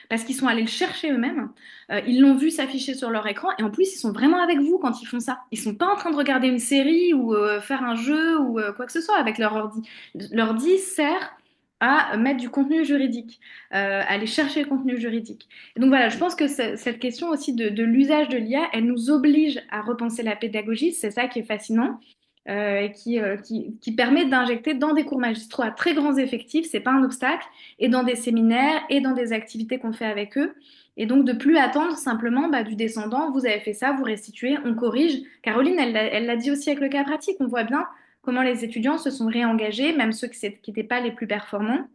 parce qu'ils sont allés le chercher eux-mêmes. Ils l'ont vu s'afficher sur leur écran et en plus, ils sont vraiment avec vous quand ils font ça. Ils sont pas en train de regarder une série ou faire un jeu ou quoi que ce soit avec leur ordi. L'ordi sert à mettre du contenu juridique, à aller chercher le contenu juridique. Et donc voilà, je pense que cette question aussi de l'usage de l'IA, elle nous oblige à repenser la pédagogie, c'est ça qui est fascinant, et qui permet d'injecter dans des cours magistraux à très grands effectifs, c'est pas un obstacle, et dans des séminaires et dans des activités qu'on fait avec eux. Et donc de plus attendre simplement bah, du descendant, vous avez fait ça, vous restituez, on corrige. Caroline, elle l'a dit aussi avec le cas pratique, on voit bien comment les étudiants se sont réengagés, même ceux qui n'étaient pas les plus performants,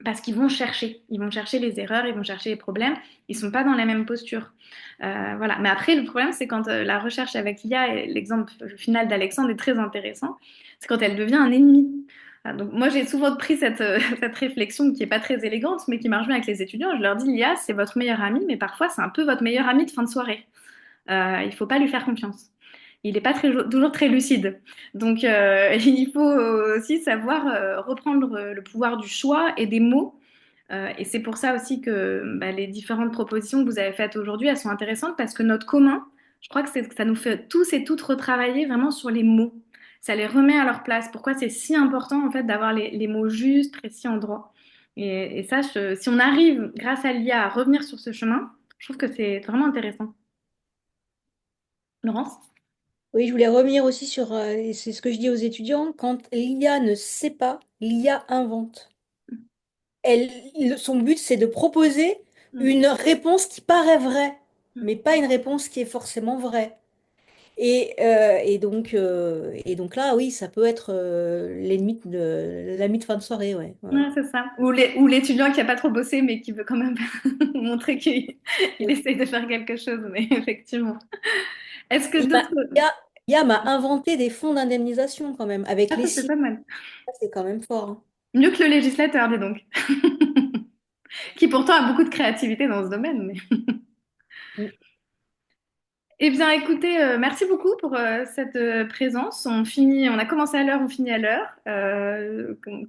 parce qu'ils vont chercher. Ils vont chercher les erreurs, ils vont chercher les problèmes. Ils sont pas dans la même posture. Voilà. Mais après, le problème, c'est quand la recherche avec l'IA, et l'exemple final d'Alexandre est très intéressant, c'est quand elle devient un ennemi. Donc moi, j'ai souvent pris cette réflexion qui est pas très élégante, mais qui marche bien avec les étudiants. Je leur dis, l'IA, c'est votre meilleur ami, mais parfois, c'est un peu votre meilleur ami de fin de soirée. Il faut pas lui faire confiance. Il n'est pas toujours très lucide. Donc, il faut aussi savoir reprendre le pouvoir du choix et des mots. Et c'est pour ça aussi que bah, les différentes propositions que vous avez faites aujourd'hui, elles sont intéressantes parce que notre commun, je crois que ça nous fait tous et toutes retravailler vraiment sur les mots. Ça les remet à leur place. Pourquoi c'est si important en fait d'avoir les mots justes, précis en droit. Et ça, si on arrive, grâce à l'IA, à revenir sur ce chemin, je trouve que c'est vraiment intéressant. Laurence? Oui, je voulais revenir aussi sur, et c'est ce que je dis aux étudiants, quand l'IA ne sait pas, l'IA invente. Son but, c'est de proposer Mm. une réponse qui paraît vraie, Mm. mais pas une réponse qui est forcément vraie. Et donc là, oui, ça peut être l'ami de fin de soirée, ouais. Ouais. Ouais, c'est ça. Ou l'étudiant qui a pas trop bossé, mais qui veut quand même montrer qu'il essaye de faire quelque chose, mais effectivement. Est-ce que Il m'a- d'autres... l'IA m'a inventé des fonds d'indemnisation quand même, avec Ah, les ça, c'est sites. pas mal. C'est quand même fort, hein. Mieux que le législateur, dis donc. Qui pourtant a beaucoup de créativité dans ce domaine. Mm. Eh bien, écoutez, merci beaucoup pour cette présence. On a commencé à l'heure, on finit à l'heure.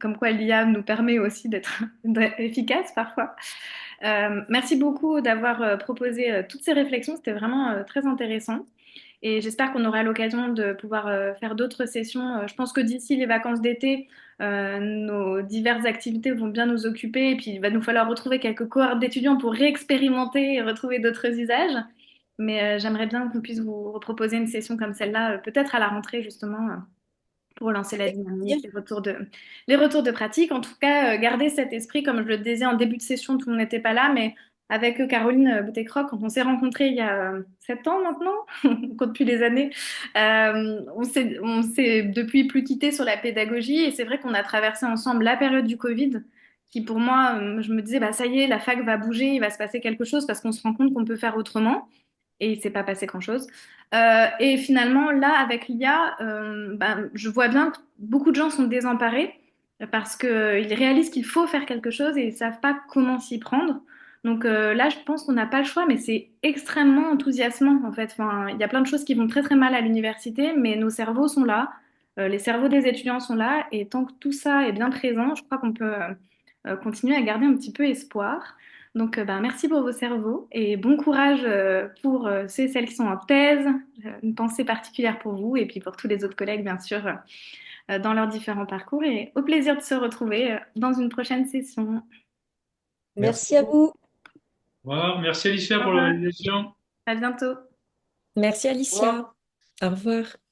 Comme quoi l'IA nous permet aussi d'être efficace parfois. Merci beaucoup d'avoir proposé toutes ces réflexions. C'était vraiment très intéressant. Et j'espère qu'on aura l'occasion de pouvoir faire d'autres sessions. Je pense que d'ici les vacances d'été, nos diverses activités vont bien nous occuper. Et puis, il va nous falloir retrouver quelques cohortes d'étudiants pour réexpérimenter et retrouver d'autres usages. Mais j'aimerais bien qu'on puisse vous reproposer une session comme celle-là, peut-être à la rentrée justement, pour lancer la Avec dynamique, plaisir. les retours de pratique. En tout cas, gardez cet esprit, comme je le disais en début de session, tout le monde n'était pas là, mais avec Caroline Boutécroc, quand on s'est rencontrés il y a 7 ans maintenant, on compte plus les années, on s'est depuis plus quitté sur la pédagogie et c'est vrai qu'on a traversé ensemble la période du Covid qui pour moi, je me disais, bah, ça y est, la fac va bouger, il va se passer quelque chose parce qu'on se rend compte qu'on peut faire autrement et il s'est pas passé grand-chose. Et finalement, là, avec l'IA, ben, je vois bien que beaucoup de gens sont désemparés parce qu'ils réalisent qu'il faut faire quelque chose et ils ne savent pas comment s'y prendre. Donc là, je pense qu'on n'a pas le choix, mais c'est extrêmement enthousiasmant en fait. Enfin, il y a plein de choses qui vont très très mal à l'université, mais nos cerveaux sont là. Les cerveaux des étudiants sont là et tant que tout ça est bien présent, je crois qu'on peut continuer à garder un petit peu espoir. Donc, ben, merci pour vos cerveaux et bon courage pour ceux et celles qui sont en thèse. Une pensée particulière pour vous et puis pour tous les autres collègues, bien sûr, dans leurs différents parcours. Et au plaisir de se retrouver dans une prochaine session. Merci. Merci à vous. Au revoir. Merci Alicia Au pour la revoir, validation. à bientôt. Merci Au revoir. Alicia. Au revoir.